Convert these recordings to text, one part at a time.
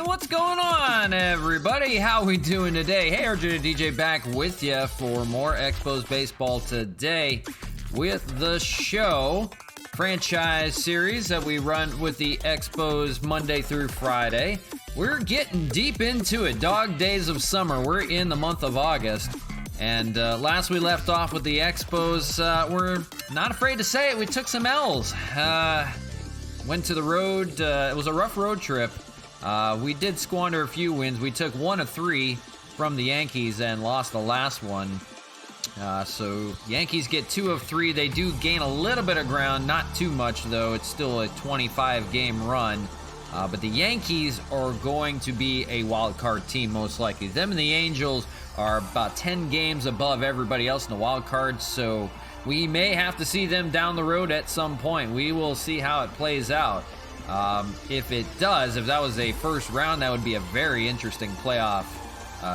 What's going on, everybody? How we doing today? Hey, RJ DJ back with you for more Expos baseball today with the show franchise series that we run with the Expos Monday through Friday. We're getting deep into it. Dog days of summer. We're in the month of August. And last we left off with the Expos, we're not afraid to say it, we took some L's. Went to the road. It was a rough road trip. We did squander a few wins. We took 1 of 3 from the Yankees and lost the last one. So Yankees get 2 of 3. They do gain a little bit of ground, not too much though. It's still a 25-game run. But the Yankees are going to be a wild card team most likely. Them and the Angels are about 10 games above everybody else in the wild card, so we may have to see them down the road at some point. We will see how it plays out. If it does, if that was a first round, that would be a very interesting playoff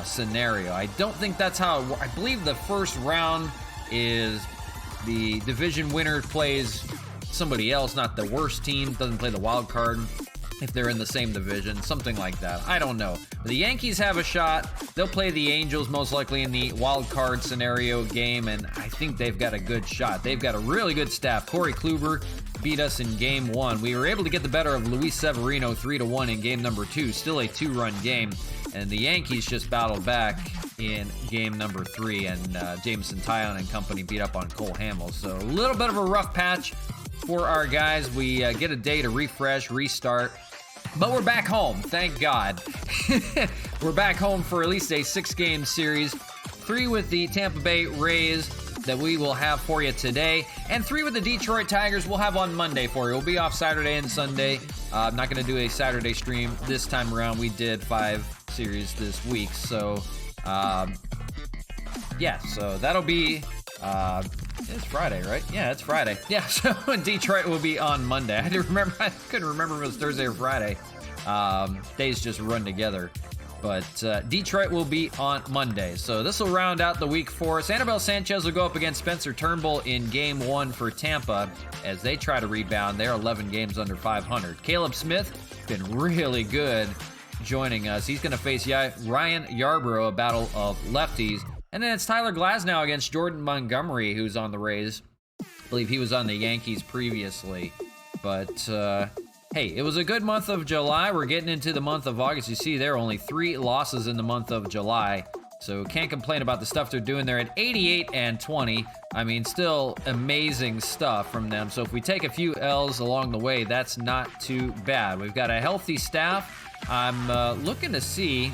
scenario. I don't think that's how I believe the first round is the division winner plays somebody else, not the worst team, doesn't play the wild card if they're in the same division, something like that. I don't know. The Yankees have a shot. They'll play the Angels most likely in the wild card scenario game, and I think they've got a good shot. They've got a really good staff. Corey Kluber beat us in game 1. We were able to get the better of Luis Severino 3-1 in game number 2. Still a 2-run game, and the Yankees just battled back in game number 3, and Jameson Taillon and company beat up on Cole Hamels. So a little bit of a rough patch for our guys. We get a day to refresh, restart, but we're back home, thank God. We're back home for at least a 6-game series. 3 with the Tampa Bay Rays that we will have for you today, and 3 with the Detroit Tigers we'll have on Monday for you. We'll be off Saturday and Sunday. I'm not going to do a Saturday stream this time around. We did 5 series this week, so yeah, so that'll be it's Friday, right? Yeah, it's Friday. Yeah, so Detroit will be on Monday. I couldn't remember if it was Thursday or Friday. Days just run together. But Detroit will be on Monday. So this will round out the week for us. Anibal Sanchez will go up against Spencer Turnbull in game 1 for Tampa as they try to rebound. They're 11 games under 500. Caleb Smith, been really good joining us. He's going to face Ryan Yarbrough, a battle of lefties. And then it's Tyler Glasnow against Jordan Montgomery, who's on the Rays. I believe he was on the Yankees previously. But, hey, it was a good month of July. We're getting into the month of August. You see there are only 3 losses in the month of July. So can't complain about the stuff they're doing there at 88-20. I mean, still amazing stuff from them. So if we take a few L's along the way, that's not too bad. We've got a healthy staff. I'm looking to see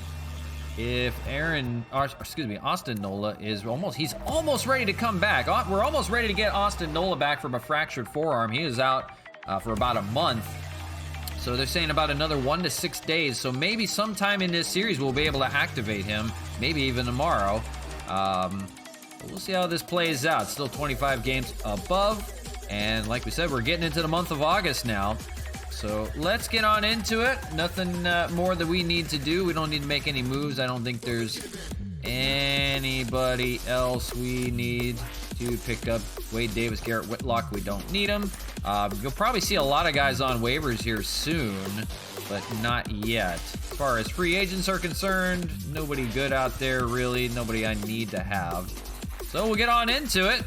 if Austin Nola is he's almost ready to come back. We're almost ready to get Austin Nola back from a fractured forearm. He was out for about a month. So they're saying about another 1 to 6 days. So maybe sometime in this series we'll be able to activate him. Maybe even tomorrow. We'll see how this plays out. Still 25 games above. And like we said, we're getting into the month of August now. So let's get on into it. Nothing more that we need to do. We don't need to make any moves. I don't think there's anybody else we need to pick up. Wade Davis, Garrett Whitlock, we don't need them. You'll probably see a lot of guys on waivers here soon, but not yet. As far as free agents are concerned, nobody good out there really. Nobody I need to have. So we'll get on into it.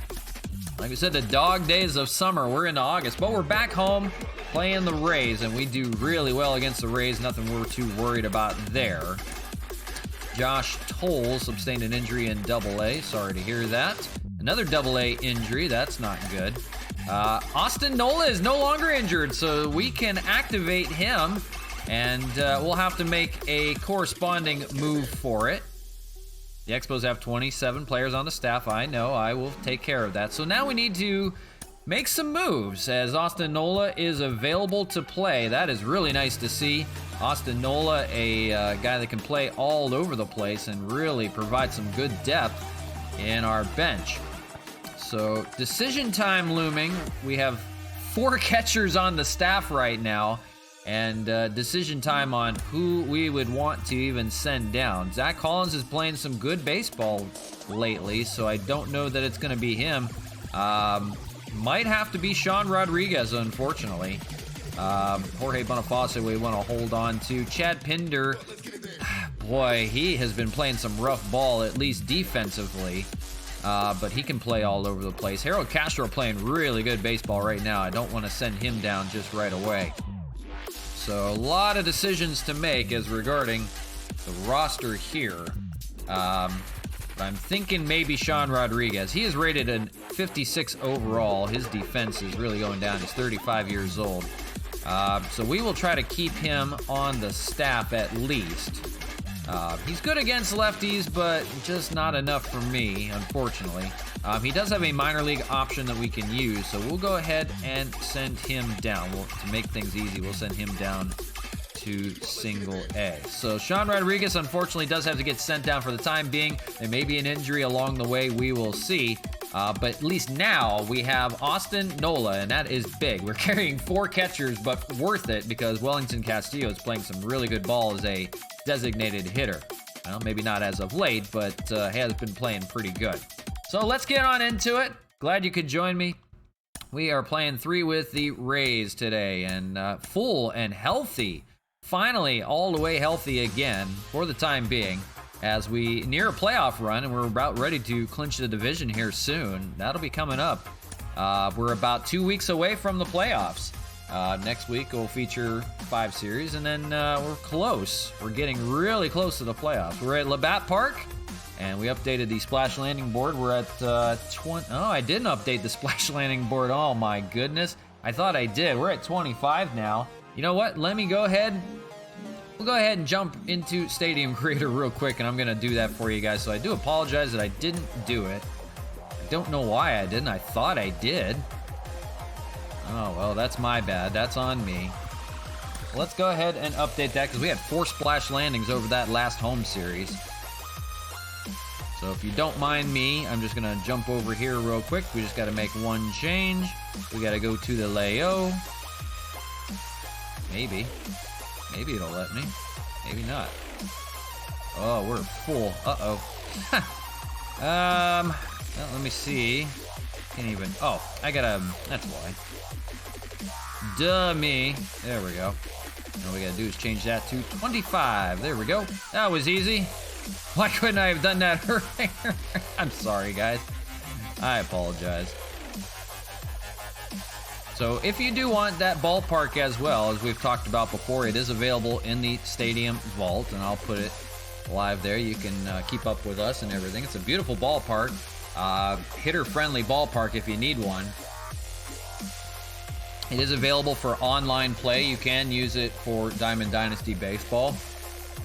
Like I said, the dog days of summer. We're into August, but we're back home playing the Rays, and we do really well against the Rays. Nothing we're too worried about there. Josh Toll sustained an injury in Double-A. Sorry to hear that. Another Double-A injury. That's not good. Austin Nola is no longer injured, so we can activate him, and we'll have to make a corresponding move for it. The Expos have 27 players on the staff. I know. I will take care of that. So now we need to make some moves as Austin Nola is available to play. That is really nice to see. Austin Nola, a guy that can play all over the place and really provide some good depth in our bench. So decision time looming. We have 4 catchers on the staff right now, and decision time on who we would want to even send down. Zach Collins is playing some good baseball lately, so I don't know that it's going to be him. Might have to be Sean Rodriguez, unfortunately. Jorge Boniface we want to hold on to. Chad Pinder, boy, he has been playing some rough ball, at least defensively. But he can play all over the place. Harold Castro playing really good baseball right now. I don't want to send him down just right away. So a lot of decisions to make as regarding the roster here. I'm thinking maybe Sean Rodriguez. He is rated a 56 overall. His defense is really going down. He's 35 years old. So we will try to keep him on the staff at least. He's good against lefties, but just not enough for me, unfortunately. He does have a minor league option that we can use, so we'll go ahead and send him down. To make things easy, we'll send him down to single A. So Sean Rodriguez, unfortunately, does have to get sent down for the time being. There may be an injury along the way, we will see. But at least now we have Austin Nola, and that is big. We're carrying 4 catchers, but worth it because Wellington Castillo is playing some really good ball as a designated hitter. Well, maybe not as of late, but has been playing pretty good. So let's get on into it. Glad you could join me. We are playing 3 with the Rays today, and full and healthy. Finally, all the way healthy again for the time being. As we near a playoff run, and we're about ready to clinch the division here soon. That'll be coming up. We're about 2 weeks away from the playoffs. Next week will feature 5 series, and then we're close. We're getting really close to the playoffs. We're at Labatt Park, and we updated the splash landing board. We're at 20. Oh, I didn't update the splash landing board. Oh my goodness. I thought I did. We're at 25 now. You know what? Let me go ahead. We'll go ahead and jump into Stadium Creator real quick, and I'm going to do that for you guys. So I do apologize that I didn't do it. I don't know why I didn't. I thought I did. Oh, well, that's my bad. That's on me. Let's go ahead and update that because we had 4 splash landings over that last home series. So if you don't mind me, I'm just going to jump over here real quick. We just got to make one change. We got to go to the layout. Maybe it'll let me. Maybe not. Oh, we're full. Uh-oh. Well, let me see. Can't even. Oh, I gotta. That's why. Duh me. There we go. All we gotta do is change that to 25. There we go. That was easy. Why couldn't I have done that earlier? I'm sorry, guys. I apologize. So if you do want that ballpark as well, as we've talked about before, it is available in the Stadium Vault, and I'll put it live there. You can keep up with us and everything. It's a beautiful ballpark, hitter-friendly ballpark if you need one. It is available for online play. You can use it for Diamond Dynasty Baseball.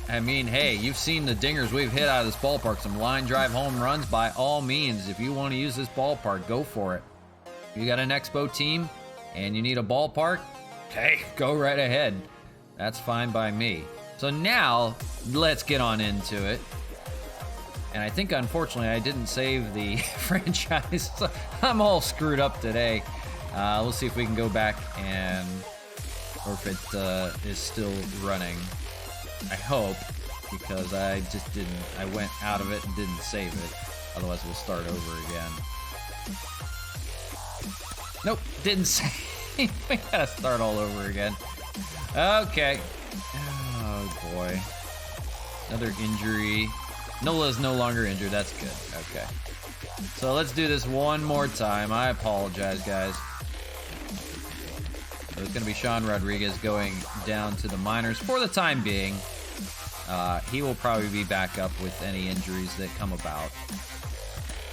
I mean, hey, you've seen the dingers we've hit out of this ballpark. Some line drive home runs, by all means. If you want to use this ballpark, go for it. If you got an Expo team and you need a ballpark, hey, go right ahead. That's fine by me. So now, let's get on into it. And I think, unfortunately, I didn't save the franchise. So I'm all screwed up today. We'll see if we can go back or if it is still running. I hope, because I just didn't. I went out of it and didn't save it. Otherwise, we'll start over again. Nope, didn't save. We gotta start all over again. Okay. Oh boy. Another injury. Nola's no longer injured. That's good. Okay. So let's do this one more time. I apologize, guys. So it's going to be Sean Rodriguez going down to the minors for the time being. He will probably be back up with any injuries that come about.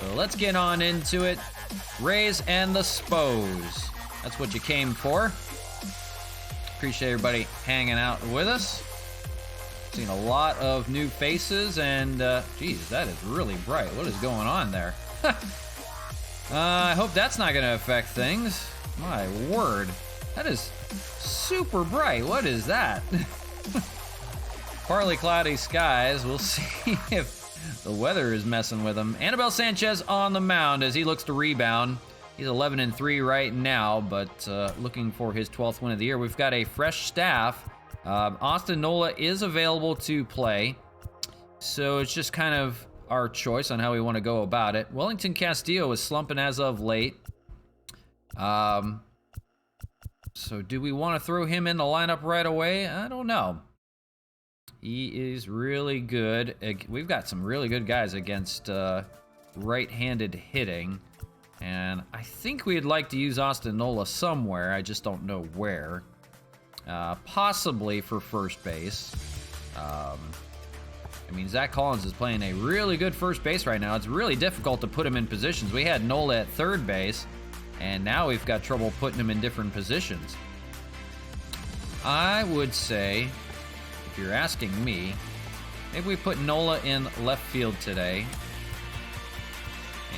So let's get on into it. Rays and the Expos. That's what you came for. Appreciate everybody hanging out with us. Seen a lot of new faces, and geez, that is really bright. What is going on there? I hope that's not going to affect things. My word. That is super bright. What is that? Partly cloudy skies. We'll see if the weather is messing with him. Anibal Sanchez on the mound as he looks to rebound. He's 11-3 right now, but looking for his 12th win of the year. We've got a fresh staff. Austin Nola is available to play, so it's just kind of our choice on how we want to go about it. Wellington Castillo is slumping as of late. So do we want to throw him in the lineup right away? I don't know. He is really good. We've got some really good guys against right-handed hitting. And I think we'd like to use Austin Nola somewhere. I just don't know where. Possibly for first base. I mean, Zach Collins is playing a really good first base right now. It's really difficult to put him in positions. We had Nola at third base, and now we've got trouble putting him in different positions. I would say, if you're asking me, Maybe we put Nola in left field today.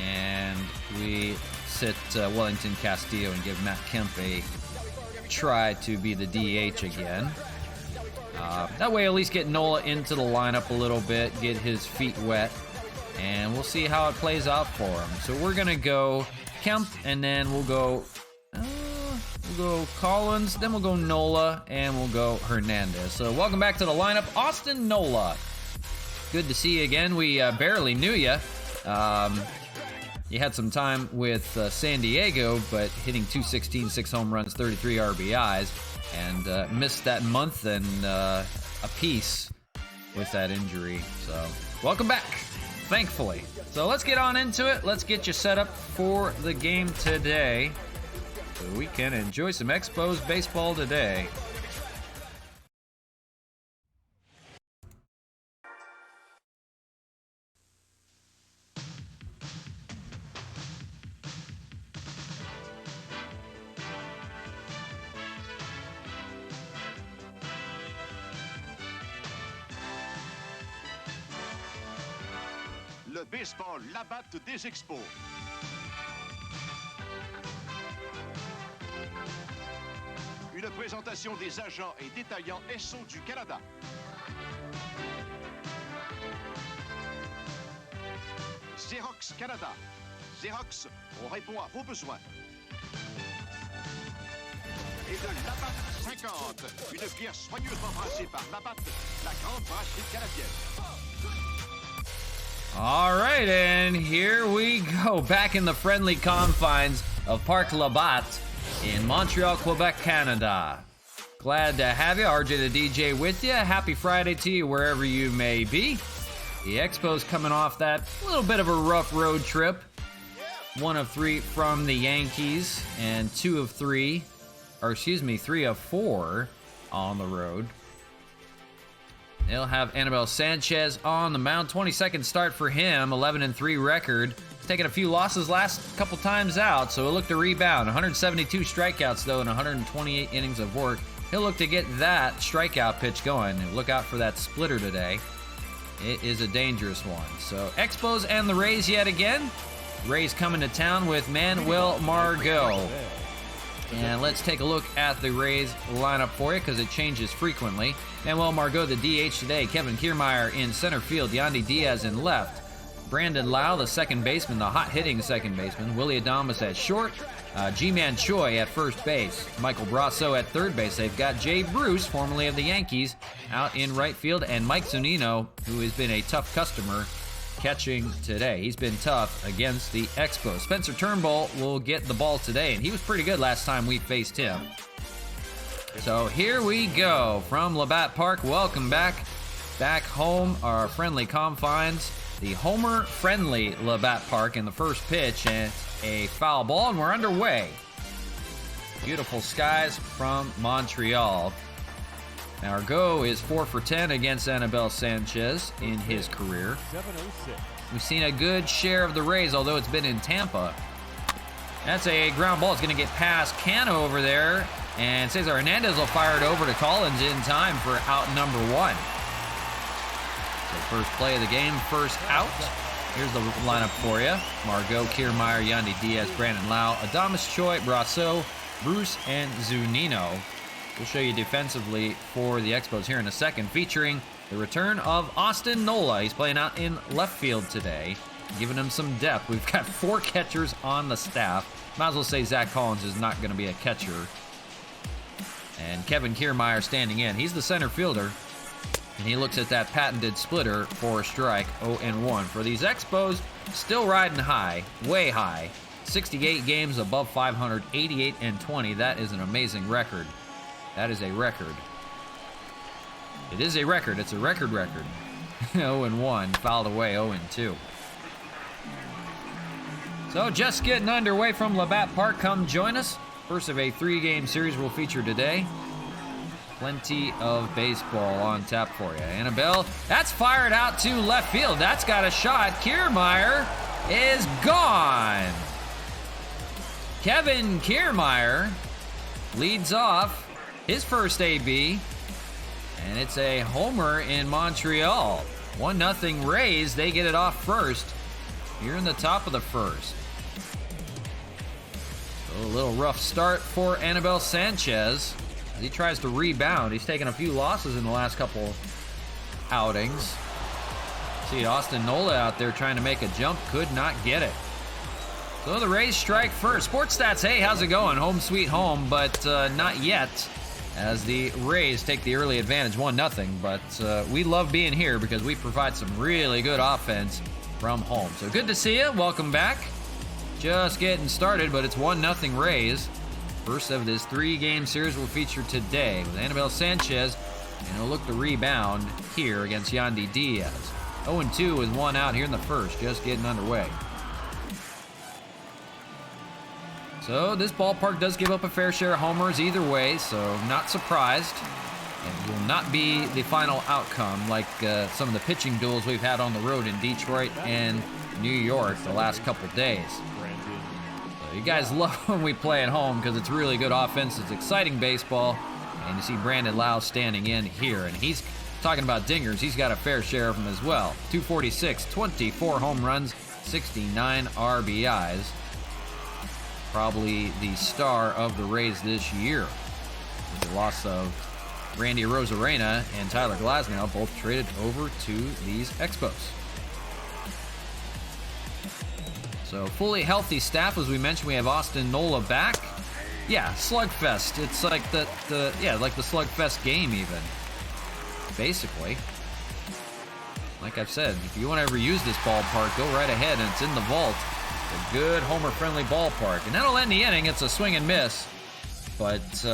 And we sit Wellington Castillo and give Matt Kemp a try to be the DH again. That way, at least get Nola into the lineup a little bit, get his feet wet, and we'll see how it plays out for him. So we're going to go Kemp, and then we'll go Collins, then we'll go Nola, and we'll go Hernandez. So welcome back to the lineup, Austin Nola. Good to see you again. We barely knew you. You had some time with San Diego, but hitting .216, 6 home runs, 33 RBIs, and missed that month and a piece with that injury. So welcome back, thankfully. So let's get on into it. Let's get you set up for the game today so we can enjoy some Expos baseball today. Le baseball, la batte des Expos. Une présentation des agents et détaillants SO du Canada. Xerox Canada. Xerox, on répond à vos besoins. Et de la batte 50, une bière soigneusement brassée par la batte, la grande brasserie canadienne. All right, and here we go, back in the friendly confines of Parc Labatt in Montreal, Quebec, Canada. Glad to have you, RJ the DJ with you. Happy Friday to you wherever you may be. The Expos coming off that little bit of a rough road trip. 1 of 3 from the Yankees and 3 of 4 on the road. They'll have Anibal Sanchez on the mound. 22nd start for him, 11-3 record. He's taken a few losses last couple times out, so he'll look to rebound. 172 strikeouts, though, and 128 innings of work. He'll look to get that strikeout pitch going. And look out for that splitter today. It is a dangerous one. So, Expos and the Rays yet again. Rays coming to town with Manuel Margot. And let's take a look at the Rays lineup for you because it changes frequently. Manuel Margot, the DH today. Kevin Kiermaier in center field. Yandy Diaz in left. Brandon Lau, the second baseman, the hot-hitting second baseman. Willie Adames at short. Ji-Man Choi at first base. Michael Brasso at third base. They've got Jay Bruce, formerly of the Yankees, out in right field. And Mike Zunino, who has been a tough customer, catching today. He's been tough against the Expos. Spencer Turnbull will get the ball today, and he was pretty good last time we faced him. So here we go from Labatt Park. Welcome back home, our friendly confines. The homer-friendly Labatt Park in the first pitch, and a foul ball, and we're underway. Beautiful skies from Montreal. Margot is 4 for 10 against Anibal Sanchez in his career. We've seen a good share of the Rays, although it's been in Tampa. That's a ground ball. It's going to get past Cano over there, and Cesar Hernandez will fire it over to Collins in time for out number 1. So first play of the game, first out. Here's the lineup for you. Margot, Kiermaier, Yandy Diaz, Brandon Lau, Adames Choi, Brasso, Bruce, and Zunino. We'll show you defensively for the Expos here in a second, featuring the return of Austin Nola. He's playing out in left field today, giving him some depth. We've got 4 catchers on the staff. Might as well say Zach Collins is not going to be a catcher. And Kevin Kiermaier standing in. He's the center fielder, and he looks at that patented splitter for a strike, 0-1. For these Expos, still riding high, way high. 68 games above 500, 88-20. That is an amazing record. That is a record. It is a record. It's a record. 0-1, fouled away, 0-2. So just getting underway from Labatt Park. Come join us. First of a 3-game series we'll feature today. Plenty of baseball on tap for you. Annabelle, that's fired out to left field. That's got a shot. Kiermaier is gone. Kevin Kiermaier leads off his first AB, and it's a homer in Montreal. 1-0 Rays. They get it off first here in the top of the first. So a little rough start for Anibal Sanchez as he tries to rebound. He's taken a few losses in the last couple outings. See Austin Nola out there trying to make a jump, could not get it. So the Rays strike first. Sports Stats, hey, how's it going? Home sweet home, but not yet, as the Rays take the early advantage, 1-0. But we love being here because we provide some really good offense from home. So good to see you. Welcome back. Just getting started, but it's 1-0 Rays. First of this 3-game series will feature today with Anibal Sanchez, and he'll look to rebound here against Yandy Diaz. 0-2 with 1 out here in the first, just getting underway. So this ballpark does give up a fair share of homers either way, so not surprised. It will not be the final outcome like some of the pitching duels we've had on the road in Detroit and New York the last couple days. So you guys love when we play at home because it's really good offense, it's exciting baseball, and you see Brandon Lau standing in here, and he's talking about dingers. He's got a fair share of them as well. 246, 24 home runs, 69 RBIs. Probably the star of the Rays this year. With the loss of Randy Arozarena and Tyler Glasnow, both traded over to these Expos. So fully healthy staff, as we mentioned. We have Austin Nola back. Yeah, slugfest. It's like the slugfest game even. Basically. Like I've said, if you want to ever use this ballpark, go right ahead, and it's in the vault. A good homer-friendly ballpark. And that'll end the inning. It's a swing and miss. But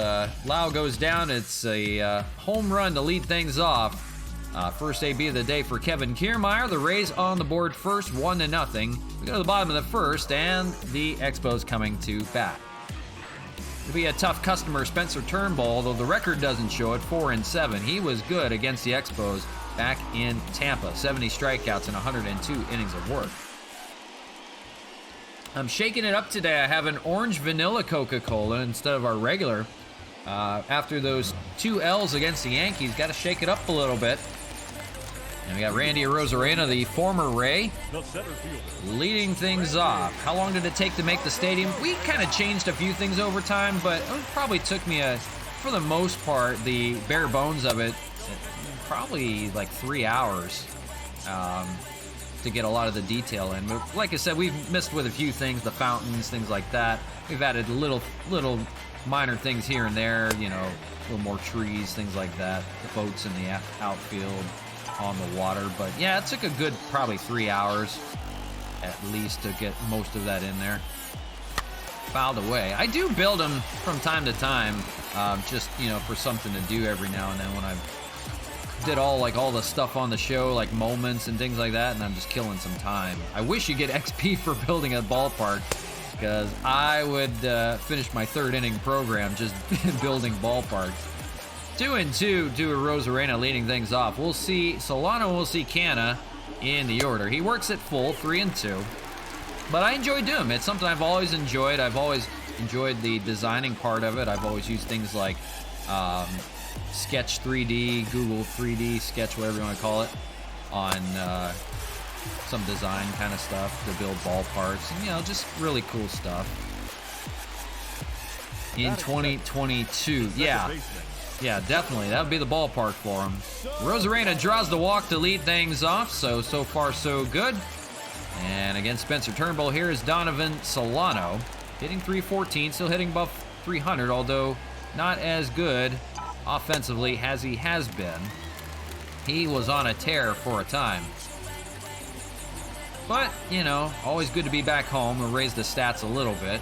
Lau goes down. It's a home run to lead things off. First AB of the day for Kevin Kiermaier. The Rays on the board first, 1-0. We go to the bottom of the first, and the Expos coming to bat. It'll be a tough customer, Spencer Turnbull, although the record doesn't show it, 4-7. He was good against the Expos back in Tampa. 70 strikeouts and 102 innings of work. I'm shaking it up today. I have an orange vanilla Coca-Cola instead of our regular. After those 2 L's against the Yankees, got to shake it up a little bit. And we got Randy Arozarena, the former Ray, leading things off. How long did it take to make the stadium? We kind of changed a few things over time, but it probably took me, for the most part, the bare bones of it, probably like 3 hours. To get a lot of the detail in. But like I said, we've missed with a few things, the fountains, things like that. We've added little minor things here and there, you know, a little more trees, things like that. The boats in the outfield, on the water. But yeah, it took a good probably 3 hours at least to get most of that in there. Fouled away. I do build them from time to time, just, you know, for something to do every now and then when I did all the stuff on the show, like moments and things like that, and I'm just killing some time. I wish you get XP for building a ballpark, because I would finish my 3rd inning program just building ballparks. 2-2 to Arozarena leading things off. We'll see Solano, we'll see Canna in the order. He works at full, 3-2. But I enjoy doing it. It's something I've always enjoyed. I've always enjoyed the designing part of it. I've always used things like Sketch 3D, Google 3D, Sketch, whatever you want to call it, on some design kind of stuff to build ballparks, and, you know, just really cool stuff. In 2022, yeah, definitely, that would be the ballpark for him. Arozarena draws the walk to lead things off, so far so good. And against Spencer Turnbull, here is Donovan Solano, hitting .314, still hitting above 300, although not as good offensively as he has been. He was on a tear for a time. But, you know, always good to be back home and raise the stats a little bit.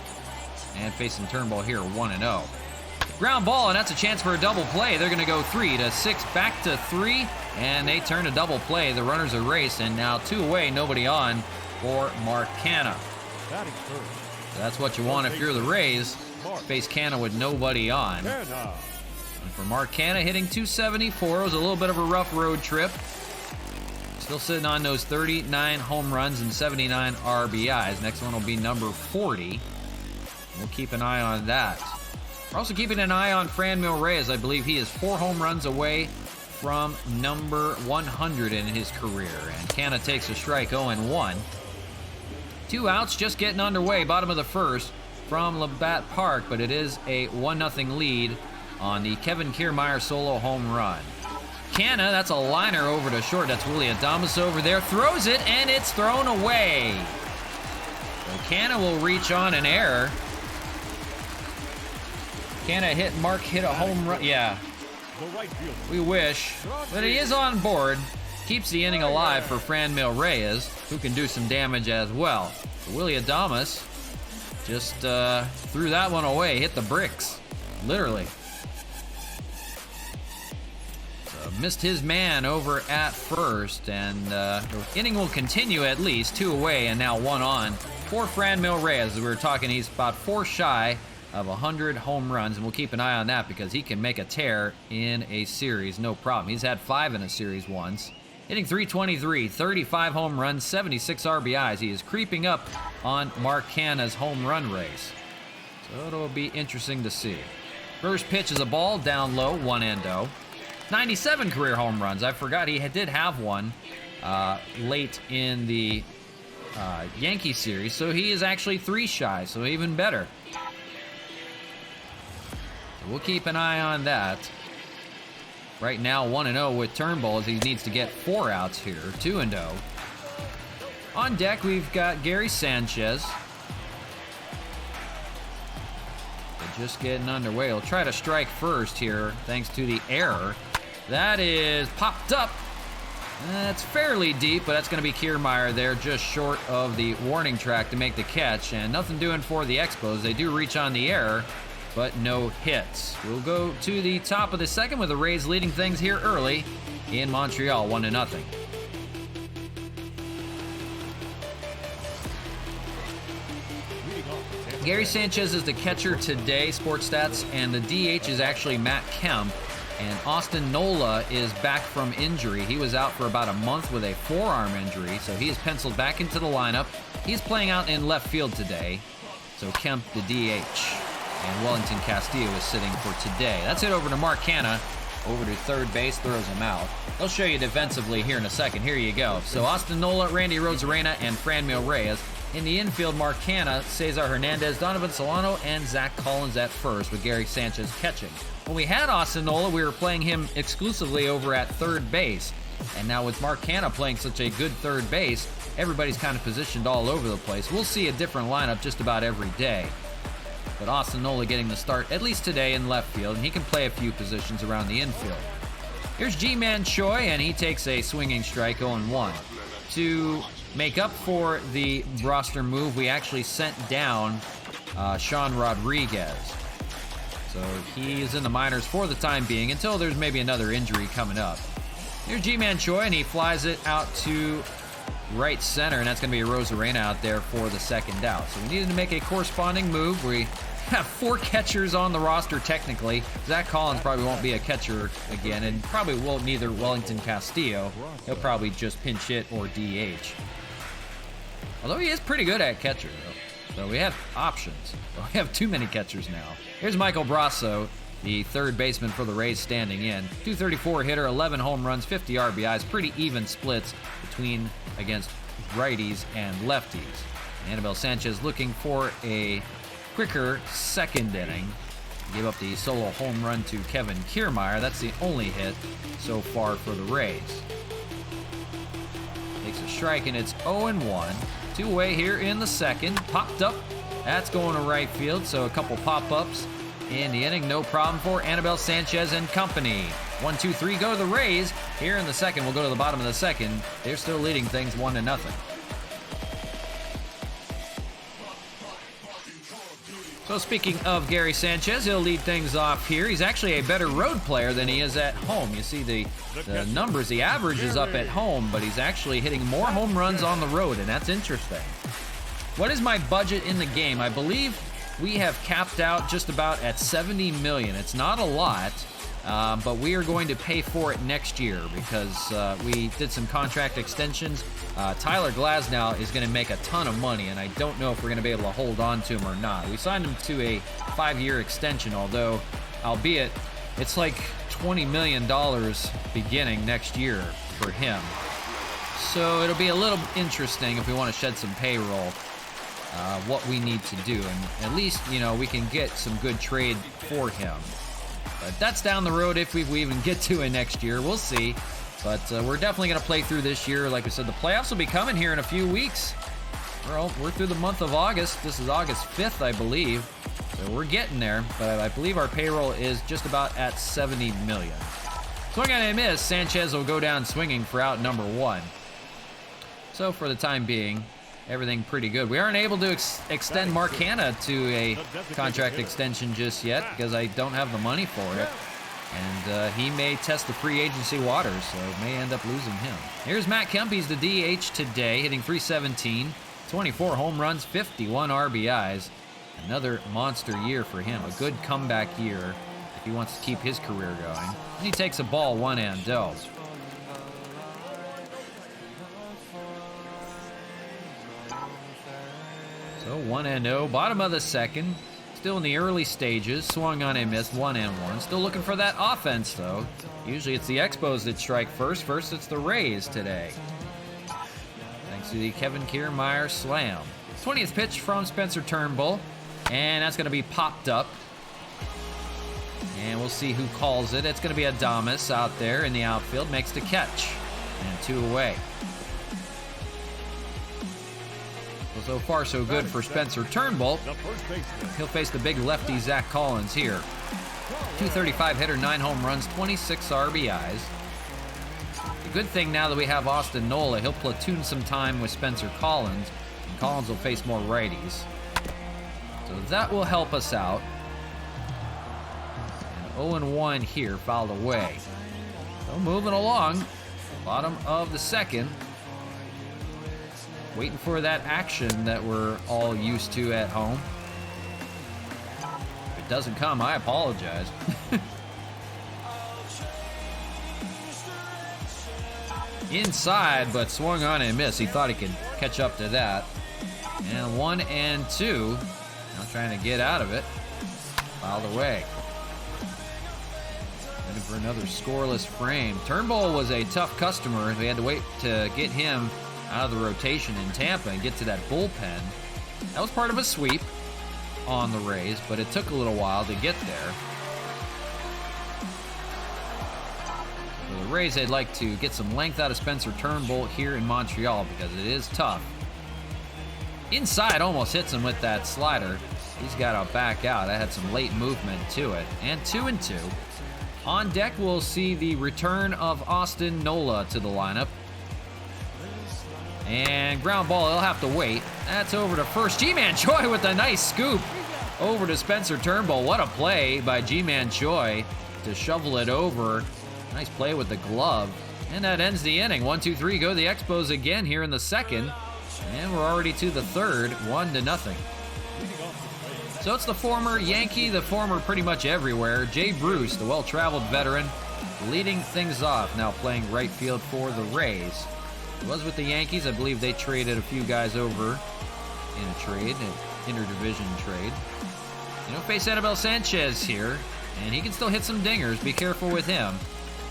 And facing Turnbull here, 1-0. Ground ball, and that's a chance for a double play. They're going to go 3-6, back to 3, and they turn a double play. The runners erase, and now 2 away, nobody on for Mark Canna. That's what you want if you're the Rays. Face Canna with nobody on. And for Mark Canna, hitting .274, it was a little bit of a rough road trip. Still sitting on those 39 home runs and 79 RBIs. Next one will be number 40. We'll keep an eye on that. We're also keeping an eye on Franmil Reyes. I believe he is 4 home runs away from number 100 in his career. And Canna takes a strike, 0-1. 2 outs, just getting underway, bottom of the first from Labatt Park, but it is a 1-0 lead on the Kevin Kiermaier solo home run. Canna, that's a liner over to short. That's Willie Adames over there. Throws it, and it's thrown away. So Canna will reach on an error. Canna hit a home run. Yeah, we wish. But he is on board. Keeps the inning alive for Franmil Reyes, who can do some damage as well. So Willie Adames just threw that one away. Hit the bricks, literally. Missed his man over at first, and the inning will continue at least. 2 away and now 1 on for Franmil Reyes. As we were talking, he's about 4 shy of 100 home runs, and we'll keep an eye on that because he can make a tear in a series, no problem. He's had 5 in a series once. Hitting .323, 35 home runs, 76 RBIs. He is creeping up on Mark Canna's home run race. So it'll be interesting to see. First pitch is a ball down low, 1-0. 97 career home runs. I forgot he did have one late in the Yankee series, so he is actually 3 shy, so even better. So we'll keep an eye on that. Right now, 1-0 with Turnbull as he needs to get 4 outs here, 2-0. On deck, we've got Gary Sanchez. They're just getting underway. He'll try to strike first here, thanks to the error. That is popped up. That's fairly deep, but that's going to be Kiermaier there, just short of the warning track to make the catch. And nothing doing for the Expos. They do reach on the error, but no hits. We'll go to the top of the second with the Rays leading things here early in Montreal, 1-0. Gary Sanchez is the catcher today, Sports Stats, and the DH is actually Matt Kemp. And Austin Nola is back from injury. He was out for about a month with a forearm injury, so he is penciled back into the lineup. He's playing out in left field today, so Kemp the DH. And Wellington Castillo is sitting for today. That's it over to Mark Canna, over to third base, throws him out. They'll show you defensively here in a second. Here you go. So Austin Nola, Randy Rosarena, and Franmil Reyes. In the infield, Mark Canna, Cesar Hernandez, Donovan Solano, and Zach Collins at first, with Gary Sanchez catching. When we had Austin Nola, we were playing him exclusively over at third base. And now with Mark Canna playing such a good third base, everybody's kind of positioned all over the place. We'll see a different lineup just about every day. But Austin Nola getting the start, at least today, in left field, and he can play a few positions around the infield. Here's Ji-Man Choi, and he takes a swinging strike, 0-1. To make up for the roster move, we actually sent down Sean Rodriguez. So he is in the minors for the time being until there's maybe another injury coming up. Here's Ji-Man Choi, and he flies it out to right center, and that's going to be Rosarena out there for the second out. So we needed to make a corresponding move. We have 4 catchers on the roster technically. Zach Collins probably won't be a catcher again, and probably won't neither Wellington Castillo. He'll probably just pinch hit or DH. Although he is pretty good at catcher, though. So we have options. We have too many catchers now. Here's Michael Brasso, the third baseman for the Rays, standing in. .234 hitter, 11 home runs, 50 RBIs. Pretty even splits against righties and lefties. Anibal Sanchez looking for a quicker second inning. Gave up the solo home run to Kevin Kiermaier. That's the only hit so far for the Rays. Takes a strike, and it's 0-1. 2 away here in the second. Popped up. That's going to right field, so a couple pop-ups in the inning. No problem for Anibal Sanchez and company. 1, 2, 3 go to the Rays. Here in the second, we'll go to the bottom of the second. They're still leading things 1-0. So speaking of Gary Sanchez, he'll lead things off here. He's actually a better road player than he is at home. You see the numbers, the average is up at home, but he's actually hitting more home runs on the road, and that's interesting. What is my budget in the game? I believe we have capped out just about at $70 million. It's not a lot, but we are going to pay for it next year because we did some contract extensions. Tyler Glasnow is going to make a ton of money, and I don't know if we're going to be able to hold on to him or not. We signed him to a 5-year extension, albeit it's like $20 million beginning next year for him. So it'll be a little interesting if we want to shed some payroll, what we need to do. And at least, you know, we can get some good trade for him. But that's down the road if we even get to it next year. We'll see. But we're definitely going to play through this year. Like we said, the playoffs will be coming here in a few weeks. We're through the month of August. This is August 5th, I believe. So we're getting there. But I believe our payroll is just about at $70 million. Swing on a miss. Sanchez will go down swinging for out number 1. So for the time being, everything pretty good. We aren't able to extend Mark Hanna to a contract extension just yet because I don't have the money for it. And he may test the free agency waters, so may end up losing him. Here's Matt Kemp. He's the DH today, hitting .317, 24 home runs, 51 RBIs. Another monster year for him, a good comeback year if he wants to keep his career going. And he takes a ball 1-0. So 1-0, bottom of the second. Still in the early stages, swung on a miss, 1-1. Still looking for that offense, though. Usually it's the Expos that strike first. First, it's the Rays today. Thanks to the Kevin Kiermaier slam. 20th pitch from Spencer Turnbull, and that's going to be popped up. And we'll see who calls it. It's going to be Adames out there in the outfield, makes the catch. And 2 away. So far, so good for Spencer Turnbull. He'll face the big lefty Zach Collins here. .235 hitter, 9 home runs, 26 RBIs. The good thing now that we have Austin Nola, he'll platoon some time with Spencer Collins, and Collins will face more righties. So that will help us out. And 0-1 here, fouled away. So moving along, bottom of the second. Waiting for that action that we're all used to at home. If it doesn't come, I apologize. Inside, but swung on and missed. He thought he could catch up to that. And 1-2. Now trying to get out of it. Fouled away. Looking for another scoreless frame. Turnbull was a tough customer. We had to wait to get him out of the rotation in Tampa and get to that bullpen. That was part of a sweep on the Rays, but it took a little while to get there. For the Rays, they'd like to get some length out of Spencer Turnbull here in Montreal because it is tough. Inside almost hits him with that slider. He's got to back out. I had some late movement to it. And 2-2. On deck, we'll see the return of Austin Nola to the lineup. And ground ball, he'll have to wait. That's over to first. G-Man Choi with a nice scoop over to Spencer Turnbull. What a play by G-Man Choi to shovel it over. Nice play with the glove. And that ends the inning. 1-2-3, go the Expos again here in the second. And we're already to the third, 1-0. So it's the former Yankee, the former pretty much everywhere, Jay Bruce, the well-traveled veteran, leading things off, now playing right field for the Rays. He was with the Yankees. I believe they traded a few guys over in a trade, an interdivision trade. You know, face Anibal Sanchez here, and he can still hit some dingers. Be careful with him.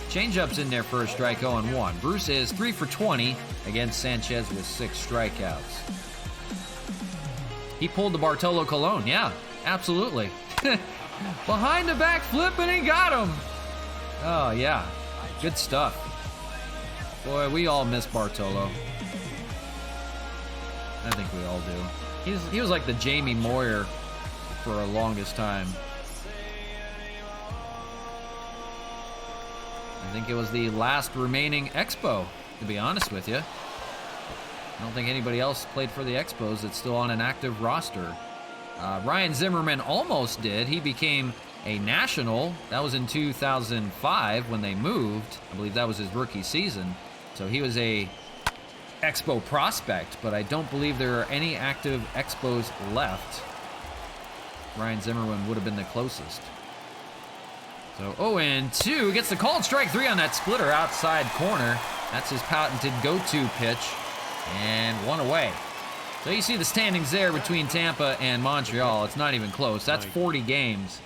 Changeup's in there for a strike, 0-1. Bruce is 3 for 20 against Sanchez with 6 strikeouts. He pulled the Bartolo Colon. Yeah, absolutely. Behind the back flip, and he got him. Oh, yeah. Good stuff. Boy, we all miss Bartolo. I think we all do. He was like the Jamie Moyer for the longest time. I think it was the last remaining Expo, to be honest with you. I don't think anybody else played for the Expos that's still on an active roster. Ryan Zimmerman almost did. He became a national. That was in 2005 when they moved. I believe that was his rookie season. So he was a Expo prospect, but I don't believe there are any active Expos left. Ryan Zimmerman would have been the closest. So 0-2, gets the called strike 3 on that splitter outside corner. That's his patented go-to pitch, and 1 away. So you see the standings there between Tampa and Montreal. It's not even close. That's 40 games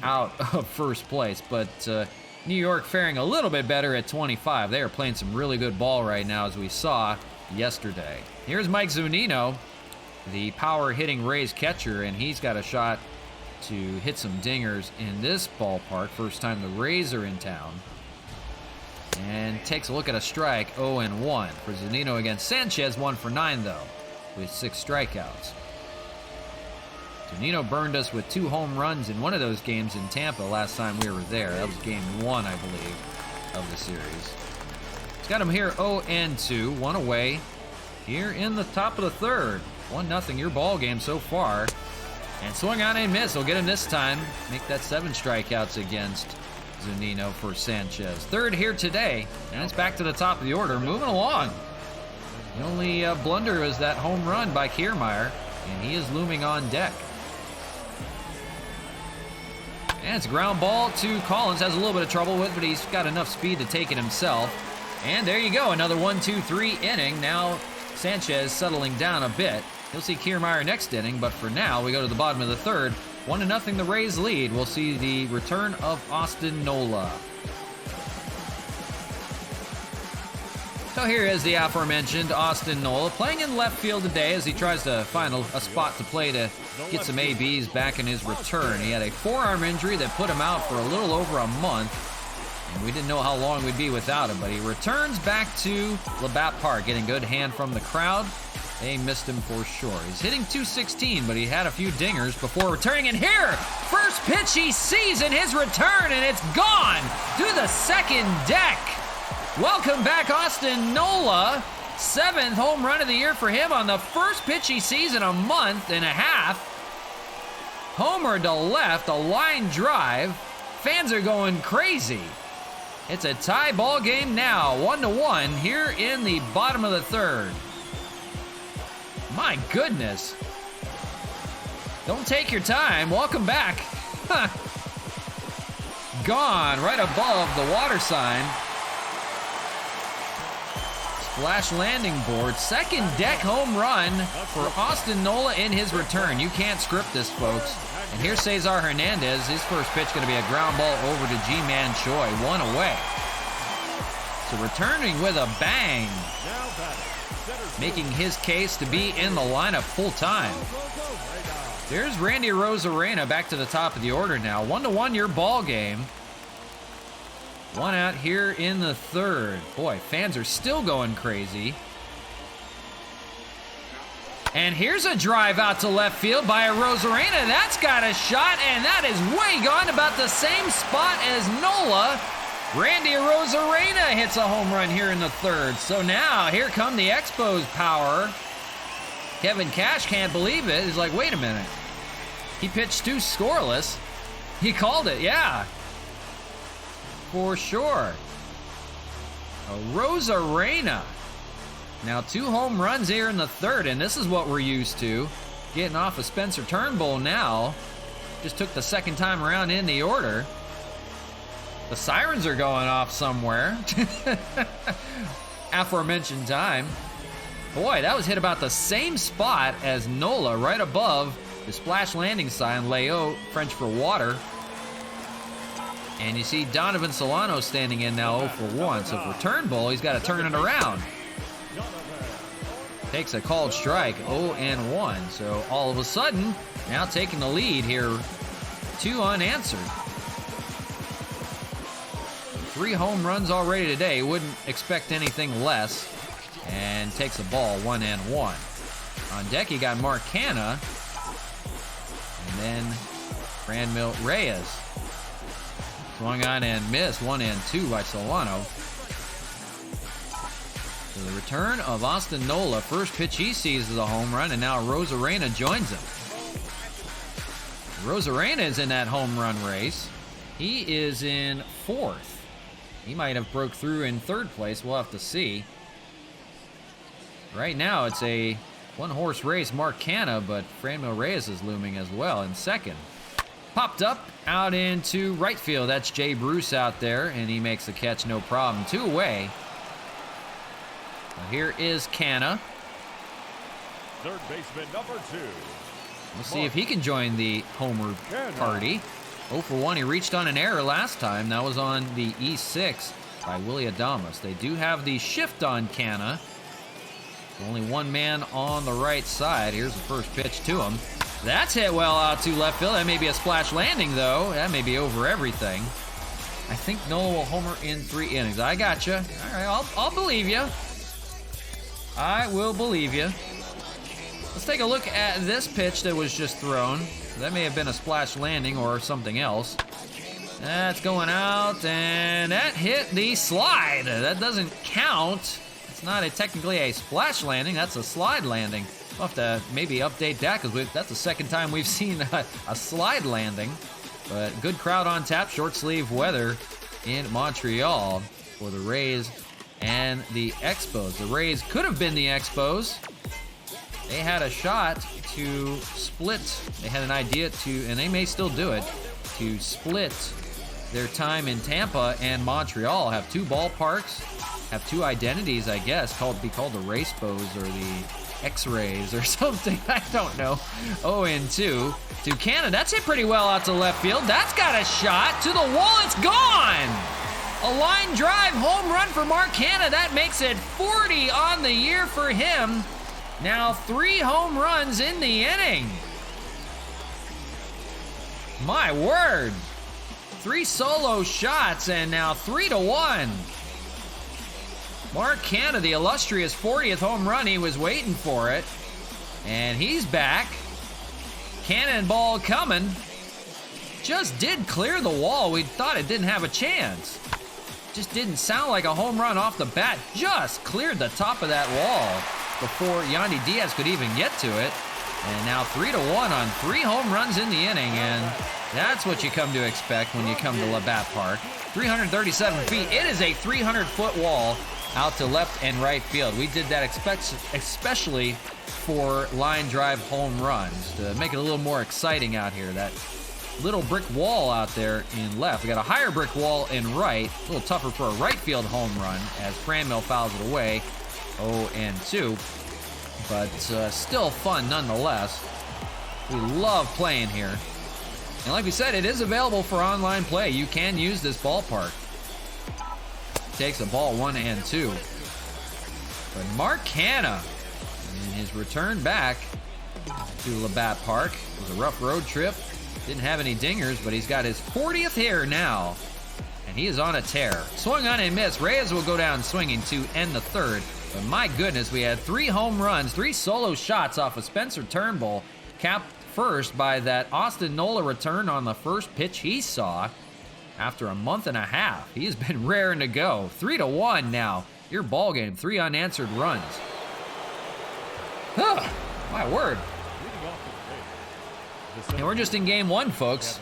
out of first place, but New York faring a little bit better at 25. They are playing some really good ball right now, as we saw yesterday. Here's Mike Zunino, the power hitting Rays catcher, and he's got a shot to hit some dingers in this ballpark. First time the Rays are in town. And takes a look at a strike, 0-1 for Zunino against Sanchez, 1 for 9 though, with 6 strikeouts. Zunino burned us with 2 home runs in one of those games in Tampa last time we were there. That was game 1, I believe, of the series. He's got him here 0-2, 1 away here in the top of the third. 1-0 your ball game so far. And swung on and miss. He'll get him this time. Make that 7 strikeouts against Zunino for Sanchez. Third here today, and it's back to the top of the order, moving along. The only blunder was that home run by Kiermaier, and he is looming on deck. And it's a ground ball to Collins. Has a little bit of trouble with it, but he's got enough speed to take it himself. And there you go, another 1-2-3 inning. Now Sanchez settling down a bit. You'll see Kiermaier next inning, but for now, we go to the bottom of the third. 1-0 the Rays lead. We'll see the return of Austin Nola. So here is the aforementioned Austin Nola playing in left field today as he tries to find a spot to play to get some ABs back in his return. He had a forearm injury that put him out for a little over a month, and we didn't know how long we'd be without him, but he returns back to Labatt Park, getting good hand from the crowd. They missed him for sure. He's hitting .216, but he had a few dingers before returning. And here, first pitch he sees in his return, and it's gone to the second deck. Welcome back, Austin Nola. 7th home run of the year for him on the first pitch he sees in a month and a half. Homer to left, a line drive. Fans are going crazy. It's a tie ball game now, 1-1 here in the bottom of the third. My goodness. Don't take your time. Welcome back. Gone right above the water sign. Splash landing board. Second deck home run for Austin Nola in his return. You can't script this, folks. And here's Cesar Hernandez. His first pitch going to be a ground ball over to Ji-Man Choi. 1 away. So returning with a bang. Making his case to be in the lineup full time. There's Randy Arozarena back to the top of the order now. 1-1 your ball game. 1 out here in the third. Boy, fans are still going crazy. And here's a drive out to left field by Arozarena. That's got a shot, and that is way gone, about the same spot as Nola. Randy Arozarena hits a home run here in the third. So now, here come the Expos power. Kevin Cash can't believe it. He's like, wait a minute. He pitched 2 scoreless. He called it, yeah. For sure. Arozarena. Now 2 home runs here in the third, and this is what we're used to. Getting off of Spencer Turnbull now. Just took the second time around in the order. The sirens are going off somewhere. Aforementioned time. Boy, that was hit about the same spot as Nola, right above the splash landing sign, Leo, French for water. And you see Donovan Solano standing in now 0 for 1. So for Turnbull, he's got to turn it around. Takes a called strike, 0-1. So all of a sudden, now taking the lead here, 2 unanswered. 3 home runs already today. Wouldn't expect anything less. And takes the ball 1-1. On deck, you got Mark Canha. And then Franmil Reyes. Swung on and missed. 1-2 by Solano. So the return of Austin Nola. First pitch he sees is a home run, and now Arozarena joins him. Arozarena is in that home run race. He is in 4th. He might have broke through in 3rd place. We'll have to see. Right now, it's a 1-horse race. Mark Canha, but Franmil Reyes is looming as well in 2nd. Popped up out into right field. That's Jay Bruce out there, and he makes the catch no problem. 2 away. Well, here is Canha. Third baseman number 2. We'll see if he can join the homer party. 0 for 1. He reached on an error last time. That was on the E6 by Willie Adames. They do have the shift on Canna. Only one man on the right side. Here's the first pitch to him. That's hit well out to left field. That may be a splash landing, though. That may be over everything. I think Nola will homer in 3 innings. I gotcha. All right, I'll believe you. I will believe you. Let's take a look at this pitch that was just thrown. That may have been a splash landing or something else. That's going out, and that hit the slide. That doesn't count. It's not technically a splash landing. That's a slide landing. We'll have to maybe update that because that's the second time we've seen a slide landing. But good crowd on tap, short sleeve weather in Montreal for the Rays and the Expos. The Rays could have been the Expos. They had a shot to split. They had an idea to, and they may still do it, to split their time in Tampa and Montreal. Have 2 ballparks, have 2 identities, I guess, be called the Racepos or the X-Rays or something. I don't know. 0-2 to Canada. That's hit pretty well out to left field. That's got a shot to the wall. It's gone. A line drive home run for Mark Canha. That makes it 40 on the year for him. Now 3 home runs in the inning. My word. 3 solo shots and now 3-1. Mark Canha, the illustrious 40th home run. He was waiting for it. And he's back. Cannonball coming. Just did clear the wall. We thought it didn't have a chance. Just didn't sound like a home run off the bat. Just cleared the top of that wall before Yandy Diaz could even get to it. And now 3-1 on 3 home runs in the inning. And that's what you come to expect when you come to Labatt Park. 337 feet. It is a 300-foot wall out to left and right field. We did that especially for line drive home runs to make it a little more exciting out here. That little brick wall out there in left. We got a higher brick wall in right. A little tougher for a right field home run as Franmil fouls it away. 0-2. But still fun nonetheless. We love playing here. And like we said, it is available for online play. You can use this ballpark. Takes a ball 1-2. But Mark Canha, in his return back to Labatt Park, it was a rough road trip. Didn't have any dingers, but he's got his 40th here now. And he is on a tear. Swung on and missed. Reyes will go down swinging to end the 3rd. But my goodness, we had 3 home runs, 3 solo shots off of Spencer Turnbull, capped first by that Austin Nola return on the first pitch he saw after a month and a half. He has been raring to go. 3-1 now. Your ball game, 3 unanswered runs. Huh, my word. And we're just in game 1, folks.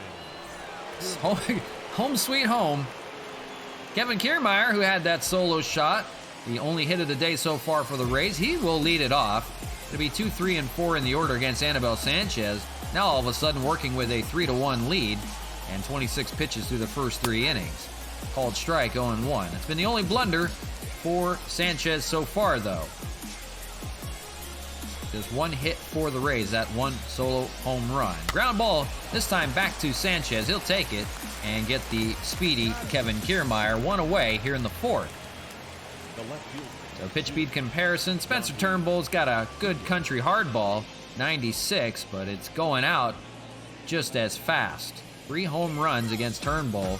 Home sweet home. Kevin Kiermaier, who had that solo shot, the only hit of the day so far for the Rays, he will lead it off. It'll be 2, 3, and 4 in the order against Anibal Sanchez. Now all of a sudden working with a 3-1 lead and 26 pitches through the first 3 innings. Called strike 0-1. It's been the only blunder for Sanchez so far, though. Just 1 hit for the Rays, that 1 solo home run. Ground ball, this time back to Sanchez. He'll take it and get the speedy Kevin Kiermaier 1 away here in the 4th. So pitch speed comparison, Spencer Turnbull's got a good country hardball, 96, but it's going out just as fast. 3 home runs against Turnbull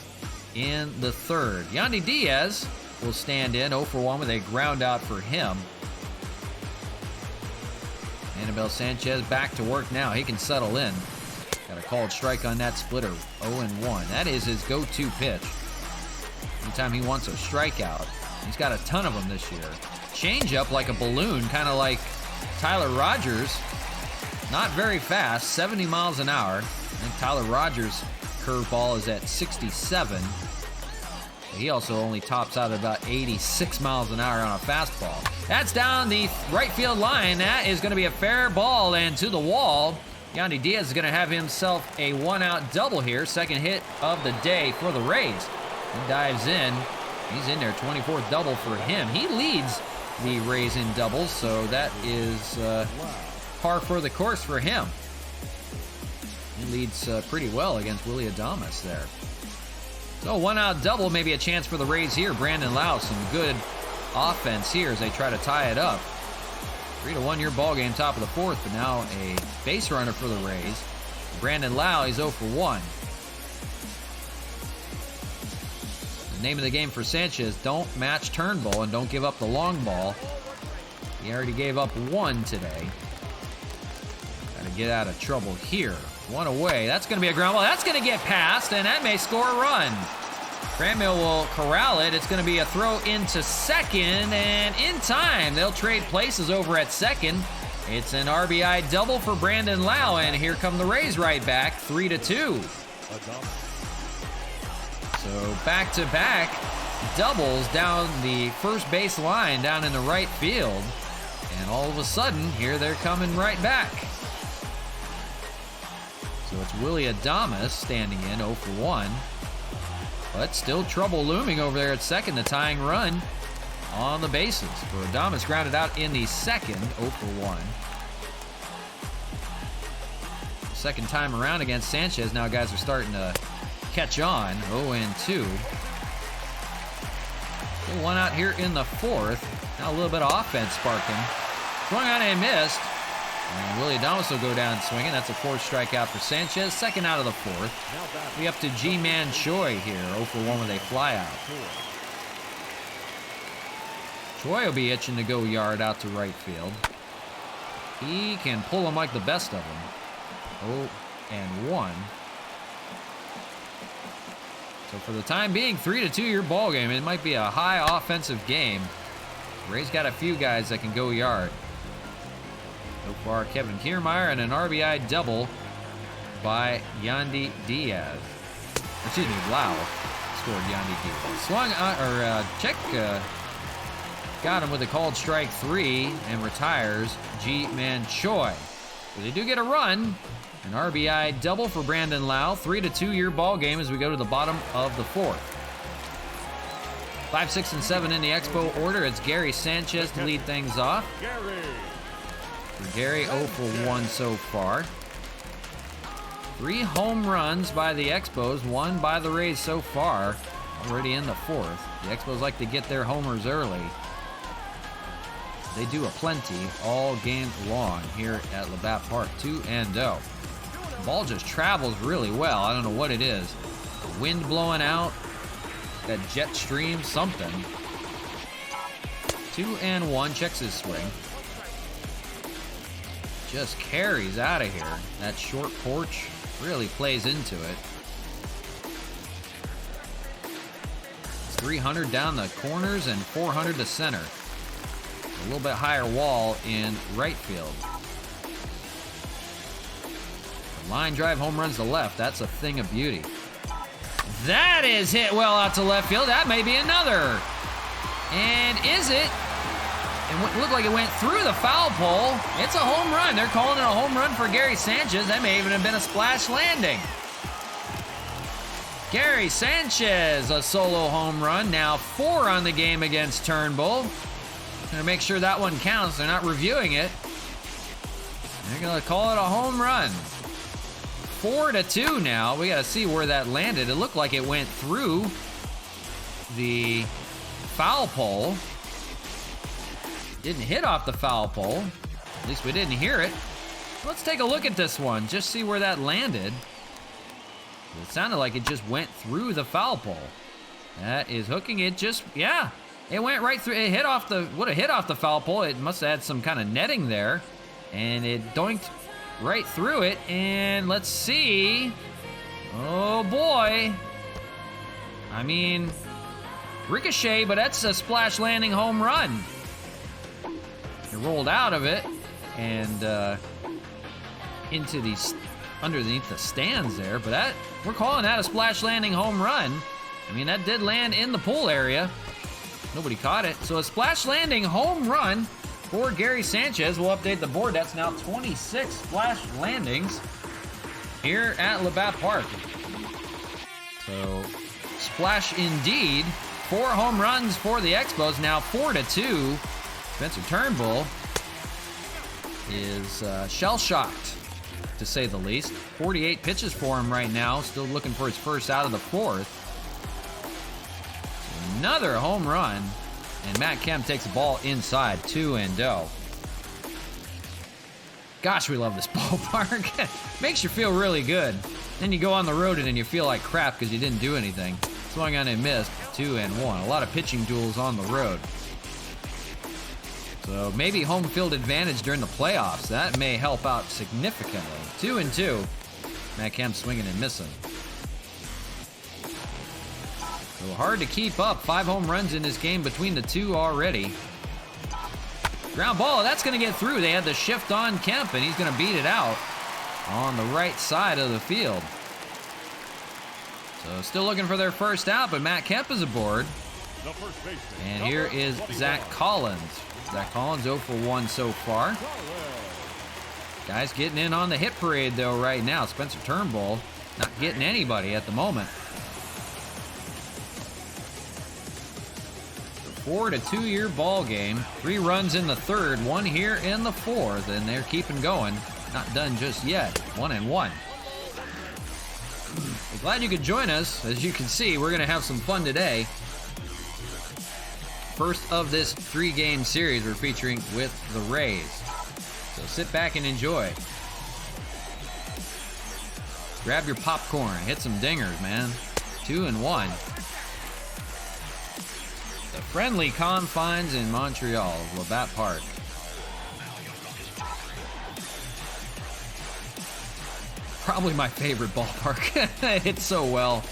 in the 3rd. Yandy Diaz will stand in 0 for 1 with a ground out for him. Anibal Sanchez back to work now. He can settle in. Got a called strike on that splitter. 0-1. That is his go-to pitch. Anytime he wants a strikeout. He's got a ton of them this year. Change up like a balloon, kind of like Tyler Rogers. Not very fast, 70 miles an hour. I think Tyler Rogers' curveball is at 67. He also only tops out at about 86 miles an hour on a fastball. That's down the right field line. That is going to be a fair ball and to the wall. Yandy Diaz is going to have himself a 1-out double here. 2nd hit of the day for the Rays. He dives in. He's in there, 24th double for him. He leads the Rays in doubles, so that is par for the course for him. He leads pretty well against Willie Adames there. So 1-out double, maybe a chance for the Rays here. Brandon Lau, some good offense here as they try to tie it up. 3-1 your ball game, top of the fourth, but now a base runner for the Rays. Brandon Lau, he's 0 for 1. The name of the game for Sanchez, don't match Turnbull and don't give up the long ball. He already gave up 1 today. Got to get out of trouble here. 1 away. That's going to be a ground ball. That's going to get past, and that may score a run. Cranmill will corral it. It's going to be a throw into second, and in time, they'll trade places over at second. It's an RBI double for Brandon Lau, and here come the Rays right back, 3-2. So back-to-back doubles down the first base line down in the right field, and all of a sudden, here they're coming right back. So it's Willie Adames standing in 0 for 1. But still trouble looming over there at second. The tying run on the bases. For Adames grounded out in the second, 0 for 1. Second time around against Sanchez. Now guys are starting to catch on. 0-2. Still 1 out here in the fourth. Now a little bit of offense sparking. Swung on and missed. And Willie Adames will go down swinging. That's a fourth strikeout for Sanchez. Second out of the fourth. We up to Ji-Man Choi here. 0 for 1 with a fly out. Choi will be itching to go yard out to right field. He can pull them like the best of them. 0-1. So for the time being, 3-2 your ball game. It might be a high offensive game. Ray's got a few guys that can go yard. So far, Kevin Kiermaier and an RBI double by Yandy Diaz. Excuse me, Lau scored Yandy Diaz. Swung, check, got him with a called strike 3 and retires Ji-Man Choi. So they do get a run. An RBI double for Brandon Lau. 3-2 your ball game as we go to the bottom of the fourth. 5, 6, and 7 in the Expo order. It's Gary Sanchez to lead things off. For Gary, 0 for 1 so far. 3 home runs by the Expos, 1 by the Rays so far. Already in the fourth. The Expos like to get their homers early. They do a plenty all game long here at Labatt Park. 2-0. The ball just travels really well. I don't know what it is. The wind blowing out, that jet stream, something. 2-1, checks his swing. Just carries out of here. That short porch really plays into it. It's 300 down the corners and 400 to center. A little bit higher wall in right field. The line drive home runs to left. That's a thing of beauty. That is hit well out to left field. That may be another. And is it? It looked like it went through the foul pole. It's a home run. They're calling it a home run for Gary Sanchez. That may even have been a splash landing. Gary Sanchez, a solo home run. Now 4 on the game against Turnbull. Gonna make sure that one counts. They're not reviewing it. They're gonna call it a home run. 4-2 now. We gotta see where that landed. It looked like it went through the foul pole. Didn't hit off the foul pole. At least we didn't hear it. Let's take a look at this one. Just see where that landed. It sounded like it just went through the foul pole. That is hooking it just, yeah. It went right through, it hit off the, would have hit off the foul pole. It must have had some kind of netting there. And it doinked right through it. And let's see. Oh boy. I mean, ricochet, but that's a splash landing home run. It rolled out of it and into the, underneath the stands there. But that, we're calling that a splash landing home run. I mean, that did land in the pool area. Nobody caught it. So a splash landing home run for Gary Sanchez. We'll update the board. That's now 26 splash landings here at Labatt Park. So splash indeed. 4 home runs for the Expos. Now 4-2. Spencer Turnbull is shell-shocked, to say the least. 48 pitches for him right now, still looking for his first out of the fourth. Another home run, and Matt Kemp takes the ball inside, 2-0. Gosh, we love this ballpark. Makes you feel really good. Then you go on the road and then you feel like crap because you didn't do anything. Swung on and missed, 2-1. A lot of pitching duels on the road. So maybe home field advantage during the playoffs. That may help out significantly. 2-2. Matt Kemp swinging and missing. So hard to keep up. 5 home runs in this game between the two already. Ground ball, that's going to get through. They had the shift on Kemp, and he's going to beat it out on the right side of the field. So still looking for their first out, but Matt Kemp is aboard. And here is Zach Collins. Zach Collins 0 for 1 so far. Guys getting in on the hit parade, though, right now. Spencer Turnbull not getting anybody at the moment. 4-2 year ball game. 3 runs in the third, 1 here in the fourth, and they're keeping going. Not done just yet. 1-1. We're glad you could join us. As you can see, we're going to have some fun today. First of this 3-game series we're featuring with the Rays. So sit back and enjoy. Grab your popcorn. Hit some dingers, man. 2-1. The friendly confines in Montreal of Labatt Park. Probably my favorite ballpark. It hits so well.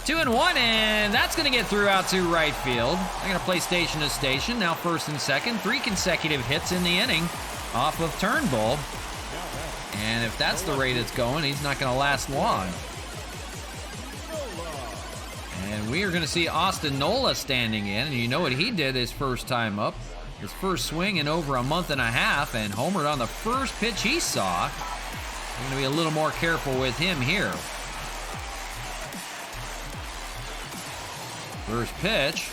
2-1, and that's going to get through out to right field. They're going to play station to station. Now first and second. 3 consecutive hits in the inning off of Turnbull. And if that's the rate it's going, he's not going to last long. And we are going to see Austin Nola standing in. And you know what he did his first time up. His first swing in over a month and a half, and homered on the first pitch he saw. I'm going to be a little more careful with him here. First pitch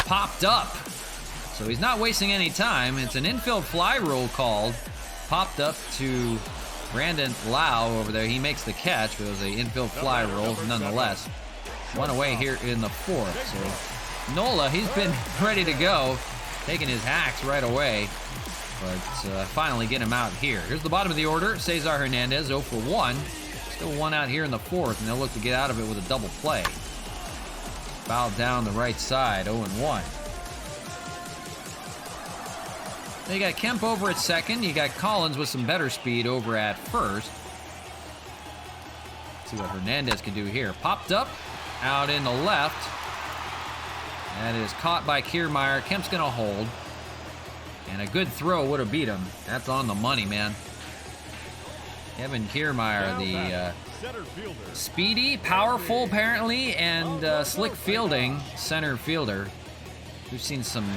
popped up. So he's not wasting any time. It's an infield fly rule called. Popped up to Brandon Lau over there. He makes the catch, but it was an infield fly rule nonetheless. 1 away here in the fourth. So Nola, he's been ready to go. Taking his hacks right away. But finally get him out here. Here's the bottom of the order. Cesar Hernandez 0 for 1. Still 1 out here in the fourth, and they'll look to get out of it with a double play. Fouled down the right side, 0-1. They got Kemp over at second. You got Collins with some better speed over at first. Let's see what Hernandez can do here. Popped up, out in the left. That is caught by Kiermaier. Kemp's going to hold. And a good throw would have beat him. That's on the money, man. Kevin Kiermaier, the speedy, powerful, apparently, and slick fielding center fielder. We've seen some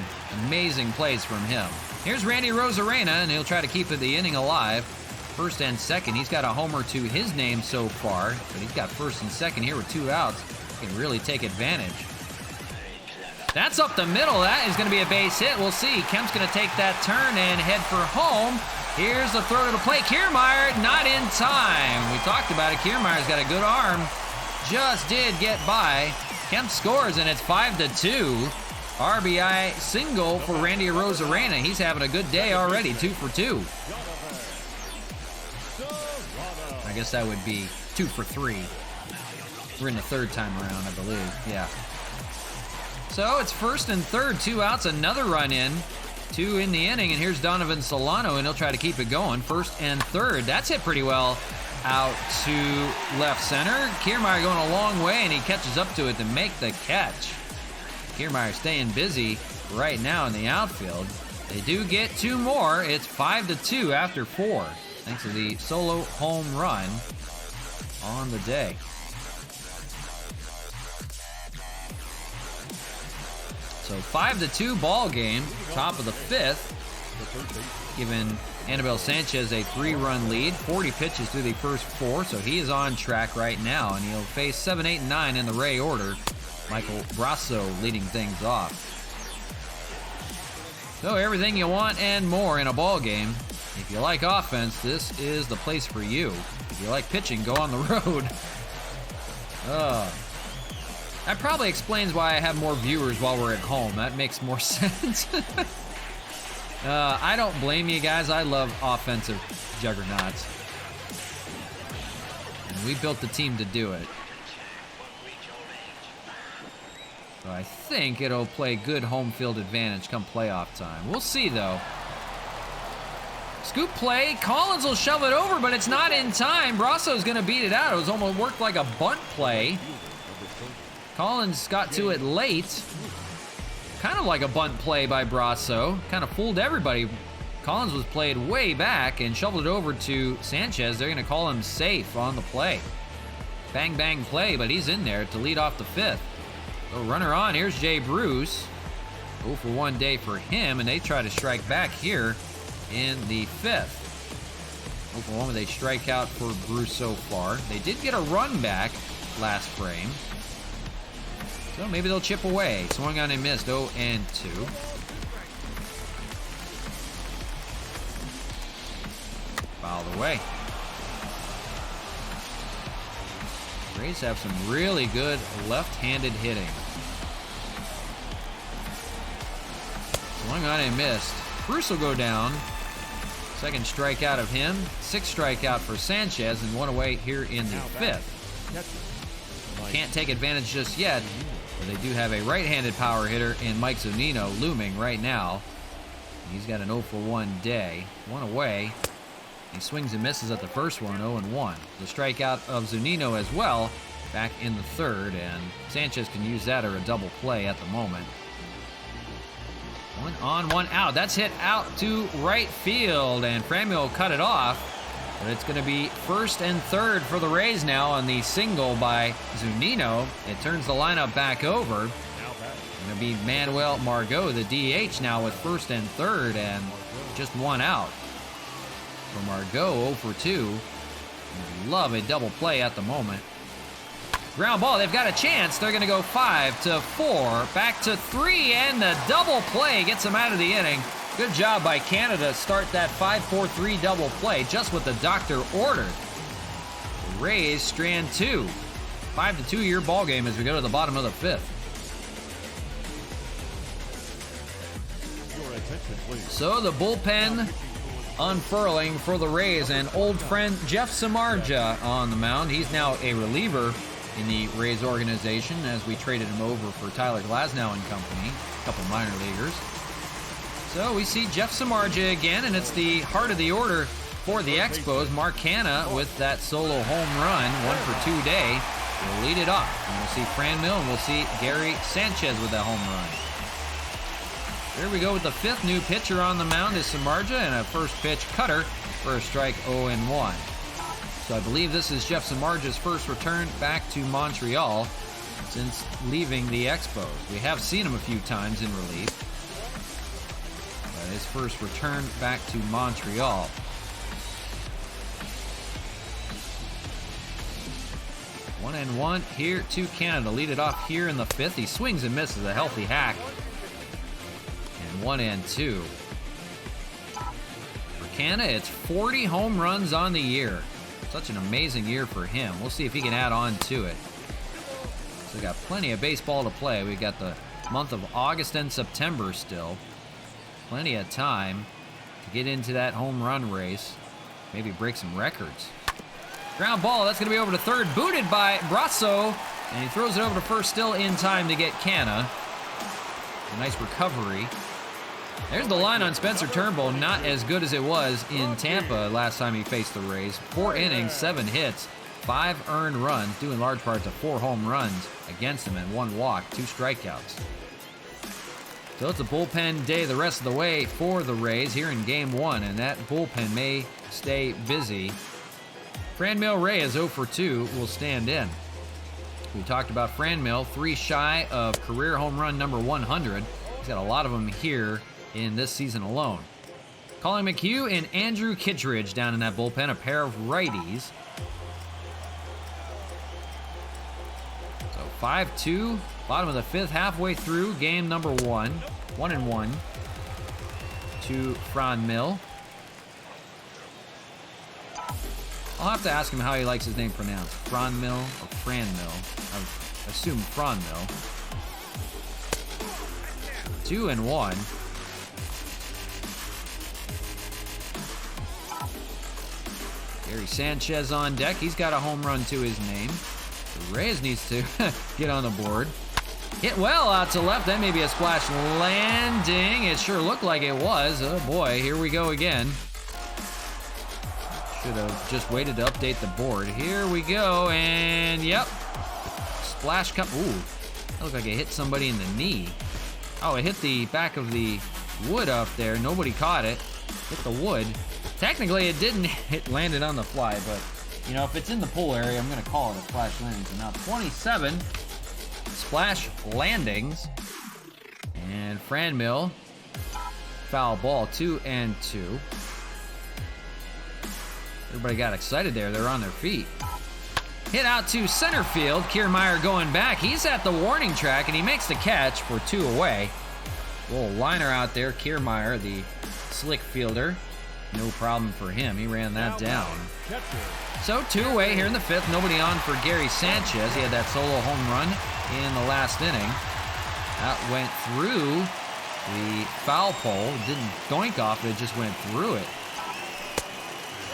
amazing plays from him. Here's Randy Rosarena, and he'll try to keep the inning alive. First and second. He's got a homer to his name so far, but he's got first and second here with 2 outs. He can really take advantage. That's up the middle. That is going to be a base hit. We'll see. Kemp's going to take that turn and head for home. Here's the throw to the plate. Kiermaier not in time. We talked about it. Kiermaier's got a good arm. Just did get by. Kemp scores, and it's 5-2. RBI single for Randy Rosarena. He's having a good day already. 2 for 2. I guess that would be 2 for 3. We're in the third time around, I believe. Yeah. So it's first and third, 2 outs, another run in, 2 in the inning, and here's Donovan Solano, and he'll try to keep it going. First and third, that's hit pretty well out to left center. Kiermaier going a long way, and he catches up to it to make the catch. Kiermaier staying busy right now in the outfield. They do get 2 more. It's 5-2 after 4, thanks to the solo home run on the day. So 5-2 ball game, top of the 5th, giving Anibal Sanchez a 3-run lead, 40 pitches through the first 4, so he is on track right now, and he'll face 7, 8, and 9 in the Ray order. Michael Brasso leading things off. So everything you want and more in a ball game. If you like offense, this is the place for you. If you like pitching, go on the road. That probably explains why I have more viewers while we're at home. That makes more sense. I don't blame you guys. I love offensive juggernauts. And we built the team to do it. So I think it'll play good home field advantage come playoff time. We'll see, though. Scoop play. Collins will shove it over, but it's not in time. Brasso's going to beat it out. It was almost worked like a bunt play. Collins got to it late. Kind of like a bunt play by Brasso. Kind of fooled everybody. Collins was played way back and shoveled it over to Sanchez. They're going to call him safe on the play. Bang, bang play, but he's in there to lead off the fifth. So runner on. Here's Jay Bruce. 0 for 1 day for him, and they try to strike back here in the fifth. 0 for 1 with a strikeout for Bruce so far. They did get a run back last frame. So maybe they'll chip away. Swung on and missed. 0 and 2. Fouled away. Rays have some really good left-handed hitting. Swung on and missed. Bruce will go down. Second strikeout of him. 6th strikeout for Sanchez, and 1 away here in the 5th. Can't take advantage just yet. But they do have a right-handed power hitter in Mike Zunino looming right now. He's got an 0 for 1 day. 1 away. He swings and misses at the first one, 0 and 1. The strikeout of Zunino as well, back in the 3rd, and Sanchez can use that or a double play at the moment. 1 on, 1 out. That's hit out to right field, and Franmil will cut it off. But it's going to be 1st and 3rd for the Rays now on the single by Zunino. It turns the lineup back over. It's going to be Manuel Margot, the DH, now with 1st and 3rd, and just 1 out. For Margot, 0 for 2. Love a double play at the moment. Ground ball, they've got a chance. They're going to go 5 to 4, back to 3, and the double play gets them out of the inning. Good job by Canada to start that 5-4-3 double play, just what the doctor ordered. The Rays strand 2. 5-2 your ball game as we go to the bottom of the 5th. So the bullpen unfurling for the Rays, and old friend Jeff Samardzija on the mound. He's now a reliever in the Rays organization as we traded him over for Tyler Glasnow and company, a couple minor leaguers. So we see Jeff Samardzija again, and it's the heart of the order for the Expos. Mark Canha with that solo home run, 1 for 2 day, will lead it off. And we'll see Franmil, and we'll see Gary Sanchez with that home run. There we go with the 5th new pitcher on the mound is Samardzija, and a first pitch cutter for a strike, 0 and 1. So I believe this is Jeff Samardzija's first return back to Montreal since leaving the Expos. We have seen him a few times in relief. His first return back to Montreal. 1 and 1 here to Canada. Lead it off here in the 5th. He swings and misses, a healthy hack. And 1 and 2. For Canada, it's 40 home runs on the year. Such an amazing year for him. We'll see if he can add on to it. So we got plenty of baseball to play. We've got the month of August and September still. Plenty of time to get into that home run race. Maybe break some records. Ground ball, that's going to be over to 3rd. Booted by Brasso. And he throws it over to 1st, still in time to get Canha. A nice recovery. There's the line on Spencer Turnbull. Not as good as it was in Tampa last time he faced the Rays. 4 innings, 7 hits, 5 earned runs, due in large part to 4 home runs against him and 1 walk, 2 strikeouts. So it's a bullpen day the rest of the way for the Rays here in Game 1, and that bullpen may stay busy. Franmil Reyes, 0 for 2, will stand in. We talked about Franmil, 3 shy of career home run number 100. He's got a lot of them here in this season alone. Colin McHugh and Andrew Kittredge down in that bullpen, a pair of righties. So 5-2. Bottom of the 5th, halfway through game number 1. 1 and 1 to Franmil. I'll have to ask him how he likes his name pronounced. Franmil or Franmil? I assume Franmil. 2-1. Gary Sanchez on deck. He's got a home run to his name. The Reyes needs to get on the board. Hit well out to left. That may be a splash landing. It sure looked like it was. Oh boy, here we go again. Should have just waited to update the board. Here we go, and yep. Splash cup. Ooh, that looked like it hit somebody in the knee. Oh, it hit the back of the wood up there. Nobody caught it. Hit the wood. Technically, it didn't hit, landed on the fly, but, you know, if it's in the pool area, I'm going to call it a splash landing. So now 27 splash landings. And Franmil, foul ball, 2-2. Everybody got excited there. They're on their feet. Hit out to center field. Kiermaier going back. He's at the warning track, and he makes the catch for 2 away. Little liner out there. Kiermaier, the slick fielder. No problem for him. He ran that down. So 2 away here in the 5th. Nobody on for Gary Sanchez. He had that solo home run in the last inning. That went through the foul pole. It didn't doink off it. It just went through it.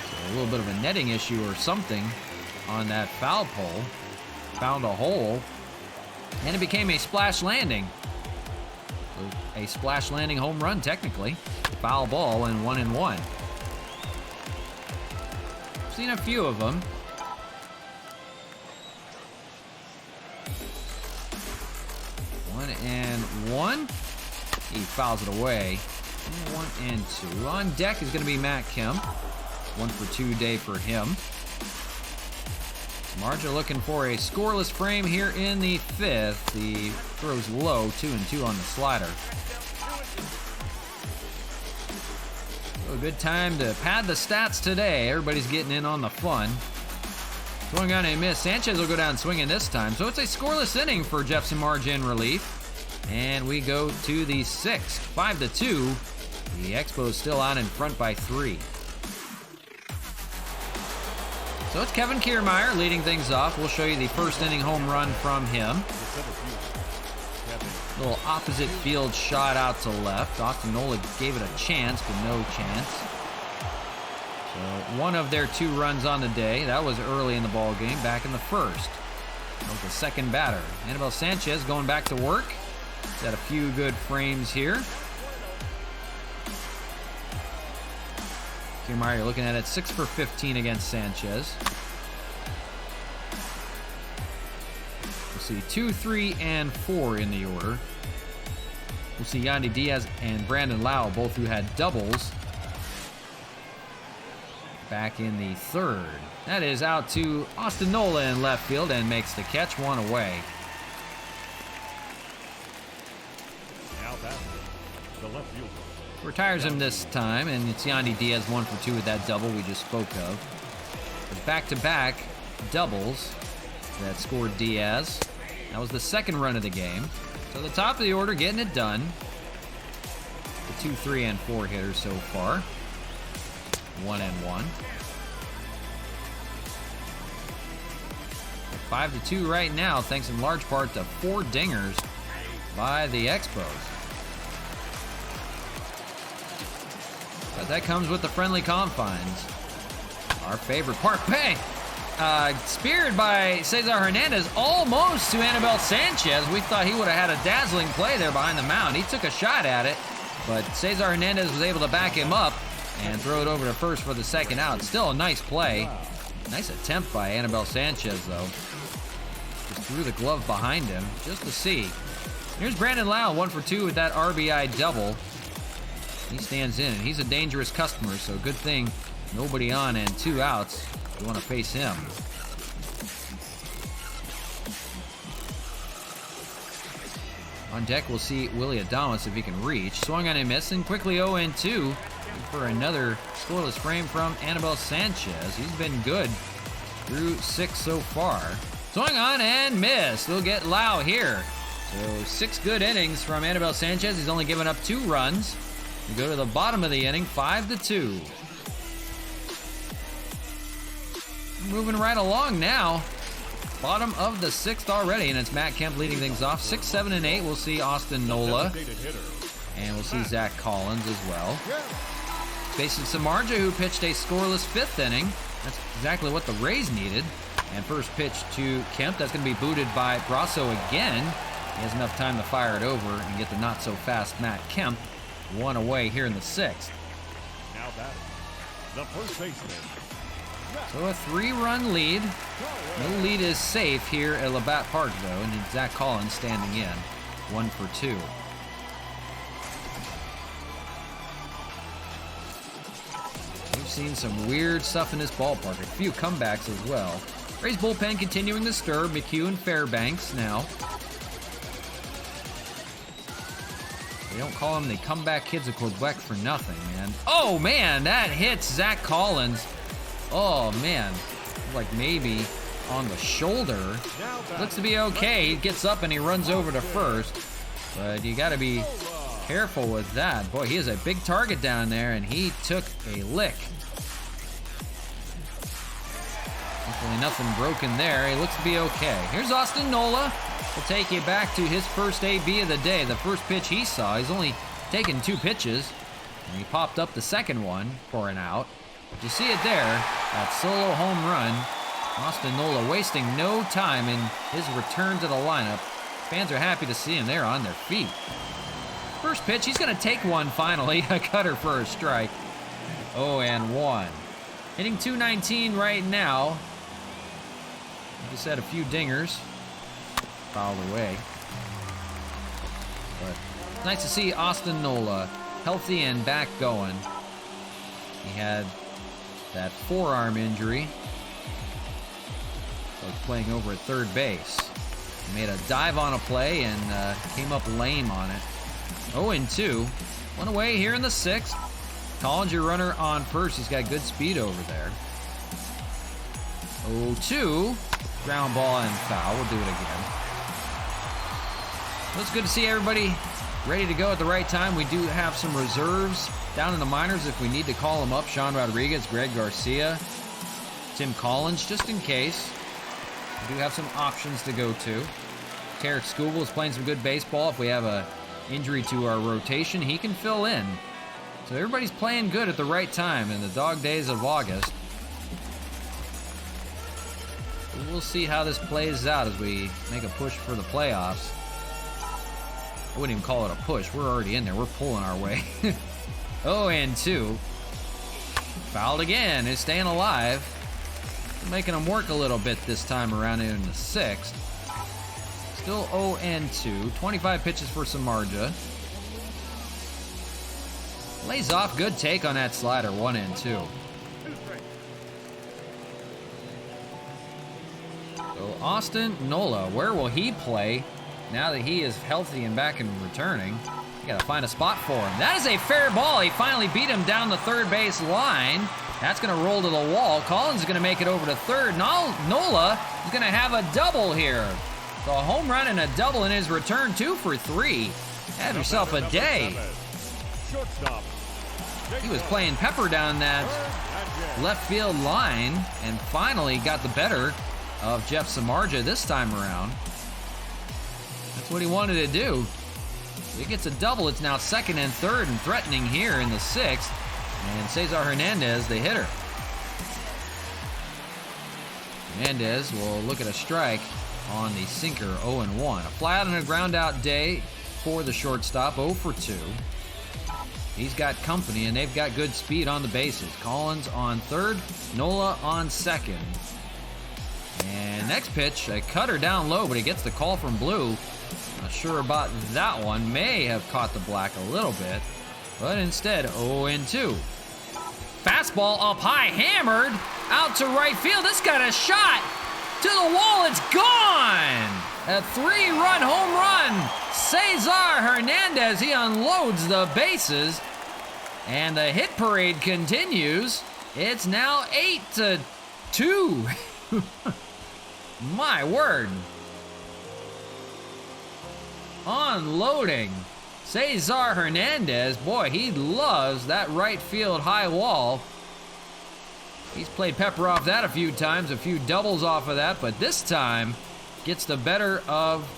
So a little bit of a netting issue or something on that foul pole. Found a hole. And it became a splash landing. So a splash landing home run technically. Foul ball and 1-1. Seen a few of them. 1-1. He fouls it away. 1-2. On deck is going to be Matt Kemp. 1-for-2 day for him. Marja looking for a scoreless frame here in the 5th. He throws low, 2-2 on the slider. So a good time to pad the stats today. Everybody's getting in on the fun. Swung on a miss. Sanchez will go down swinging this time. So it's a scoreless inning for Jefferson Marja in relief. And we go to the 6th. 5-2. The Expos still out in front by 3. So it's Kevin Kiermaier leading things off. We'll show you the first inning home run from him. Little opposite field shot out to left. Austin Nola gave it a chance, but no chance. So one of their 2 runs on the day. That was early in the ball game, back in the 1st. That was the second batter. Anibal Sanchez going back to work. He's had a few good frames here. Kiermaier, you're looking at it, 6-for-15 against Sanchez. We'll see 2, 3, and 4 in the order. We'll see Yandy Diaz and Brandon Lau, both who had doubles, back in the 3rd. That is out to Austin Nola in left field and makes the catch, 1 away. Now back, the left fielder. Retires him this time, and it's Yandy Diaz 1-for-2 with that double we just spoke of. Back-to-back doubles that scored Diaz. That was the 2nd run of the game. So the top of the order getting it done. The 2, 3, and 4 hitters so far. 1-1. 5-2 right now, thanks in large part to 4 dingers by the Expos. But that comes with the friendly confines. Our favorite part. Bang! Speared by Cesar Hernandez almost to Anibal Sanchez. We thought he would have had a dazzling play there behind the mound. He took a shot at it, but Cesar Hernandez was able to back him up and throw it over to first for the 2nd out. Still a nice play. Nice attempt by Anibal Sanchez, though. Just threw the glove behind him just to see. Here's Brandon Lau, 1-for-2 with that RBI double. He stands in, and he's a dangerous customer, so good thing nobody on and 2 outs. You want to face him. On deck, we'll see Willie Adames if he can reach. Swung on a miss, and quickly 0-2 for another scoreless frame from Anibal Sanchez. He's been good through 6 so far. Swung on and missed. We'll get Lau here. So 6 good innings from Anibal Sanchez. He's only given up 2 runs. We go to the bottom of the inning, 5-2. Moving right along now. Bottom of the 6th already, and it's Matt Kemp leading things off. 6, 7, and 8, we'll see Austin Nola. And we'll see Zach Collins as well. Facing Samardzija, who pitched a scoreless 5th inning. That's exactly what the Rays needed. And first pitch to Kemp. That's going to be booted by Brasso again. He has enough time to fire it over and get the not-so-fast Matt Kemp. 1 away here in the 6th. Now batting, the first baseman. So a 3-run lead. No lead is safe here at Labatt Park, though, and Zach Collins standing in. 1 for 2. We've seen some weird stuff in this ballpark. A few comebacks as well. Rays bullpen continuing to stir. McHugh and Fairbanks now. They don't call them the comeback kids of Quebec for nothing, man. Oh, man, that hits Zach Collins. Oh, man. Like maybe on the shoulder. Looks to be okay. He gets up and he runs over to first. But you got to be careful with that. Boy, he is a big target down there, and he took a lick. Hopefully nothing broken there. He looks to be okay. Here's Austin Nola. We'll take you back to his first AB of the day. The first pitch he saw, he's only taken 2 pitches. And he popped up the second one for an out. But you see it there, that solo home run. Austin Nola wasting no time in his return to the lineup. Fans are happy to see him there on their feet. First pitch, he's going to take one finally. A cutter for a strike. 0-1. Hitting .219 right now. Just had a few dingers. Fouled away. But it's nice to see Austin Nola healthy and back going. He had that forearm injury. Was playing over at third base. He made a dive on a play and came up lame on it. 0-2. 1 away here in the 6th. Collins, your runner on first. He's got good speed over there. 0-2. Ground ball and foul. We'll do it again. Well, it's good to see everybody ready to go at the right time. We do have some reserves down in the minors if we need to call them up. Sean Rodriguez, Greg Garcia, Tim Collins, just in case. We do have some options to go to. Tarek Skubal is playing some good baseball. If we have a injury to our rotation, he can fill in. So everybody's playing good at the right time in the dog days of August. We'll see how this plays out as we make a push for the playoffs. I wouldn't even call it a push. We're already in there. We're pulling our way. 0-2. Fouled again. Is staying alive. Making him work a little bit this time around in the 6th. Still 0-2. 25 pitches for Samardzija. Lays off. Good take on that slider. 1-2. So Austin Nola, where will he play now that he is healthy and back and returning? You gotta find a spot for him. That is a fair ball. He finally beat him down the third base line. That's gonna roll to the wall. Collins is gonna make it over to third. Nola is gonna have a double here. So a home run and a double in his return. 2 for 3. Have yourself a day. Shortstop. He was playing pepper down that left field line and finally got the better of Jeff Samardzija this time around. That's what he wanted to do. He gets a double. It's now 2nd and 3rd and threatening here in the 6th. And Cesar Hernandez, the hitter. Hernandez will look at a strike on the sinker. 0-1. A fly out and a ground out day for the shortstop. 0 for 2. He's got company and they've got good speed on the bases. Collins on third, Nola on second. And next pitch, a cutter down low, but he gets the call from Blue. Not sure about that one. May have caught the black a little bit, but instead 0-2. Fastball up high, hammered out to right field. This got a shot to the wall. It's gone. A 3-run home run. Cesar Hernandez, he unloads the bases, and the hit parade continues. It's now 8-2. My word. Unloading. Cesar Hernandez, boy, he loves that right field high wall. He's played pepper off that a few times, a few doubles off of that, but this time gets the better of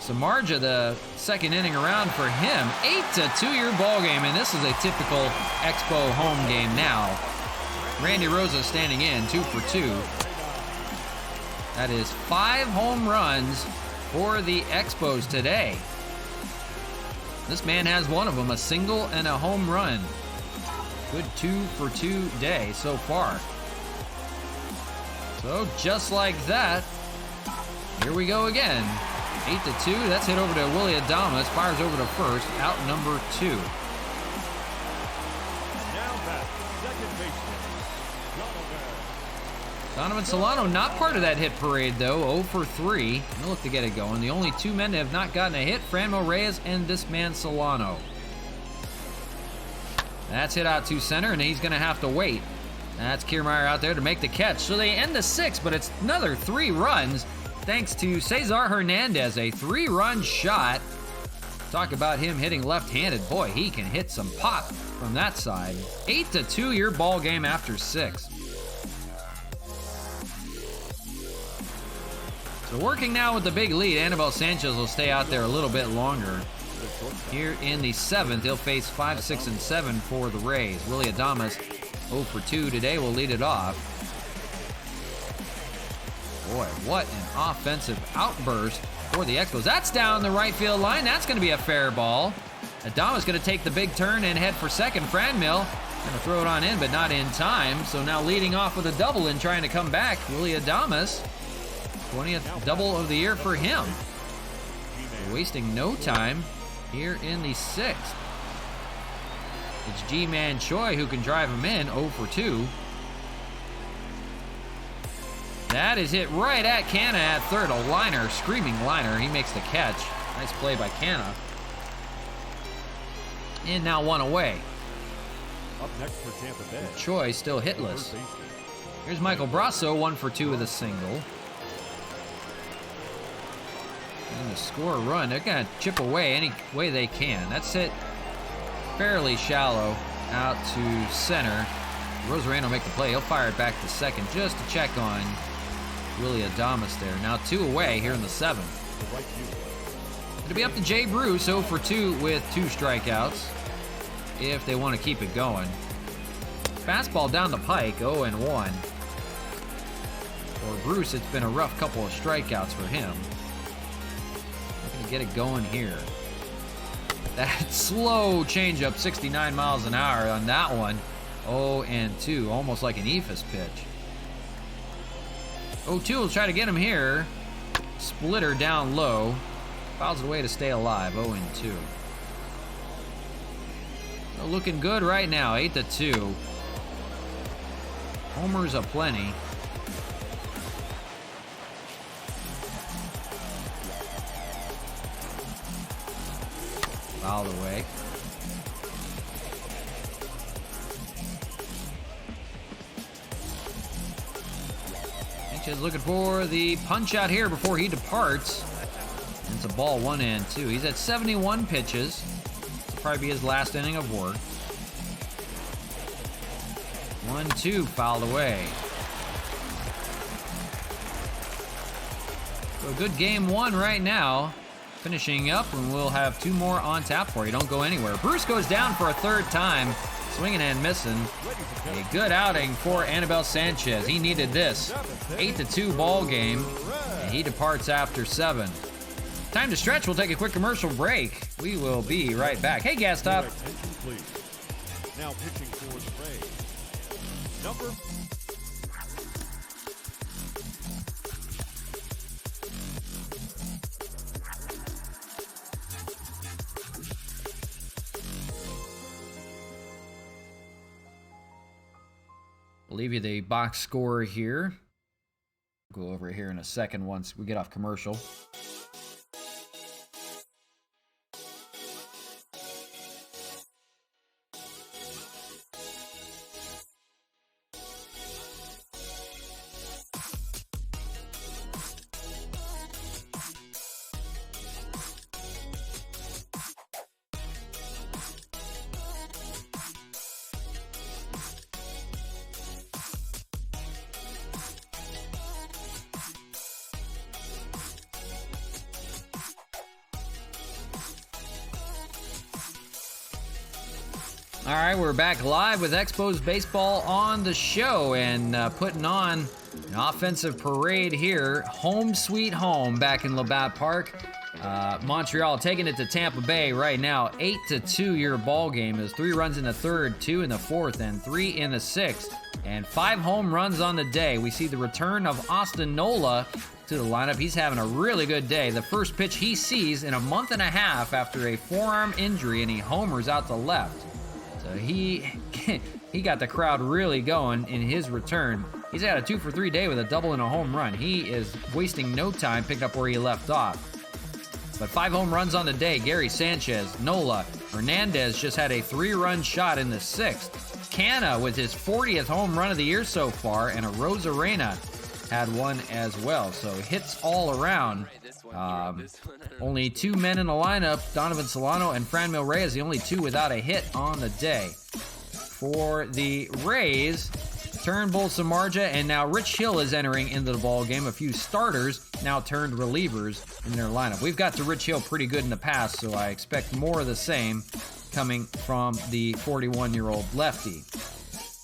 Samardzija, the second inning around for him. 8-2 your ball game, and this is a typical Expo home game now. Randy Rosa standing in, 2 for 2. That is 5 home runs for the Expos today. This man has one of them, a single and a home run. Good 2 for 2 day so far. So just like that, here we go again. 8-2, that's hit over to Willie Adames, fires over to first, out number 2. Now back, second baseman, Donovan Solano not part of that hit parade though, 0 for 3. They'll look to get it going. The only 2 men that have not gotten a hit, Franmil Reyes and this man Solano. That's hit out to center, and he's going to have to wait. That's Kiermaier out there to make the catch. So they end the 6th, but it's another 3 runs thanks to Cesar Hernandez, a 3-run shot. Talk about him hitting left-handed. Boy, he can hit some pop from that side. 8-2 your ball game after 6. So working now with the big lead, Anibal Sanchez will stay out there a little bit longer. Here in the 7th, he'll face 5, 6, and 7 for the Rays. Willie Adames, 0 for 2 today, will lead it off. Boy, what an offensive outburst for the Expos. That's down the right field line. That's going to be a fair ball. Adames going to take the big turn and head for second. Franmil going to throw it on in, but not in time. So now leading off with a double and trying to come back, Willie Adames. 20th double of the year for him. Wasting no time here in the 6th. It's G-Man Choi who can drive him in, 0 for 2. That is hit right at Canna at third. A liner, screaming liner. He makes the catch. Nice play by Canna. And now 1 away. Up next for Tampa Bay, Choi still hitless. Here's Michael Brasso, 1 for 2 with a single. And to score a run, they're going to chip away any way they can. That's hit fairly shallow out to center. Rosarena will make the play. He'll fire it back to second just to check on Willie Adames there. Now 2 away here in the 7th. It'll be up to Jay Bruce, 0 for 2 with 2 strikeouts if they want to keep it going. Fastball down the pike, 0 and 1. For Bruce, it's been a rough couple of strikeouts for him. Looking to get it going here. That slow changeup, 69 miles an hour on that one. 0 and 2, almost like an Ephus pitch. 0-2 will try to get him here. Splitter down low. Fouls it away to stay alive, 0 and 2. So looking good right now, 8-2. Homers aplenty. Fouled away. Sanchez looking for the punch out here before he departs. And it's a ball, 1 and 2. He's at 71 pitches. It'll probably be his last inning of work. 1-2 fouled away. So a good game 1 right now. Finishing up, and we'll have 2 more on tap for you. Don't go anywhere. Bruce goes down for a 3rd time. Swinging and missing. A good outing for Anibal Sanchez. He needed this. 8-2 ball game, and he departs after 7. Time to stretch. We'll take a quick commercial break. We will be right back. Hey, Gas Top. Now pitching for the Rays, number I'll leave you the box score here. Go over here in a second once we get off commercial. All right, we're back live with Expos Baseball on the show and putting on an offensive parade here. Home sweet home back in Labatt Park. Montreal taking it to Tampa Bay right now. 8-2 your ball game. There's 3 runs in the third, 2 in the fourth, and 3 in the sixth. And 5 home runs on the day. We see the return of Austin Nola to the lineup. He's having a really good day. The first pitch he sees in a month and a half after a forearm injury, and he homers out to left. So he got the crowd really going in his return. He's had a 2-for-3 day with a double and a home run. He is wasting no time, picked up where he left off. But 5 home runs on the day. Gary Sanchez, Nola, Hernandez just had a 3-run shot in the 6th. Canna with his 40th home run of the year so far, and a Rosarena had one as well. So hits all around. Only 2 men in the lineup, Donovan Solano and Franmil Reyes, the only 2 without a hit on the day. For the Rays, Turnbull, Samardzija, and now Rich Hill is entering into the ball game. A few starters now turned relievers in their lineup. We've got to Rich Hill pretty good in the past, so I expect more of the same coming from the 41-year-old lefty.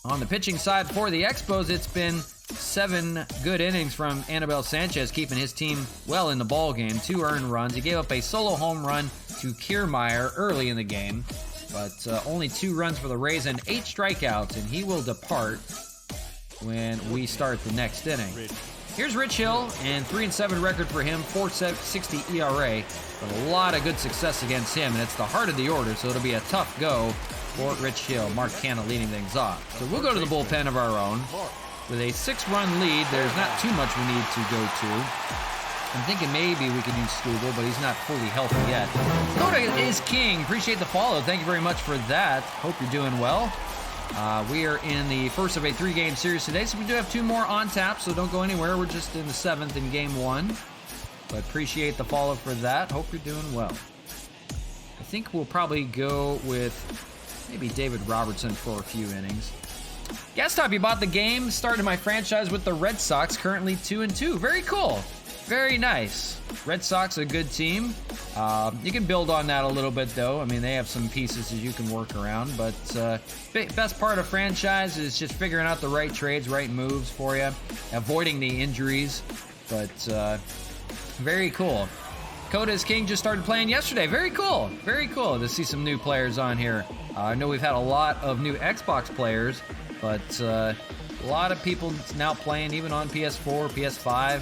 On the pitching side for the Expos, it's been 7 good innings from Anibal Sanchez, keeping his team well in the ball game. 2 earned runs. He gave up a solo home run to Kiermaier early in the game, but only 2 runs for the Rays and 8 strikeouts, and he will depart when we start the next inning. Here's Rich Hill, and 3-7 record for him, 4.60 ERA, but a lot of good success against him, and it's the heart of the order, so it'll be a tough go for Rich Hill. Mark Canna leading things off. So we'll go to the bullpen of our own. With a 6-run lead, there's not too much we need to go to. I'm thinking maybe we could use Stubble, but he's not fully healthy yet. Coda is king. Appreciate the follow. Thank you very much for that. Hope you're doing well. We are in the first of a 3-game series today, so we do have 2 more on tap, so don't go anywhere. We're just in the 7th in game 1. But appreciate the follow for that. Hope you're doing well. I think we'll probably go with maybe David Robertson for a few innings. Guest Top, you bought the game. Started my franchise with the Red Sox, currently 2-2. Very cool. Very nice. Red Sox, a good team. You can build on that a little bit, though. I mean, they have some pieces that you can work around. But best part of franchise is just figuring out the right trades, right moves for you, avoiding the injuries. But very cool. Coda's King just started playing yesterday. Very cool. Very cool to see some new players on here. I know we've had a lot of new Xbox players, but a lot of people now playing even on PS4, PS5.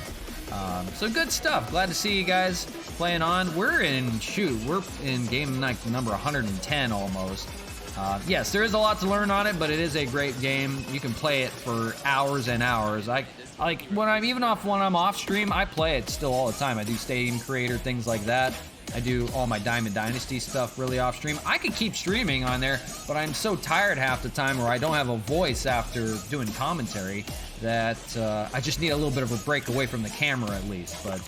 So good stuff. Glad to see you guys playing on. We're in game like number 110 almost. Yes, there is a lot to learn on it, but it is a great game. You can play it for hours and hours. When I'm off stream, I play it still all the time. I do Stadium Creator, things like that. I do all my Diamond Dynasty stuff really off stream. I could keep streaming on there, but I'm so tired half the time where I don't have a voice after doing commentary that I just need a little bit of a break away from the camera at least. But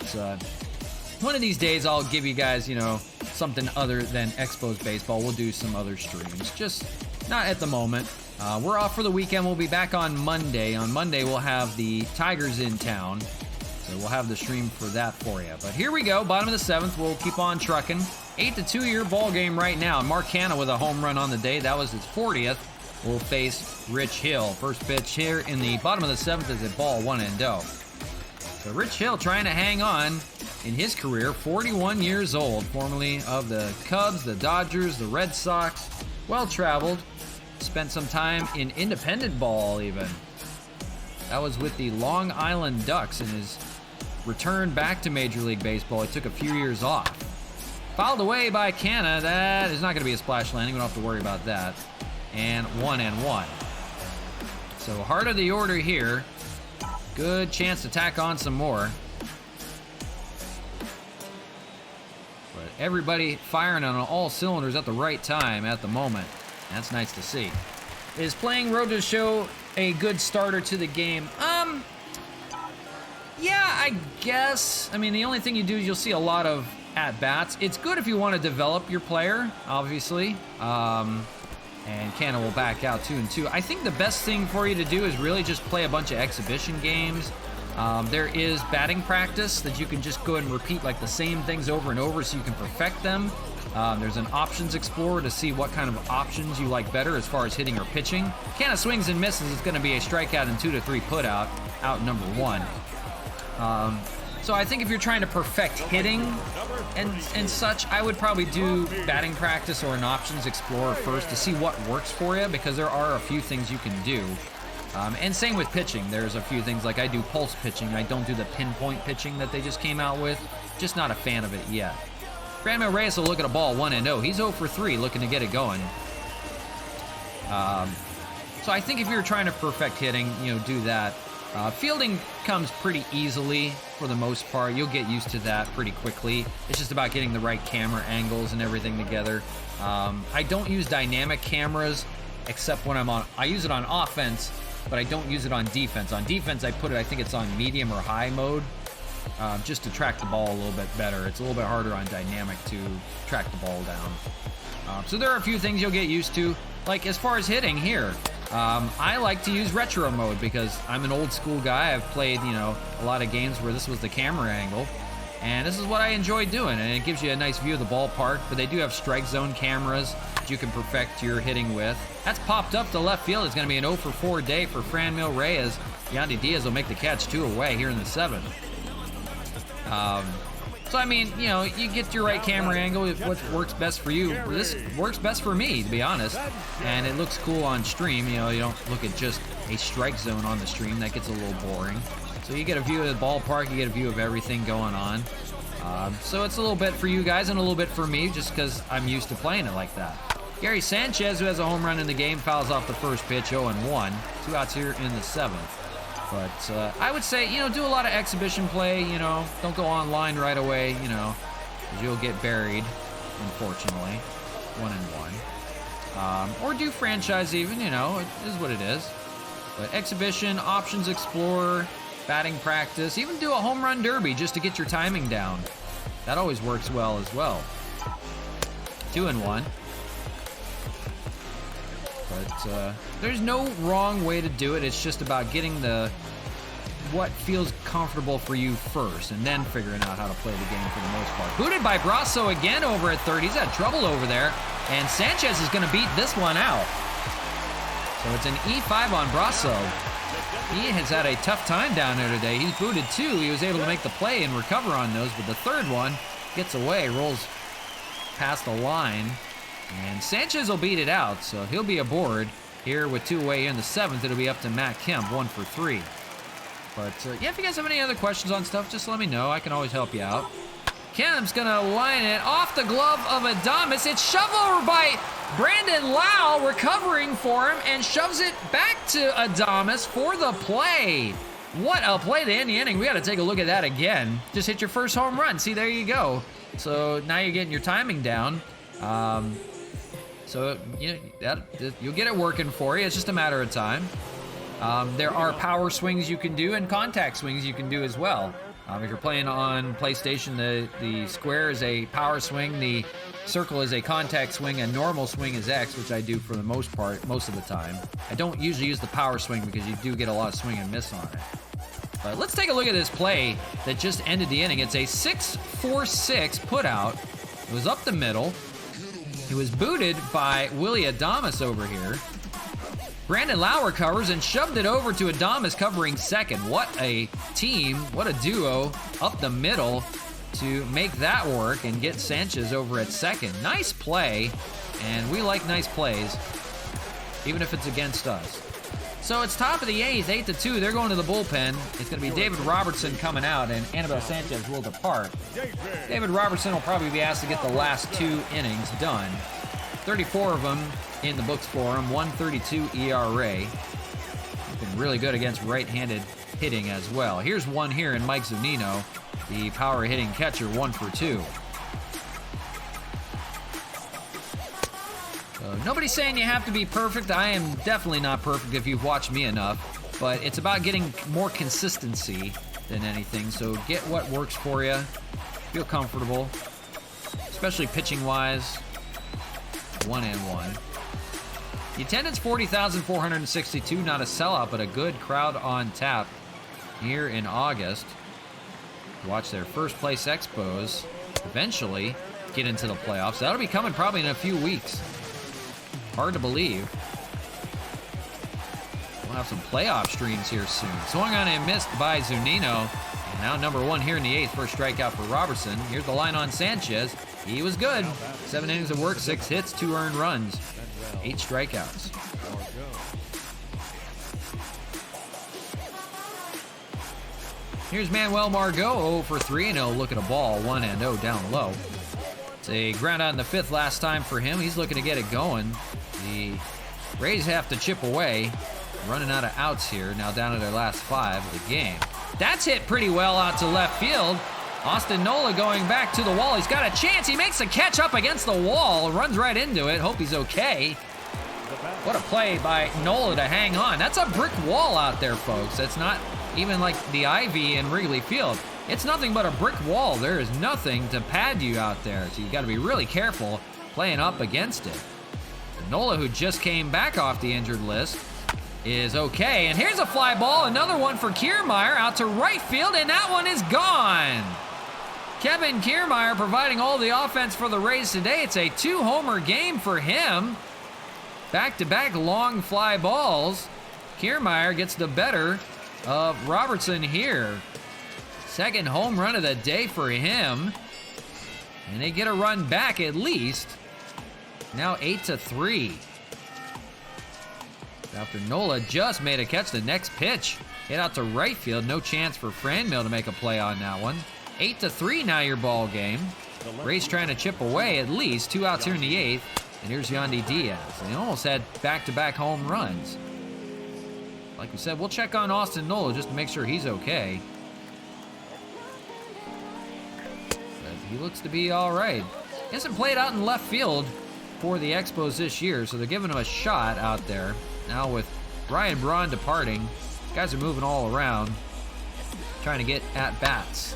one of these days I'll give you guys, something other than Expos Baseball. We'll do some other streams, just not at the moment. We're off for the weekend. We'll be back on Monday. On Monday we'll have the Tigers in town. So we'll have the stream for that for you. But here we go, bottom of the 7th. We'll keep on trucking. 8-2 your ball game right now. Mark Canna with a home run on the day. That was his 40th. Will face Rich Hill. First pitch here in the bottom of the 7th is a ball, 1-0. So Rich Hill trying to hang on in his career. 41 years old. Formerly of the Cubs, the Dodgers, the Red Sox. Well-traveled. Spent some time in independent ball even. That was with the Long Island Ducks in his return back to Major League Baseball. He took a few years off. Fouled away by Canna. That is not going to be a splash landing. We don't have to worry about that. And 1-1. So heart of the order here. Good chance to tack on some more. But everybody firing on all cylinders at the right time at the moment. That's nice to see. Is playing Road to Show a good starter to the game? Yeah, I guess. I mean, the only thing you do is you'll see a lot of at-bats. It's good if you want to develop your player, obviously. And Canna will back out 2-2. I think the best thing for you to do is really just play a bunch of exhibition games. There is batting practice that you can just go ahead and repeat like the same things over and over so you can perfect them. There's an options explorer to see what kind of options you like better as far as hitting or pitching. Can of swings and misses is going to be a strikeout and 2 to 3 put out number 1. So I think if you're trying to perfect hitting and such, I would probably do batting practice or an options explorer first to see what works for you, because there are a few things you can do. And same with pitching. There's a few things, like I do pulse pitching. I don't do the pinpoint pitching that they just came out with. Just not a fan of it yet. Franmil Reyes will look at a ball 1-0. He's 0 for 3 looking to get it going. So I think if you're trying to perfect hitting, do that. Fielding comes pretty easily for the most part. You'll get used to that pretty quickly. It's just about getting the right camera angles and everything together. I don't use dynamic cameras except when I use it on offense, but I don't use it on defense. On defense, I think it's on medium or high mode, just to track the ball a little bit better. It's a little bit harder on dynamic to track the ball down. So there are a few things you'll get used to. Like as far as hitting here, I like to use retro mode because I'm an old school guy. I've played, a lot of games where this was the camera angle, and this is what I enjoy doing, and it gives you a nice view of the ballpark. But they do have strike zone cameras that you can perfect your hitting with. That's popped up to left field. It's going to be an 0 for 4 day for Franmil Reyes. Yandy Diaz will make the catch 2 away here in the 7th. So, I mean, you get your right camera angle, what works best for you. This works best for me, to be honest, and it looks cool on stream. You don't look at just a strike zone on the stream. That gets a little boring. So you get a view of the ballpark, you get a view of everything going on. So it's a little bit for you guys and a little bit for me, just because I'm used to playing it like that. Gary Sanchez, who has a home run in the game, fouls off the first pitch, 0-1. 2 outs here in the 7th. But I would say, do a lot of exhibition play, don't go online right away, because you'll get buried, unfortunately, 1-1. Or do franchise even, it is what it is. But exhibition, options explorer, batting practice, even do a home run derby just to get your timing down. That always works well as well. 2-1. But there's no wrong way to do it. It's just about getting what feels comfortable for you first, and then figuring out how to play the game for the most part. Booted by Brasso again over at third. He's had trouble over there, and Sanchez is going to beat this one out. So it's an E5 on Brasso. He has had a tough time down there today. He's booted 2. He was able to make the play and recover on those, but the third one gets away, rolls past the line. And Sanchez will beat it out, so he'll be aboard here with 2 away in the 7th. It'll be up to Matt Kemp, 1 for 3. But, yeah, if you guys have any other questions on stuff, just let me know. I can always help you out. Kemp's going to line it off the glove of Adames. It's shoved over by Brandon Lau, recovering for him, and shoves it back to Adames for the play. What a play to end the inning. We got to take a look at that again. Just hit your first home run. See, there you go. So now you're getting your timing down. So, you'll get it working for you. It's just a matter of time. There are power swings you can do and contact swings you can do as well. If you're playing on PlayStation, the square is a power swing, the circle is a contact swing, and normal swing is X, which I do for the most part, most of the time. I don't usually use the power swing because you do get a lot of swing and miss on it. But let's take a look at this play that just ended the inning. It's a 6-4-6 putout. It was up the middle. It was booted by Willie Adames over here. Brandon Lau recovers and shoved it over to Adames covering second. What a team, what a duo up the middle to make that work and get Sanchez over at second. Nice play, and we like nice plays, even if it's against us. So it's top of the 8th, 8-2. They're going to the bullpen. It's going to be David Robertson coming out, and Anibal Sanchez will depart. David Robertson will probably be asked to get the last 2 innings done. 34 of them in the books for him, 1.32 ERA. He's been really good against right-handed hitting as well. Here's one here in Mike Zunino, the power hitting catcher, 1 for 2. Nobody's saying you have to be perfect. I am definitely not perfect if you've watched me enough, but it's about getting more consistency than anything. So get what works for you. Feel comfortable, especially pitching-wise. 1-1. The attendance, 40,462. Not a sellout, but a good crowd on tap here in August. Watch their first place Expos eventually get into the playoffs. That'll be coming probably in a few weeks. Hard to believe. We'll have some playoff streams here soon. Swung on and missed by Zunino. And now number 1 here in the 8th. First strikeout for Robertson. Here's the line on Sanchez. He was good. 7 innings of work, 6 hits, 2 earned runs, 8 strikeouts. Here's Manuel Margot, 0 for 3, and he'll look at a ball, 1-0 down low. It's a ground out in the 5th last time for him. He's looking to get it going. The Rays have to chip away, running out of outs here, now down to their last 5 of the game. That's hit pretty well out to left field. Austin Nola going back to the wall. He's got a chance. He makes a catch up against the wall, runs right into it. Hope he's okay. What a play by Nola to hang on. That's a brick wall out there, folks. That's not even like the ivy in Wrigley Field. It's nothing but a brick wall. There is nothing to pad you out there, so you got to be really careful playing up against it. Nola, who just came back off the injured list, is okay. And here's a fly ball, another one for Kiermaier out to right field, and that one is gone. Kevin Kiermaier providing all the offense for the Rays today. It's a 2-homer game for him. Back-to-back long fly balls. Kiermaier gets the better of Robertson here. Second home run of the day for him. And they get a run back at least. Now 8-3. After Nola just made a catch, the next pitch hit out to right field. No chance for Franmil to make a play on that one. 8-3 now your ball game. Rays trying to chip away at least. 2 outs here in the 8th. And here's Yandy Diaz. They almost had back-to-back home runs. Like we said, we'll check on Austin Nola just to make sure he's okay. But he looks to be all right. He hasn't played out in left field for the Expos this year, so they're giving him a shot out there. Now with Ryan Braun departing, guys are moving all around, trying to get at-bats.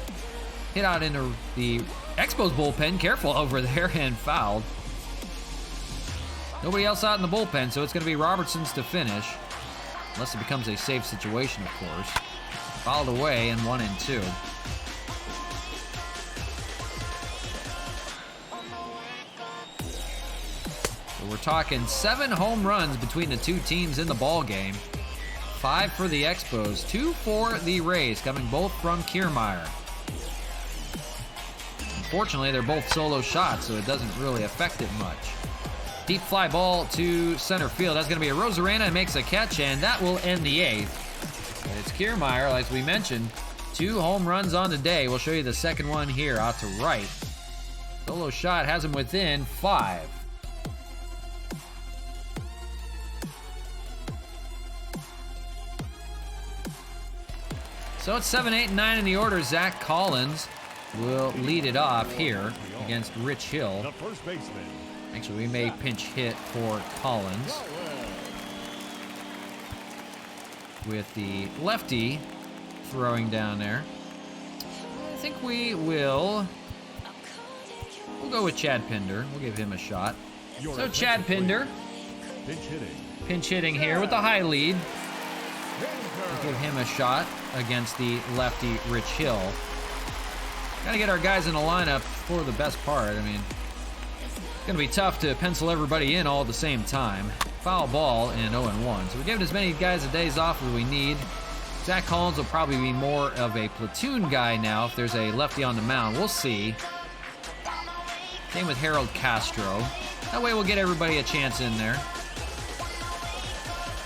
Hit out into the Expos bullpen, careful over there, and fouled. Nobody else out in the bullpen, so it's going to be Robertson's to finish. Unless it becomes a safe situation, of course. Fouled away and 1-2. So we're talking 7 home runs between the two teams in the ball game. 5 for the Expos, 2 for the Rays, coming both from Kiermaier. Unfortunately, they're both solo shots, so it doesn't really affect it much. Deep fly ball to center field. That's going to be a Rosarena, and makes a catch, and that will end the 8th. And it's Kiermaier, as we mentioned. 2 home runs on the day. We'll show you the second one here out to right. Solo shot has him within 5. So it's 7, 8, and 9 in the order. Zach Collins will lead it off here against Rich Hill. The first baseman. Actually, we may pinch hit for Collins with the lefty throwing down there. I think we'll go with Chad Pinder. We'll give him a shot. So Chad Pinder, pinch hitting here with the high lead. We'll give him a shot against the lefty Rich Hill. Got to get our guys in the lineup for the best part. I mean, it's going to be tough to pencil everybody in all at the same time. Foul ball and 0-1. So we're giving as many guys a days off as we need. Zach Collins will probably be more of a platoon guy now if there's a lefty on the mound. We'll see. Same with Harold Castro. That way we'll get everybody a chance in there.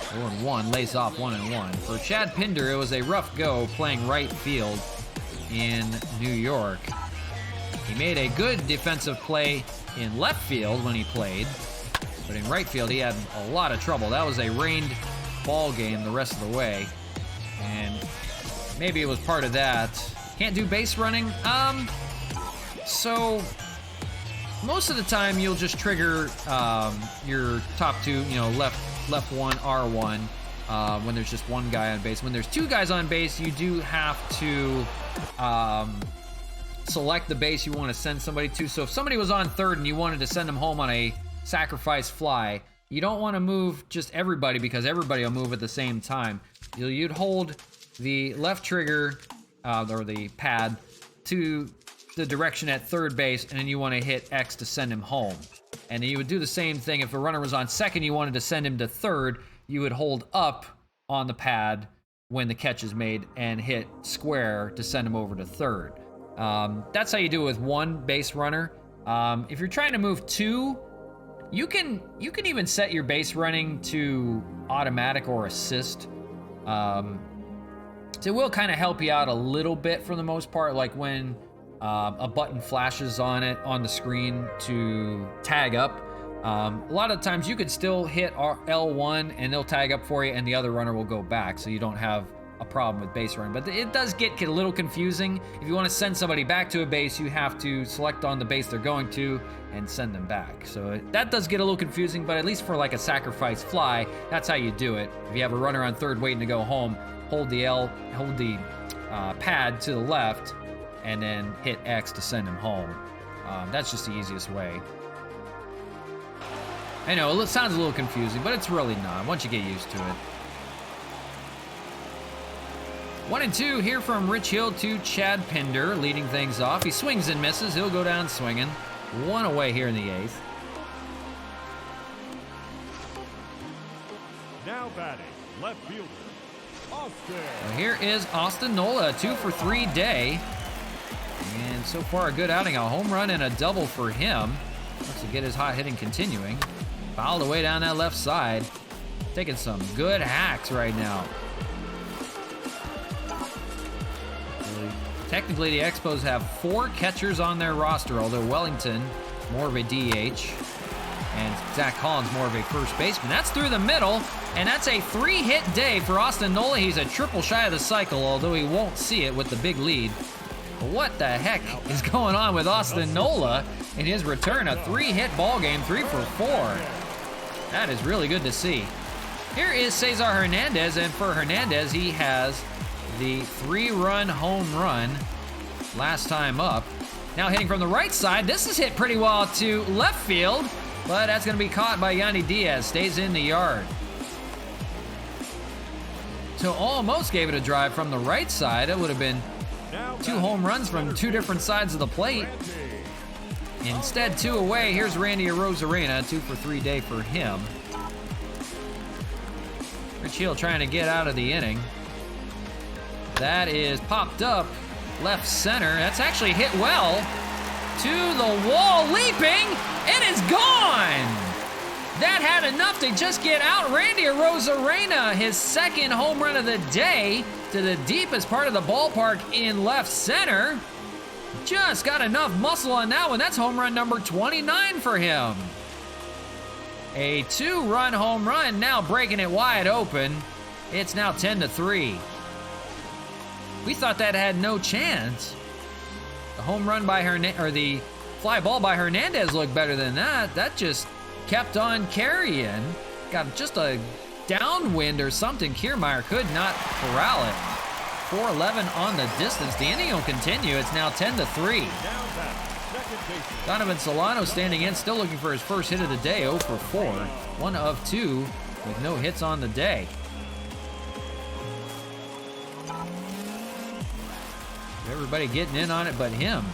0-1, lays off 1-1. For Chad Pinder, it was a rough go playing right field in New York. He made a good defensive play in left field when he played, but in right field he had a lot of trouble. That was a rained ball game the rest of the way, and maybe it was part of that. Can't do base running. So most of the time you'll just trigger your top 2, left 1, R1 when there's just 1 guy on base. When there's 2 guys on base, you do have to select the base you want to send somebody to. So if somebody was on third and you wanted to send them home on a sacrifice fly, you don't want to move just everybody because everybody will move at the same time. You'd hold the left trigger or the pad to the direction at third base, and then you want to hit X to send him home. And then you would do the same thing if a runner was on second, you wanted to send him to third, you would hold up on the pad when the catch is made and hit square to send him over to third. That's how you do it with one base runner. If you're trying to move two, you can even set your base running to automatic or assist. So it will kind of help you out a little bit for the most part, like when a button flashes on the screen to tag up. A lot of times you could still hit L1 and they'll tag up for you and the other runner will go back, so you don't have a problem with base running. But it does get a little confusing. If you want to send somebody back to a base, you have to select on the base they're going to and send them back. So that does get a little confusing, but at least for like a sacrifice fly, that's how you do it. If you have a runner on third waiting to go home, hold the pad to the left and then hit X to send him home. That's just the easiest way. I know, it sounds a little confusing, but it's really not once you get used to it. 1-2 here from Rich Hill to Chad Pinder, leading things off. He swings and misses. He'll go down swinging. One away here in the eighth. Now batting, left fielder, Austin. Well, here is Austin Nola, 2-for-3 day. And so far a good outing, a home run and a double for him. Looks to get his hot hitting continuing. Fouled away down that left side. Taking some good hacks right now. Technically, the Expos have 4 catchers on their roster, although Wellington, more of a DH, and Zach Collins, more of a first baseman. That's through the middle, and that's a 3-hit day for Austin Nola. He's a triple shy of the cycle, although he won't see it with the big lead. But what the heck is going on with Austin Nola in his return? A 3-hit ball game, 3-for-4. That is really good to see. Here is Cesar Hernandez, and for Hernandez, he has the 3-run home run last time up. Now hitting from the right side. This is hit pretty well to left field, but that's going to be caught by Yandy Diaz. Stays in the yard. So almost gave it a drive from the right side. It would have been 2 home runs from 2 different sides of the plate. Instead, 2 away. Here's Randy Arozarena, 2-for-3 day for him. Rich Hill trying to get out of the inning. That is popped up left center. That's actually hit well to the wall, leaping. It is gone. That had enough to just get out. Randy Arozarena, his 2nd home run of the day to the deepest part of the ballpark in left center. Just got enough muscle on that one. That's home run number 29 for him. A 2-run home run, now breaking it wide open. It's now 10-3. We thought that had no chance. The home run by the fly ball by Hernandez looked better than that. That just kept on carrying. Got just a downwind or something. Kiermaier could not corral it. 4-11 on the distance. The inning will continue. It's now 10-3. Donovan Solano standing in, still looking for his first hit of the day. 0-for-4. 1 of 2 with no hits on the day. Everybody getting in on it but him.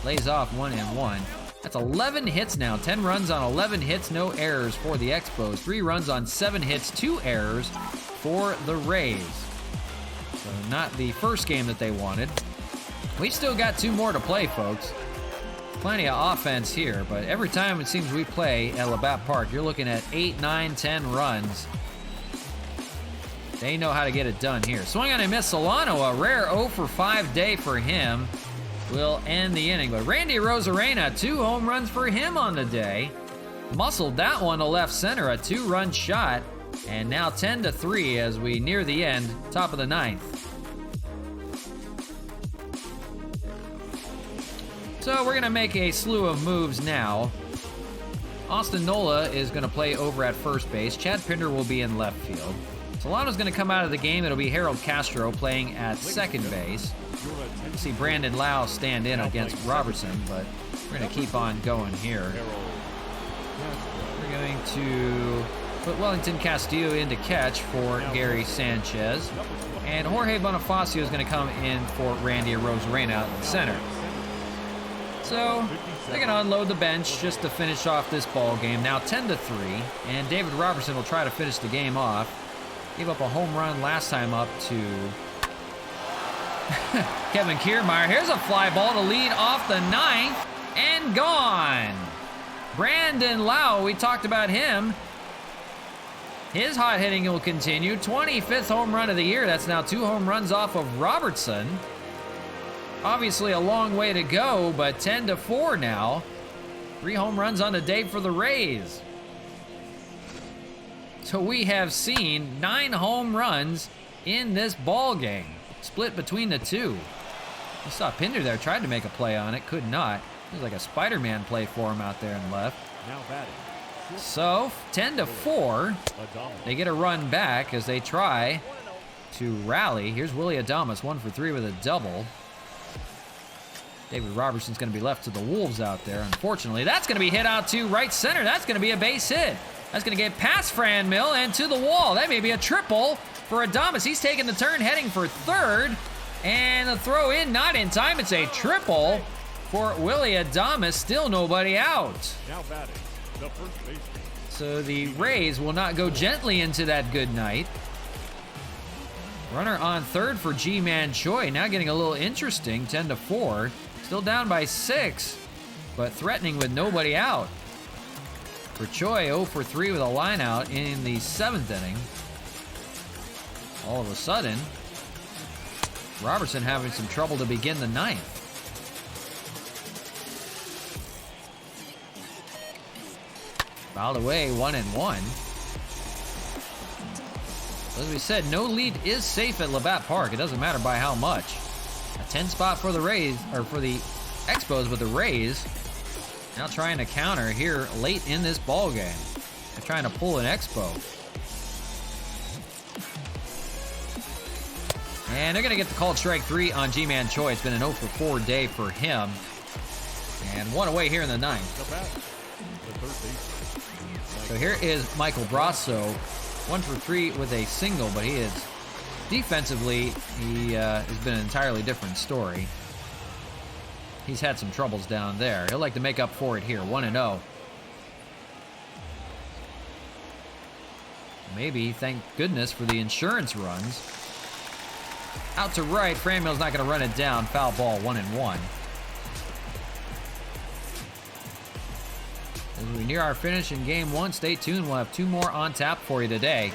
Lays off 1-1. That's 11 hits now. 10 runs on 11 hits, no errors for the Expos. 3 runs on 7 hits, 2 errors for the Rays. So not the first game that they wanted. We've still got 2 more to play, folks. Plenty of offense here, but every time it seems we play at Labatt Park, you're looking at 8, 9, 10 runs. They know how to get it done here. Swing on and miss Solano, a rare 0-for-5 day for him. Will end the inning, but Randy Arozarena, 2 home runs for him on the day. Muscled that one to left center, a 2-run shot, and now 10-3 as we near the end, top of the 9th. So we're gonna make a slew of moves now. Austin Nola is gonna play over at first base. Chad Pinder will be in left field. Solano's going to come out of the game. It'll be Harold Castro playing at second base. You see Brandon Lau stand in against Robertson, but we're going to keep on going here. We're going to Put Wellington Castillo in to catch for Gary Sanchez. And Jorge Bonifacio is going to come in for Randy Arozarena out in center. So they're going to unload the bench just to finish off this ball game. Now 10-3, and David Robertson will try to finish the game off. Gave up a home run last time up to Kevin Kiermaier. Here's a fly ball to lead off the ninth, and gone. Brandon Lau, we talked about him. His hot hitting will continue. 25th home run of the year. That's now 2 home runs off of Robertson. Obviously a long way to go, but 10-4 now. 3 home runs on the day for the Rays. So we have seen 9 home runs in this ball game, split between the two. You saw Pinder there, tried to make a play on it, could not. It was like a Spider-Man play for him out there in left. Now batting. So 10-4, they get a run back as they try to rally. Here's Willie Adames, 1 for 3 with a double. David Robertson's going to be left to the Wolves out there. Unfortunately, that's going to be hit out to right center. That's going to be a base hit. That's going to get past Franmil and to the wall. That may be a triple for Adames. He's taking the turn, heading for third. And the throw in, not in time. It's a triple for Willie Adames. Still nobody out. Now batting. The first baseman. So the Rays will not go gently into that good night. Runner on third for Ji-Man Choi. Now getting a little interesting, 10-4. Still down by 6, but threatening with nobody out. For Choi, 0 for 3 with a line out in the 7th inning. All of a sudden, Robertson having some trouble to begin the 9th. Fouled away, 1-1. As we said, no lead is safe at Labatt Park. It doesn't matter by how much. A 10 spot for the Rays, or for the Expos, but the Rays now trying to counter here late in this ball game. They're trying to pull an Expo. And they're going to get the called strike 3 on Ji-Man Choi. It's been an 0 for 4 day for him. And 1 away here in the 9th. So here is Michael Brasso, 1 for 3 with a single, but he is defensively, he has been an entirely different story. He's had some troubles down there. He'll like to make up for it here, 1-0. Maybe, thank goodness for the insurance runs. Out to right, Franmil's not going to run it down. Foul ball, 1-1. As we near our finish in game 1, stay tuned. We'll have 2 more on tap for you today.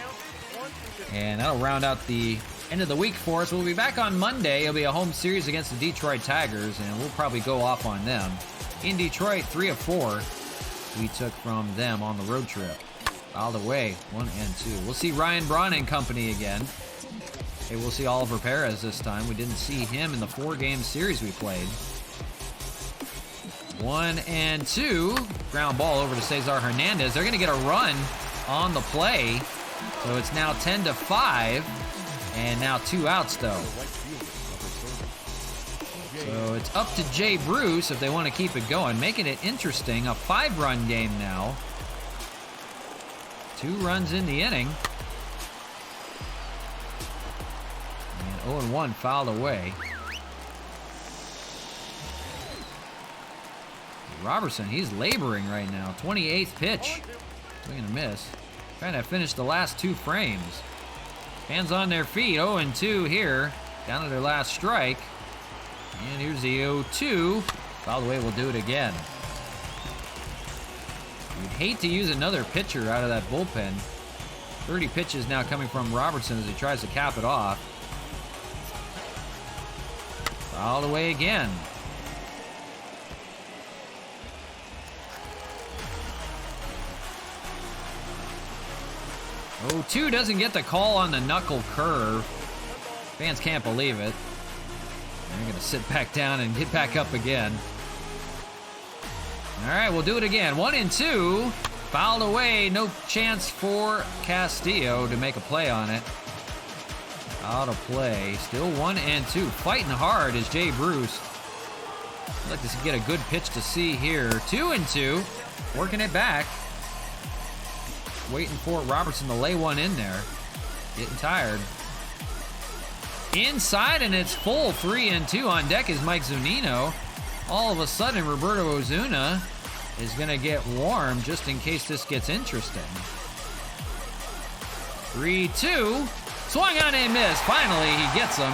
And that'll round out the end of the week for us. We'll be back on Monday. It'll be a home series against the Detroit Tigers, and we'll probably go off on them. In Detroit, 3 of 4 we took from them on the road trip. Fouled away, 1-2. We'll see Ryan Braun and company again. Hey, we'll see Oliver Perez this time. We didn't see him in the 4-game series we played. 1-2. Ground ball over to Cesar Hernandez. They're going to get a run on the play. So it's now 10-5. And now 2 outs, though. So it's up to Jay Bruce if they want to keep it going. Making it interesting. A 5-run game now. 2 runs in the inning. And 0-1 fouled away. Robertson, he's laboring right now. 28th pitch. Swing and a miss. Trying to finish the last 2 frames. Fans on their feet. 0-2 here. Down to their last strike. And here's the 0-2. Fouled away, we'll do it again. You'd hate to use another pitcher out of that bullpen. 30 pitches now coming from Robertson as he tries to cap it off. Fouled away again. 0-2 doesn't get the call on the knuckle curve. Fans can't believe it. They're going to sit back down and get back up again. All right, we'll do it again. 1-2. Fouled away. No chance for Castillo to make a play on it. Out of play. Still 1-2. Fighting hard is Jay Bruce. I'd like to get a good pitch to see here. 2-2. Working it back. waiting for Robertson to lay one in there. Getting tired. Inside, and it's full. 3-2 on deck is Mike Zunino. All of a sudden, Roberto Ozuna is going to get warm just in case this gets interesting. 3-2. Swung on a miss. Finally, he gets him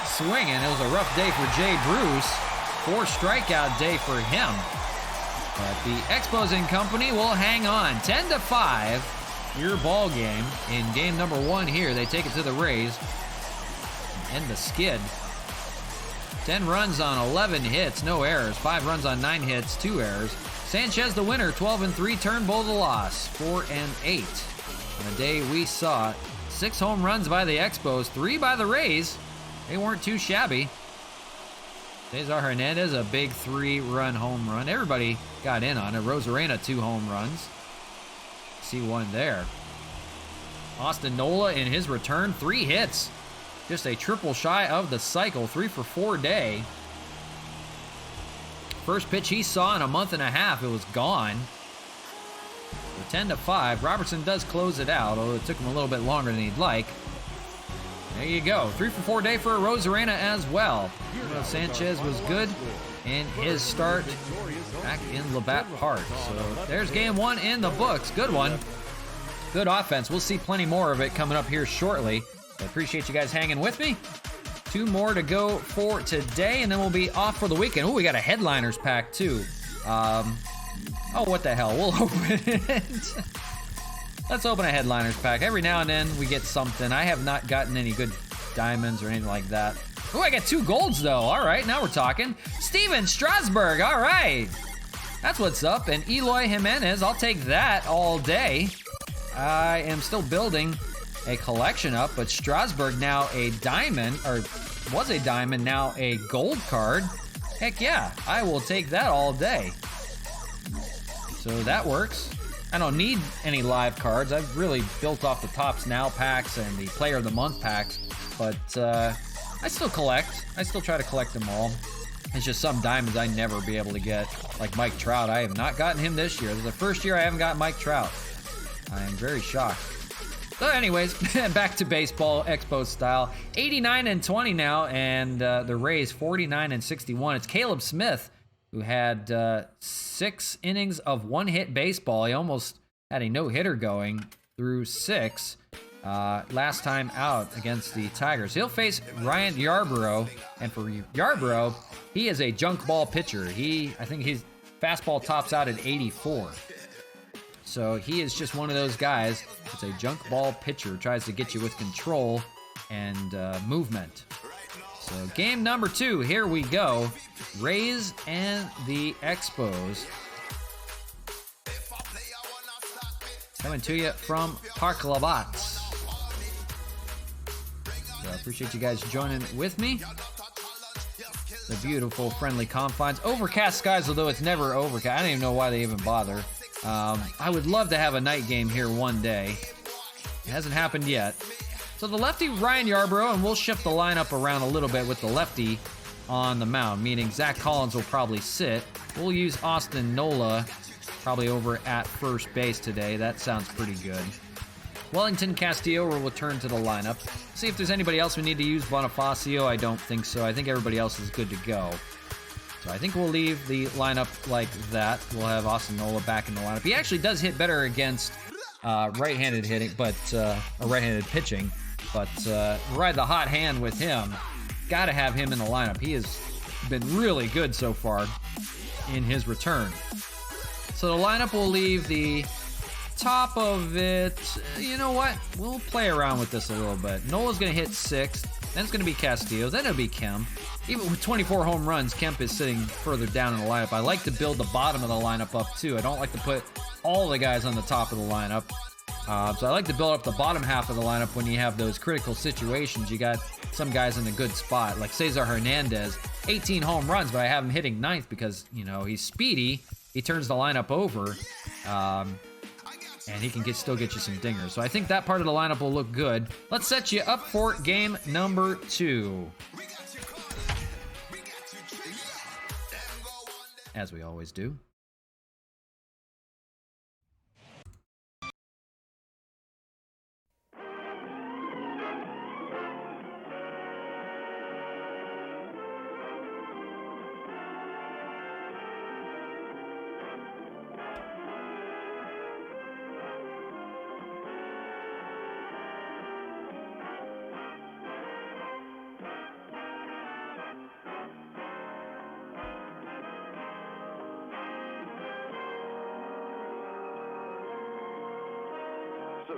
swinging. It was a rough day for Jay Bruce. 4-strikeout day for him. But the Expos and company will hang on. 10-5, your ball game in game number 1 here. They take it to the Rays. End the skid. 10 runs on 11 hits, no errors. 5 runs on 9 hits, 2 errors. Sanchez the winner, 12-3. Turnbull the loss, 4-8. On the day we saw it, 6 home runs by the Expos, 3 by the Rays. They weren't too shabby. Cesar Hernandez, a big 3-run home run. Everybody got in on it. Rosarena, 2 home runs. See one there. Austin Nola in his return, 3 hits. Just a triple shy of the cycle, 3 for 4 day. First pitch he saw in a month and a half, it was gone. So 10-5, Robertson does close it out, although it took him a little bit longer than he'd like. There you go, 3 for 4 day for Rosarena as well. Sanchez was good in his start back in Labatt Park. So there's game 1 in the books, good one. Good offense, we'll see plenty more of it coming up here shortly. I appreciate you guys hanging with me. 2 more to go for today, and then we'll be off for the weekend. Oh, we got a headliners pack, too. Oh, what the hell? We'll open it. Let's open a headliners pack. Every now and then, we get something. I have not gotten any good diamonds or anything like that. Oh, I got 2 golds, though. All right, now we're talking. Steven Strasburg, all right. That's what's up. And Eloy Jimenez, I'll take that all day. I am still building a collection up, but Strasburg now a diamond, or was a diamond, now a gold card. Heck yeah, I will take that all day. So that works. I don't need any live cards. I've really built off the Tops Now packs and the Player of the Month packs, but I still collect. I still try to collect them all. It's just some diamonds I never be able to get, like Mike Trout. I have not gotten him this year. This is the first year I haven't got Mike Trout. I am very shocked. So anyways, back to baseball, Expos style. 89-20 now, and the Rays 49-61. It's Caleb Smith, who had 6 innings of 1-hit baseball. He almost had a no-hitter going through 6 last time out against the Tigers. He'll face Ryan Yarbrough, and for Yarbrough, he is a junk ball pitcher. I think his fastball tops out at 84. So he is just one of those guys. It's a junk ball pitcher. Tries to get you with control and movement. So game number 2, here we go. Rays and the Expos. Coming to you from Park Labatt. So I appreciate you guys joining with me. The beautiful, friendly confines. Overcast skies, although it's never overcast. I don't even know why they even bother. I would love to have a night game here one day. It hasn't happened yet. So the lefty, Ryan Yarbrough, and we'll shift the lineup around a little bit with the lefty on the mound, meaning Zach Collins will probably sit. We'll use Austin Nola probably over at first base today. That sounds pretty good. Wellington Castillo will return to the lineup. See if there's anybody else we need to use. Bonifacio, I don't think so. I think everybody else is good to go. So I think we'll leave the lineup like that. We'll have Austin Nola back in the lineup. He actually does hit better against right-handed hitting, but or right-handed pitching. But ride the hot hand with him. Got to have him in the lineup. He has been really good so far in his return. So the lineup will leave the top of it. You know what? We'll play around with this a little bit. Nola's going to hit 6th. Then it's going to be Castillo. Then it'll be Kemp. Even with 24 home runs, Kemp is sitting further down in the lineup. I like to build the bottom of the lineup up, too. I don't like to put all the guys on the top of the lineup. So I like to build up the bottom half of the lineup when you have those critical situations. You got some guys in a good spot, like Cesar Hernandez, 18 home runs, but I have him hitting 9th because, you know, he's speedy. He turns the lineup over, and he can still get you some dingers. So I think that part of the lineup will look good. Let's set you up for game number 2. As we always do.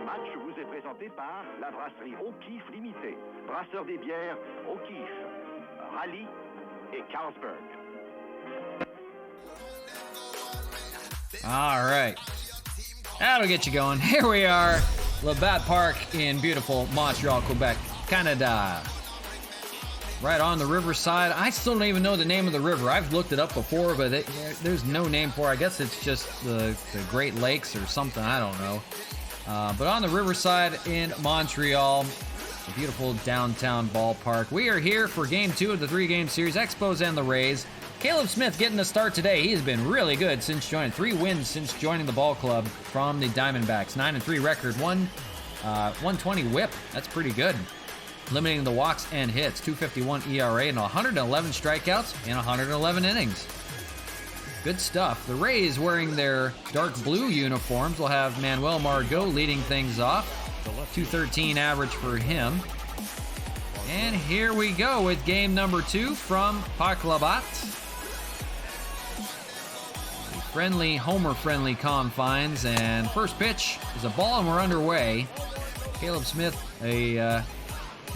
match vous est présenté par la brasserie O'Keeffe Limitée, brasseur des bières O'Keeffe, Raleigh et Carlsberg. All right. That'll get you going. Here we are, Labatt Park in beautiful Montreal, Quebec, Canada. Right on the riverside. I still don't even know the name of the river. I've looked it up before, but there's no name for it. I guess it's just the Great Lakes or something. I don't know. But on the riverside in Montreal, a beautiful downtown ballpark. We are here for Game 2 of the 3-game series, Expos and the Rays. Caleb Smith getting the start today. He has been really good since joining. 3 wins since joining the ball club from the Diamondbacks. 9-3 record, 120 whip. That's pretty good. Limiting the walks and hits. 2.51 ERA and 111 strikeouts in 111 innings. Good stuff. The Rays, wearing their dark blue uniforms, will have Manuel Margot leading things off. 213 average for him. And here we go with game number 2 from Parc Labatt. Friendly, homer-friendly confines, and first pitch is a ball, and we're underway. Caleb Smith,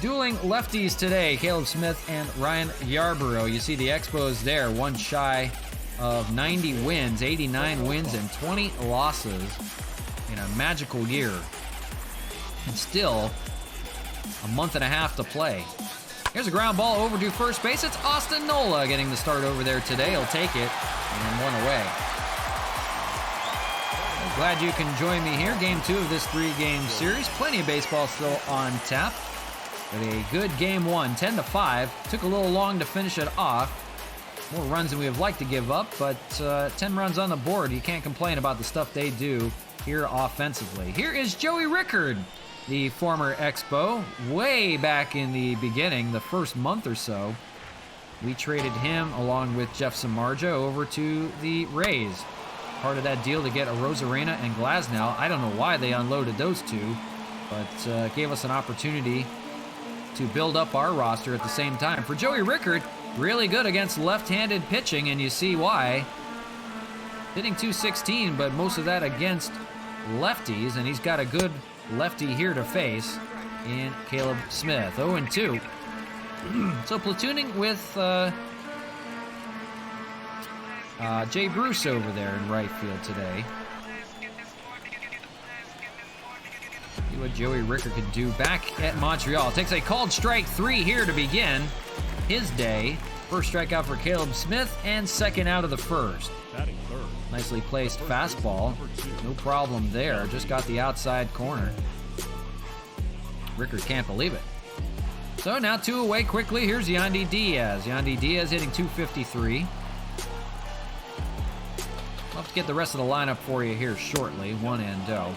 dueling lefties today. Caleb Smith and Ryan Yarborough. You see the Expos there, one shy of 90 wins, 89 wins, and 20 losses in a magical year. And still a month and a half to play. Here's a ground ball over to first base. It's Austin Nola getting the start over there today. He'll take it, and 1 away. Glad you can join me here. Game 2 of this 3-game series. Plenty of baseball still on tap. But a good game 1, 10-5. Took a little long to finish it off. More runs than we would like to give up, but 10 runs on the board. You can't complain about the stuff they do here offensively. Here is Joey Rickard, the former Expo. Way back in the beginning, the first month or so, we traded him along with Jeff Samardzija over to the Rays. Part of that deal to get a Rosarena and Glasnow. I don't know why they unloaded those two, but gave us an opportunity to build up our roster at the same time. For Joey Rickard, really good against left-handed pitching, and you see why. Hitting .216, but most of that against lefties, and he's got a good lefty here to face in Caleb Smith. 0-2. So platooning with Jay Bruce over there in right field today. See what Joey Rickard can do back at Montreal. Takes a called strike 3 here to begin his day. First strikeout for Caleb Smith and second out of the first. Nicely placed fastball. No problem there. Just got the outside corner. Rickard can't believe it. So now 2 away quickly. Here's Yandy Diaz. Yandy Diaz hitting .253. I'll have to get the rest of the lineup for you here shortly. 1-0.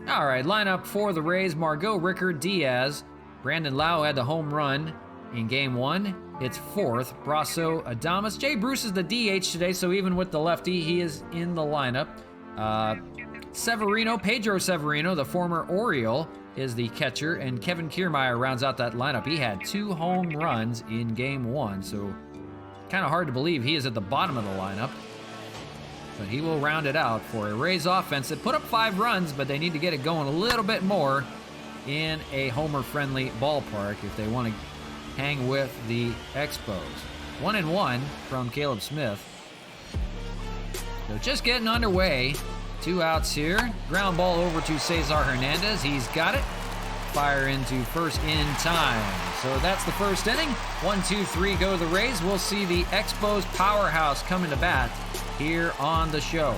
All right, lineup for the Rays. Margot, Rickard, Diaz. Brandon Lau had the home run in game 1. It's 4th. Brasso, Adames. Jay Bruce is the DH today, so even with the lefty, he is in the lineup. Severino, Pedro Severino, the former Oriole, is the catcher, and Kevin Kiermaier rounds out that lineup. He had 2 home runs in game 1, so kind of hard to believe he is at the bottom of the lineup. But he will round it out for a Rays offense that put up 5 runs, but they need to get it going a little bit more in a homer-friendly ballpark if they want to hang with the Expos. 1-1 from Caleb Smith. So just getting underway. 2 outs here. Ground ball over to Cesar Hernandez. He's got it. Fire into first in time. So that's the first inning. 1-2-3 go to the Rays. We'll see the Expos powerhouse coming to bat here on the show.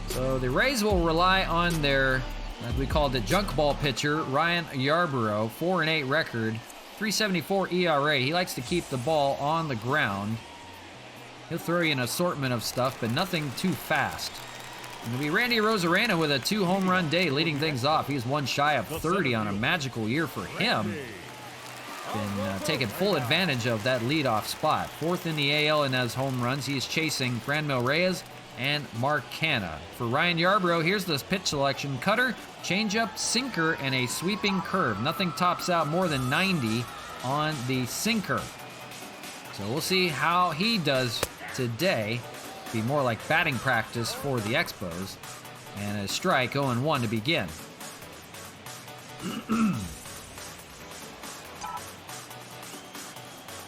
So the Rays will rely on their, as we called it, junk ball pitcher, Ryan Yarborough. 4-8 record, 3.74 ERA. He likes to keep the ball on the ground. He'll throw you an assortment of stuff, but nothing too fast. It'll be Randy Rosarena with a 2 home run day leading things off. He's 1 shy of 30 on a magical year for him. Been taking full advantage of that leadoff spot. 4th in the AL in those home runs. He's chasing Franmil Reyes and Mark Canha. For Ryan Yarborough, here's the pitch selection. Cutter, changeup, sinker, and a sweeping curve. Nothing tops out more than 90 on the sinker. So we'll see how he does today. Be more like batting practice for the Expos. And a strike, 0-1 to begin.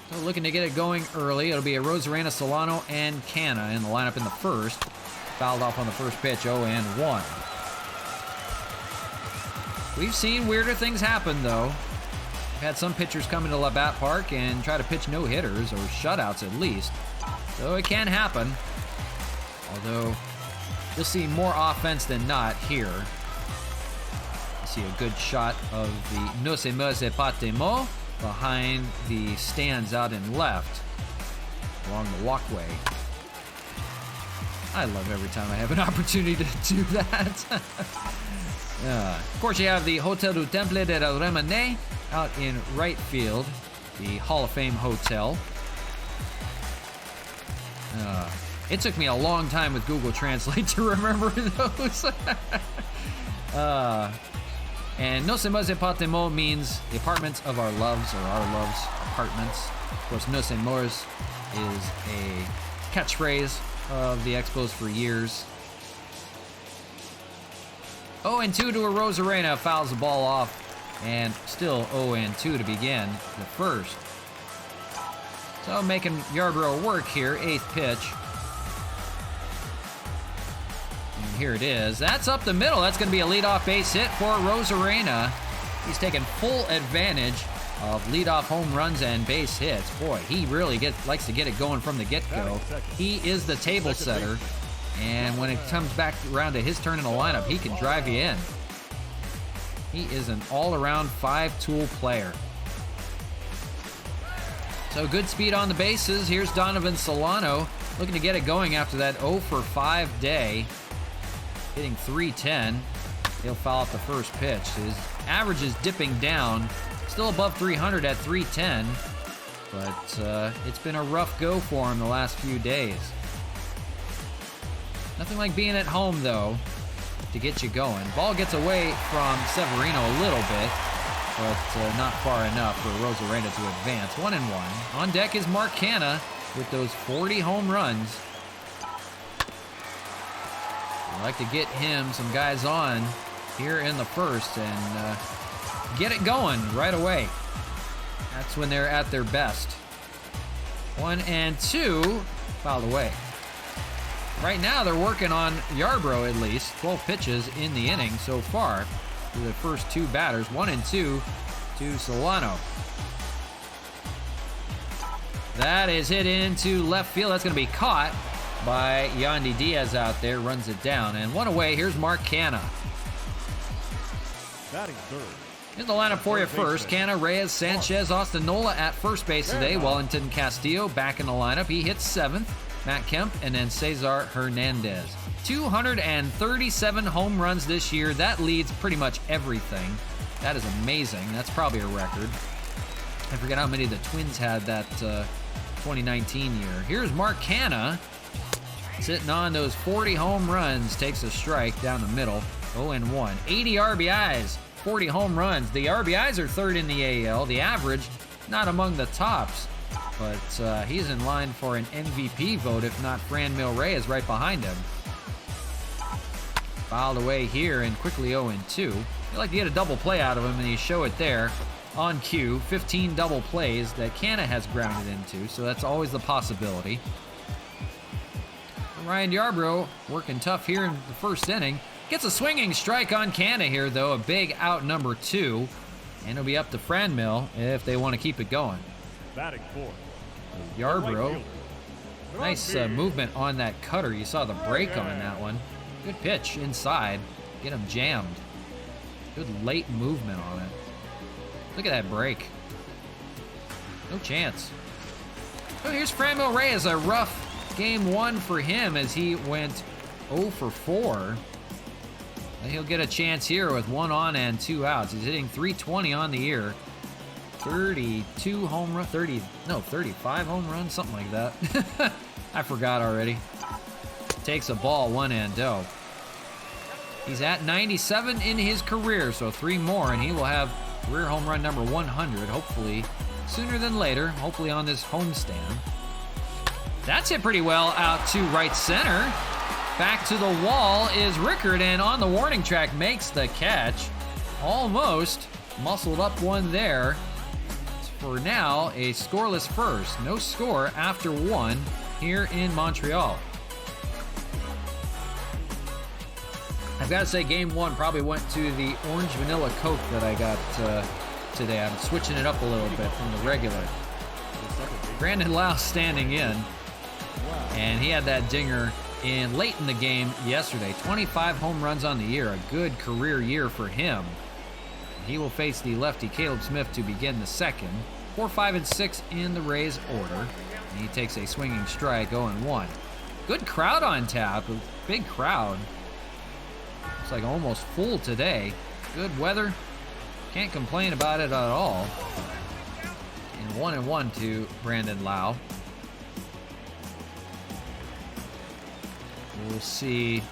So looking to get it going early. It'll be a Rosarena, Solano, and Canna in the lineup in the first. Fouled off on the first pitch, 0-1. We've seen weirder things happen, though. We've had some pitchers come into Labatt Park and try to pitch no-hitters, or shutouts at least. So it can happen. Although, you'll see more offense than not here. You see a good shot of the No se me se pas te mo behind the stands out in left along the walkway. I love every time I have an opportunity to do that. Of course, you have the Hotel du Temple de la Remane out in right field, the Hall of Fame Hotel. It took me a long time with Google Translate to remember those. And No se me se pas te mo means the apartments of our loves, or our loves' apartments. Of course, No se mors is a catchphrase of the Expos for years. 0-2 to a Rosarena, fouls the ball off, and still 0-2 to begin the first. So making Yarbrough work here, 8th pitch. And here it is. That's up the middle. That's going to be a leadoff base hit for Rosarena. He's taking full advantage of leadoff home runs and base hits. Boy, he really likes to get it going from the get-go. He is the table setter, and when it comes back around to his turn in the lineup, he can drive you in. He is an all-around 5-tool player. So good speed on the bases. Here's Donovan Solano looking to get it going after that 0-for-5 day. Hitting .310. He'll foul off the first pitch. His average is dipping down. Still above 300 at .310. But it's been a rough go for him the last few days. Nothing like being at home, though, to get you going. Ball gets away from Severino a little bit, but not far enough for Rosarena to advance. 1-1. On deck is Mark Canna with those 40 home runs. I'd like to get him some guys on here in the first and get it going right away. That's when they're at their best. 1-2, fouled away. Right now they're working on Yarbrough at least. 12 pitches in the inning so far through the first two batters. 1-2 to Solano. That is hit into left field. That's going to be caught by Yandy Diaz out there. Runs it down. And one away. Here's Mark Canna. Batting third. Here's the lineup for you first. Canna, Reyes, Sanchez, Ostanola at first base today. Wellington Castillo back in the lineup. He hits 7th. Matt Kemp, and then Cesar Hernandez. 237 home runs this year. That leads pretty much everything. That is amazing. That's probably a record. I forget how many the Twins had that 2019 year. Here's Mark Canna sitting on those 40 home runs. Takes a strike down the middle. 0-1. 80 RBIs, 40 home runs. The RBIs are third in the AL. The average, not among the tops. But he's in line for an MVP vote, if not Franmil Reyes right behind him. Fouled away here and quickly 0-2. You'd like to get a double play out of him, and you show it there on cue. 15 double plays that Canna has grounded into, so that's always the possibility. Ryan Yarbrough working tough here in the first inning. Gets a swinging strike on Canna here, though. A big out number 2. And it'll be up to Franmil if they want to keep it going. Batting fourth. Yarbrough. Nice movement on that cutter. You saw the break on that one. Good pitch inside. Get him jammed. Good late movement on it. Look at that break. No chance. Oh, here's Franmil Reyes. A rough game 1 for him as he went 0-for-4. And he'll get a chance here with 1 on and 2 outs. He's hitting .320 on the year. 32 home run, 35 home runs, something like that. I forgot already. Takes a ball, 1-0. He's at 97 in his career, so 3 more, and he will have career home run number 100, hopefully sooner than later, hopefully on this homestand. That's hit pretty well out to right center. Back to the wall is Rickard, and on the warning track makes the catch. Almost muscled up one there. For now, a scoreless first. No score after one here in Montreal. I've got to say, game one probably went to the orange vanilla Coke that I got today. I'm switching it up a little bit from the regular. Brandon Lau standing in, and he had that dinger in late in the game yesterday. 25 home runs on the year, a good career year for him. He will face the lefty Caleb Smith to begin the second. 4, 5, and 6 in the Rays order. And he takes a swinging strike, 0-1. Good crowd on tap, a big crowd. Looks like almost full today. Good weather. Can't complain about it at all. And 1-1 to Brandon Lau. We'll see.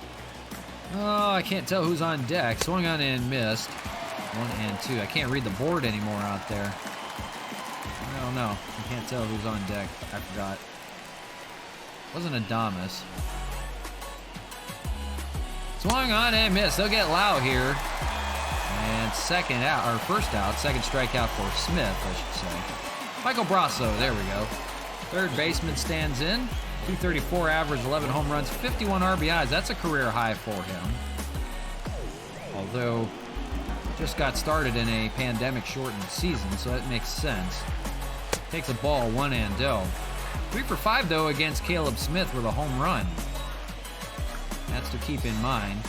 Oh, I can't tell who's on deck. Swung on and missed. 1 and 2. I can't read the board anymore out there. I don't know. I can't tell who's on deck. I forgot. Wasn't Adamas. Swung on and missed. They'll get Lau here. And second out, or first out, second strikeout for Smith, I should say. Michael Brasso, there we go. Third baseman stands in. 234 average, 11 home runs, 51 RBIs. That's a career high for him. Although, just got started in a pandemic-shortened season, so that makes sense. Takes a ball, 1-0. 3 for 5, though, against Caleb Smith with a home run. That's to keep in mind.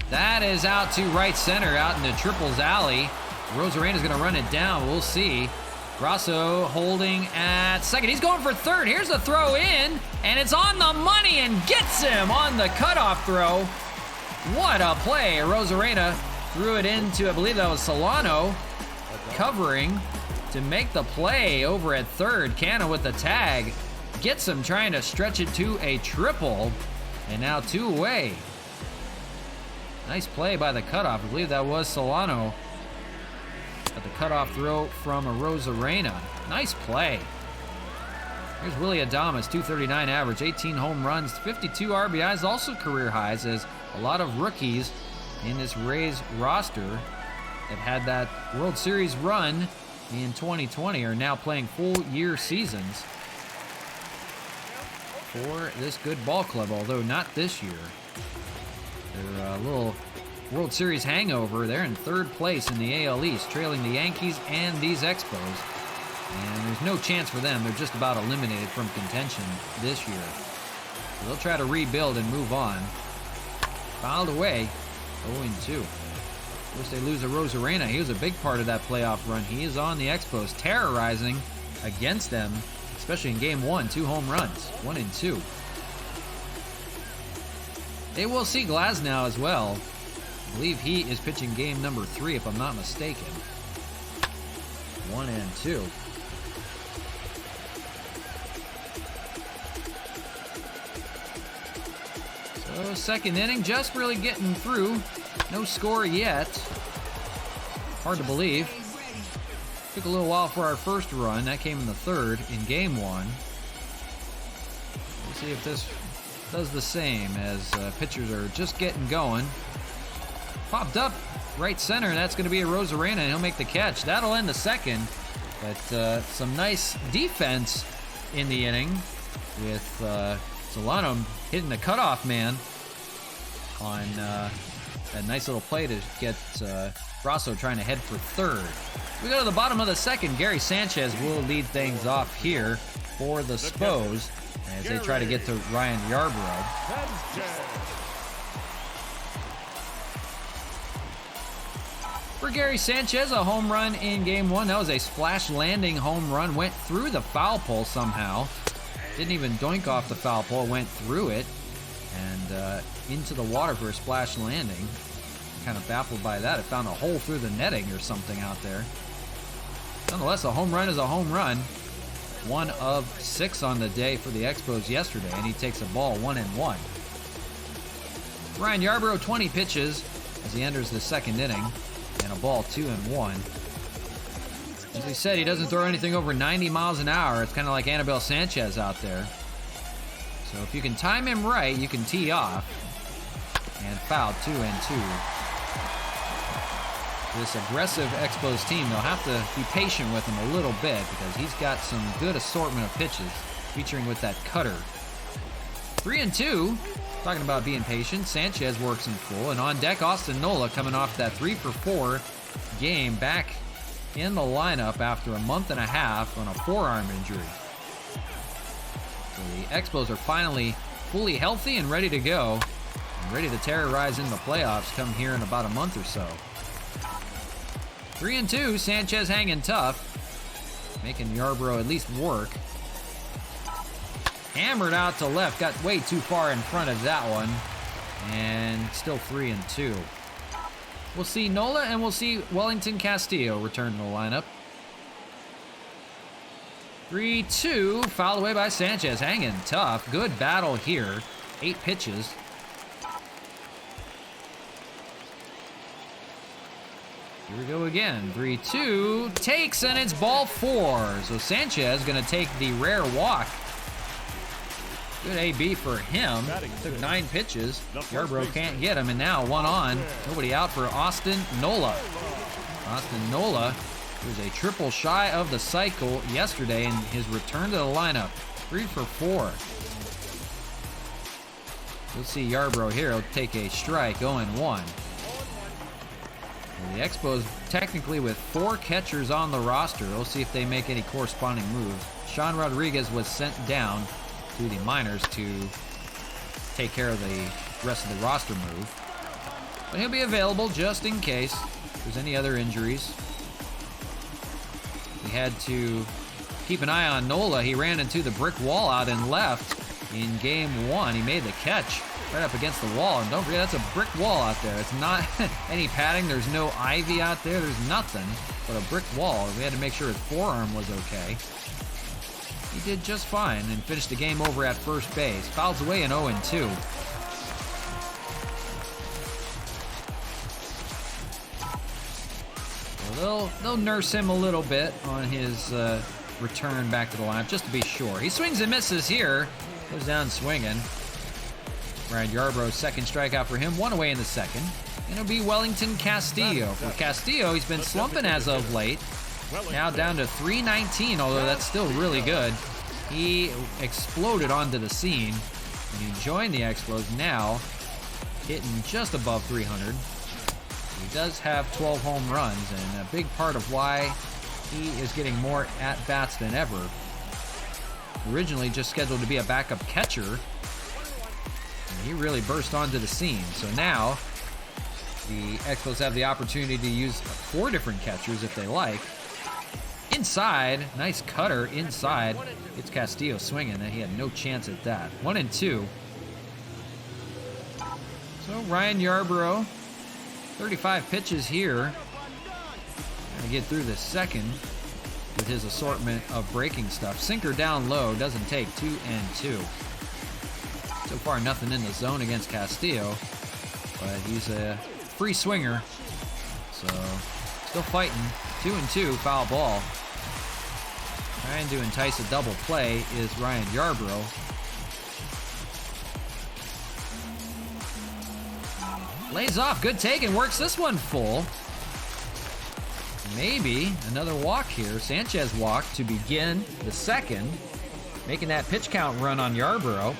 That is out to right center, out in the triples alley. Rosarena's going to run it down. We'll see. Brasso holding at second. He's going for third. Here's the throw in, and it's on the money and gets him on the cutoff throw. What a play. Rosarena threw it into, I believe that was Solano, covering to make the play over at third. Canna with the tag. Gets him trying to stretch it to a triple, and now 2 away. Nice play by the cutoff. I believe that was Solano. But the cutoff throw from Rosarena. Nice play. Here's Willie Adamas, 239 average, 18 home runs, 52 RBIs, also career highs, as a lot of rookies in this Rays roster that had that World Series run in 2020 are now playing full year seasons for this good ball club, although not this year. They're a little World Series hangover. They're in third place in the AL East, trailing the Yankees and these Expos. And there's no chance for them. They're just about eliminated from contention this year. So they'll try to rebuild and move on. Fouled away, 0-2. Of course, they lose to Rosarena. He was a big part of that playoff run. He is on the Expos, terrorizing against them, especially in game 1, 2 home runs, 1-2. They will see Glasnow as well. I believe he is pitching game number 3, if I'm not mistaken. 1-2. So second inning, just really getting through. No score yet. Hard to believe. Took a little while for our first run. That came in the third in game 1. We'll see if this does the same, as pitchers are just getting going. Popped up right center, and that's going to be a Rosarena, and he'll make the catch. That'll end the second. But some nice defense in the inning with Solano hitting the cutoff man on a nice little play to get Brasso trying to head for third. We go to the bottom of the second. Gary Sanchez will lead things off here for the Spos as they try to get to Ryan Yarbrough. For Gary Sanchez, a home run in game 1. That was a splash landing home run. Went through the foul pole somehow. Didn't even doink off the foul pole. Went through it and into the water for a splash landing. Kind of baffled by that. It found a hole through the netting or something out there. Nonetheless, a home run is a home run. 1 of 6 on the day for the Expos yesterday, and he takes a ball, 1-1. Ryan Yarbrough, 20 pitches as he enters the second inning, and a ball, 2-1. As we said, he doesn't throw anything over 90 miles an hour. It's kind of like Anibal Sanchez out there. So if you can time him right, you can tee off. And foul, 2-2. This aggressive Expos team, they'll have to be patient with him a little bit because he's got some good assortment of pitches, featuring with that cutter. 3-2. Talking about being patient, Sanchez works in full, and on deck, Austin Nola coming off that 3-for-4 game, back in the lineup after a month and a half on a forearm injury. So the Expos are finally fully healthy and ready to go, and ready to terrorize in the playoffs come here in about a month or so. 3-2, Sanchez hanging tough, making Yarbrough at least work. Hammered out to left, got way too far in front of that one, and still 3-2. We'll see Nola and we'll see Wellington Castillo return to the lineup. 3-2, fouled away by Sanchez, hanging tough. Good battle here, 8 pitches. Here we go again, 3-2, takes, and it's ball 4. So Sanchez gonna take the rare walk. Good AB for him. Took 9 pitches. Yarbrough can't get him, and now 1 on. Nobody out for Austin Nola. Austin Nola was a triple shy of the cycle yesterday in his return to the lineup. 3-for-4. We'll see Yarbrough here. He'll take a strike, 0-1. The Expos technically with 4 catchers on the roster. We'll see if they make any corresponding moves. Sean Rodriguez was sent down to the minors to take care of the rest of the roster move. But he'll be available just in case there's any other injuries. We had to keep an eye on Nola. He ran into the brick wall out and left in game 1. He made the catch right up against the wall. And don't forget, that's a brick wall out there. It's not any padding. There's no ivy out there. There's nothing but a brick wall. We had to make sure his forearm was okay. He did just fine and finished the game over at first base. Fouls away in 0-2. So they'll nurse him a little bit on his return back to the lineup, just to be sure. He swings and misses here. Goes down swinging. Ryan Yarbrough's second strikeout for him. 1 away in the second. And it'll be Wellington Castillo. For Castillo, he's been slumping as of late. Now down to 319, although that's still really good. He exploded onto the scene, and he joined the Expos now, hitting just above 300. He does have 12 home runs, and a big part of why he is getting more at-bats than ever. Originally just scheduled to be a backup catcher, and he really burst onto the scene. So now, the Expos have the opportunity to use 4 different catchers if they like. Inside, nice cutter inside. It's Castillo swinging, and he had no chance at that. 1-2. So Ryan Yarbrough, 35 pitches here. Gonna get through the second with his assortment of breaking stuff. Sinker down low, doesn't take. 2-2. So far, nothing in the zone against Castillo, but he's a free swinger, so still fighting. 2-2, foul ball. Trying to entice a double play is Ryan Yarbrough. Lays off, good take, and works this one full. Maybe another walk here. Sanchez walked to begin the second, making that pitch count run on Yarbrough.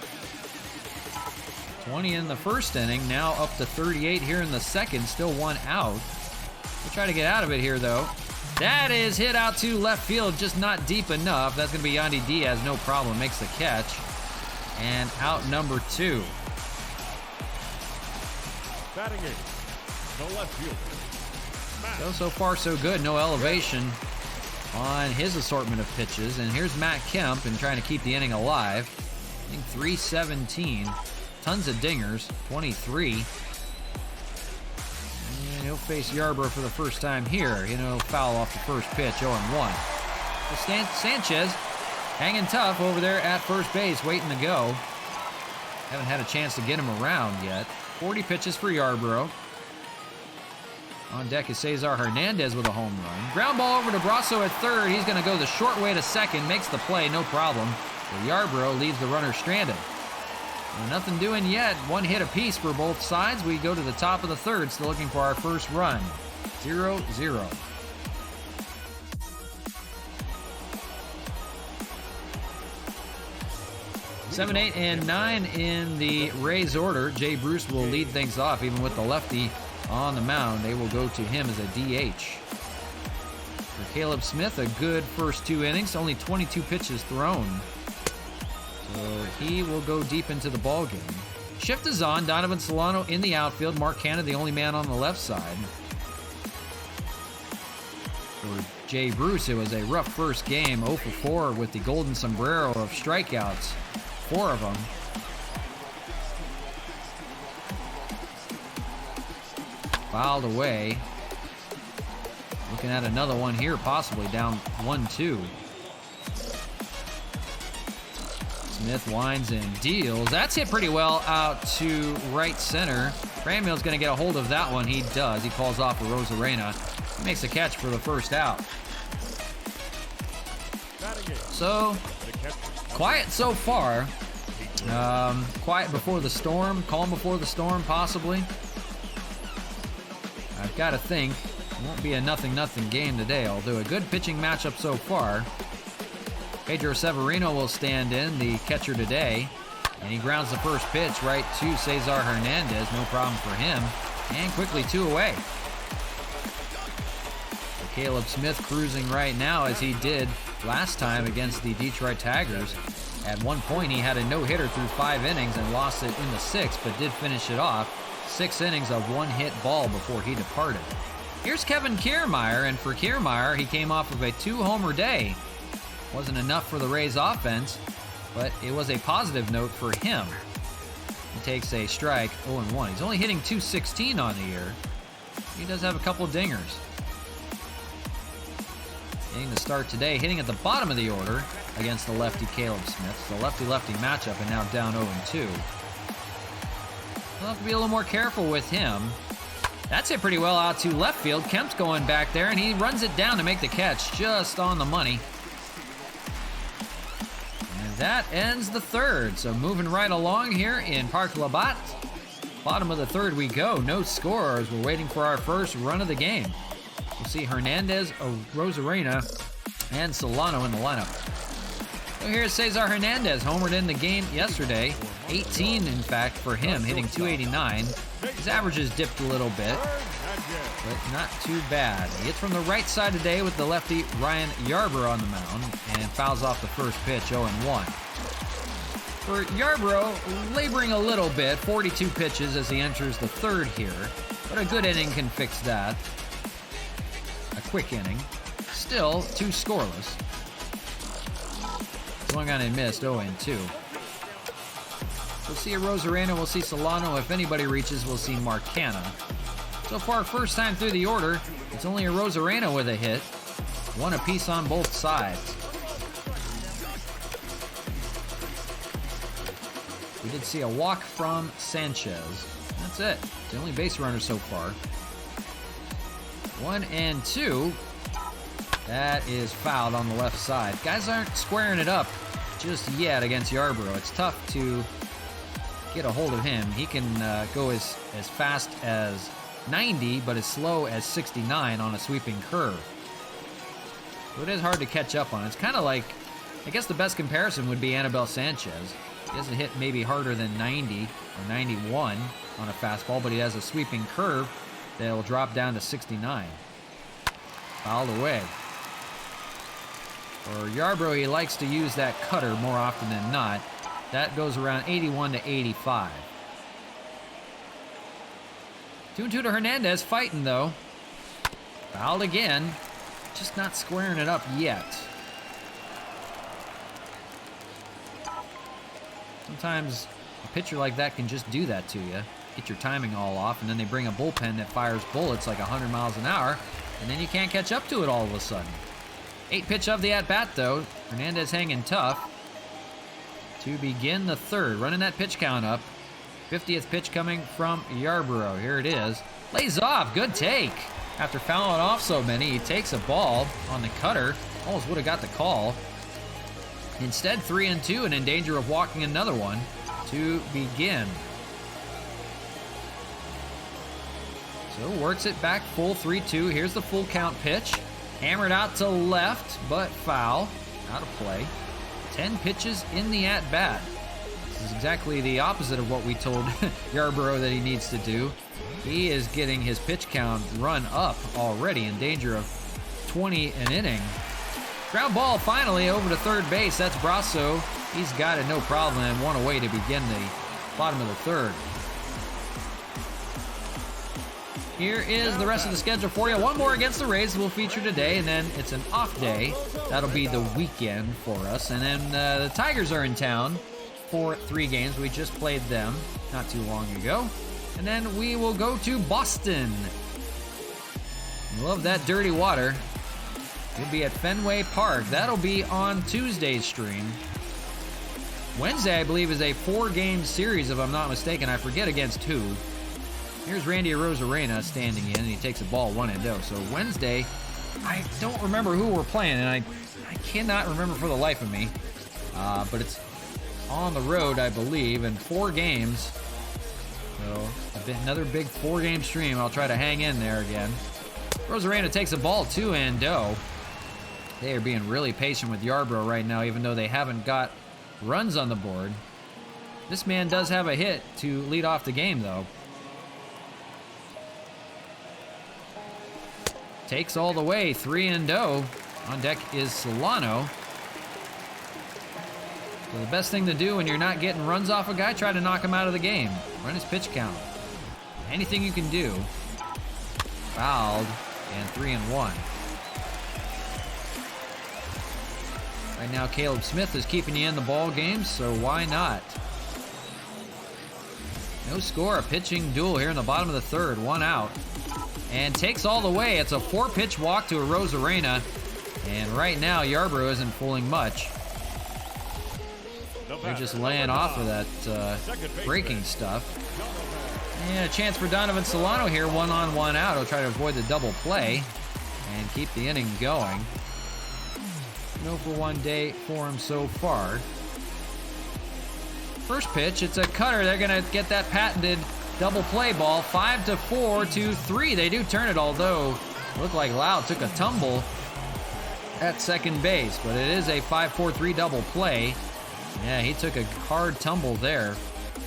20 in the first inning, now up to 38 here in the second, still 1 out. We'll try to get out of it here, though. That is hit out to left field, just not deep enough. That's going to be Yandy Diaz, no problem, makes the catch. And out number 2. Batting in, the left fielder. So far so good, no elevation on his assortment of pitches. And here's Matt Kemp and trying to keep the inning alive. I think 317, tons of dingers, 23. He'll face Yarbrough for the first time here. Foul off the first pitch, 0-1. So Sanchez hanging tough over there at first base, waiting to go. Haven't had a chance to get him around yet. 40 pitches for Yarbrough. On deck is Cesar Hernandez with a home run. Ground ball over to Brasso at third. He's going to go the short way to second. Makes the play, no problem. But Yarbrough leaves the runner stranded. Well, nothing doing yet. One hit apiece for both sides. We go to the top of the third, still looking for our first run. 0-0. 7, 8, and 9 in the Rays order. Jay Bruce will lead things off, even with the lefty on the mound. They will go to him as a DH. For Caleb Smith, a good first 2 innings, only 22 pitches thrown. So he will go deep into the ballgame. Shift is on. Donovan Solano in the outfield. Mark Canha, the only man on the left side. For Jay Bruce, it was a rough first game. 0 for 4 with the golden sombrero of strikeouts. 4 of them. Fouled away. Looking at another one here, possibly down 1-2. Smith winds and deals. That's hit pretty well out to right center. Ramil's going to get a hold of that one. He does. He calls off a Rosarena. He makes a catch for the first out. So, quiet so far. Quiet before the storm. Calm before the storm, possibly. I've got to think it won't be a 0-0 game today, although a good pitching matchup so far. Pedro Severino will stand in, the catcher today, and he grounds the first pitch right to Cesar Hernandez. No problem for him, and quickly 2 away. So Caleb Smith cruising right now as he did last time against the Detroit Tigers. At one point, he had a no-hitter through 5 innings and lost it in the 6th, but did finish it off. 6 innings of 1-hit ball before he departed. Here's Kevin Kiermaier, and for Kiermaier, he came off of a 2-homer day. Wasn't enough for the Rays offense, but it was a positive note for him. He takes a strike, 0-1. He's only hitting .216 on the year. He does have a couple dingers. Getting the start today, hitting at the bottom of the order against the lefty Caleb Smith. It's a lefty-lefty matchup, and now down 0-2. We'll have to be a little more careful with him. That's hit pretty well out to left field. Kemp's going back there, and he runs it down to make the catch just on the money. And that ends the third. So moving right along here in Parc Labat. Bottom of the third we go. No scorers. We're waiting for our first run of the game. We'll see Hernandez, Rosarena, and Solano in the lineup. So here's Cesar Hernandez, homered in the game yesterday. 18, in fact, for him, hitting .289. His averages dipped a little bit, but not too bad. He hits from the right side today with the lefty Ryan Yarbrough on the mound and fouls off the first pitch, 0-1. For Yarbrough, laboring a little bit, 42 pitches as he enters the third here, but a good inning can fix that. A quick inning. Still 2 scoreless. Swung on and missed, 0-2. We'll see a Rosarena, we'll see Solano. If anybody reaches, we'll see Mark Canha. So far, first time through the order, it's only a Rosarena with a hit. 1 apiece on both sides. We did see a walk from Sanchez. That's it. The only base runner so far. 1-2. That is fouled on the left side. Guys aren't squaring it up just yet against Yarbrough. It's tough to get a hold of him. He can go as fast as 90, but as slow as 69 on a sweeping curve. So it is hard to catch up on. It's kind of like, I guess the best comparison would be Anibal Sanchez. He doesn't hit maybe harder than 90 or 91 on a fastball, but he has a sweeping curve that'll drop down to 69. Fouled away. For Yarbrough, he likes to use that cutter more often than not. That goes around 81 to 85. 2-2 to Hernandez, fighting though. Fouled again. Just not squaring it up yet. Sometimes a pitcher like that can just do that to you. Get your timing all off, and then they bring a bullpen that fires bullets like 100 miles an hour, and then you can't catch up to it all of a sudden. 8 pitch of the at-bat, though. Hernandez hanging tough to begin the third. Running that pitch count up. 50th pitch coming from Yarbrough. Here it is. Lays off. Good take. After fouling off so many, he takes a ball on the cutter. Almost would have got the call. Instead, 3-2 and in danger of walking another one to begin. So works it back full 3-2. Here's the full count pitch. Hammered out to left, but foul. Out of play. 10 pitches in the at-bat. This is exactly the opposite of what we told Yarbrough that he needs to do. He is getting his pitch count run up already, in danger of 20 an inning. Ground ball finally over to third base. That's Brasso. He's got it no problem, and one away to begin the bottom of the third. Here is the rest of the schedule for you. One more against the Rays we'll feature today, and then it's an off day. That'll be the weekend for us. And then the Tigers are in town for 3 games. We just played them not too long ago. And then we will go to Boston. Love that dirty water. We'll be at Fenway Park. That'll be on Tuesday's stream. Wednesday, I believe, is a 4-game series, if I'm not mistaken. I forget against who. Here's Randy Arozarena standing in, and he takes a ball 1-0. So Wednesday, I don't remember who we're playing, and I cannot remember for the life of me. But it's on the road, I believe, and 4 games. So another big 4-game stream. I'll try to hang in there again. Arozarena takes a ball 2-0. They are being really patient with Yarbrough right now, even though they haven't got runs on the board. This man does have a hit to lead off the game, though. Takes all the way, 3-0. On deck is Solano. So the best thing to do when you're not getting runs off a guy, try to knock him out of the game. Run his pitch count. Anything you can do. Fouled, and 3-1. Right now, Caleb Smith is keeping you in the ball game, so why not? No score, a pitching duel here in the bottom of the third, 1 out. And takes all the way. It's a 4-pitch walk to Arozarena. And right now, Yarbrough isn't fooling much. They're just laying off of that breaking stuff. And a chance for Donovan Solano here, 1 on, 1 out. He'll try to avoid the double play and keep the inning going. No for 1 day for him so far. First pitch, it's a cutter. They're going to get that patented double play ball. 5-4 to 3. They do turn it, although it looked like Lau took a tumble at second base, but it is a 5-4-3 double play. Yeah, he took a hard tumble there.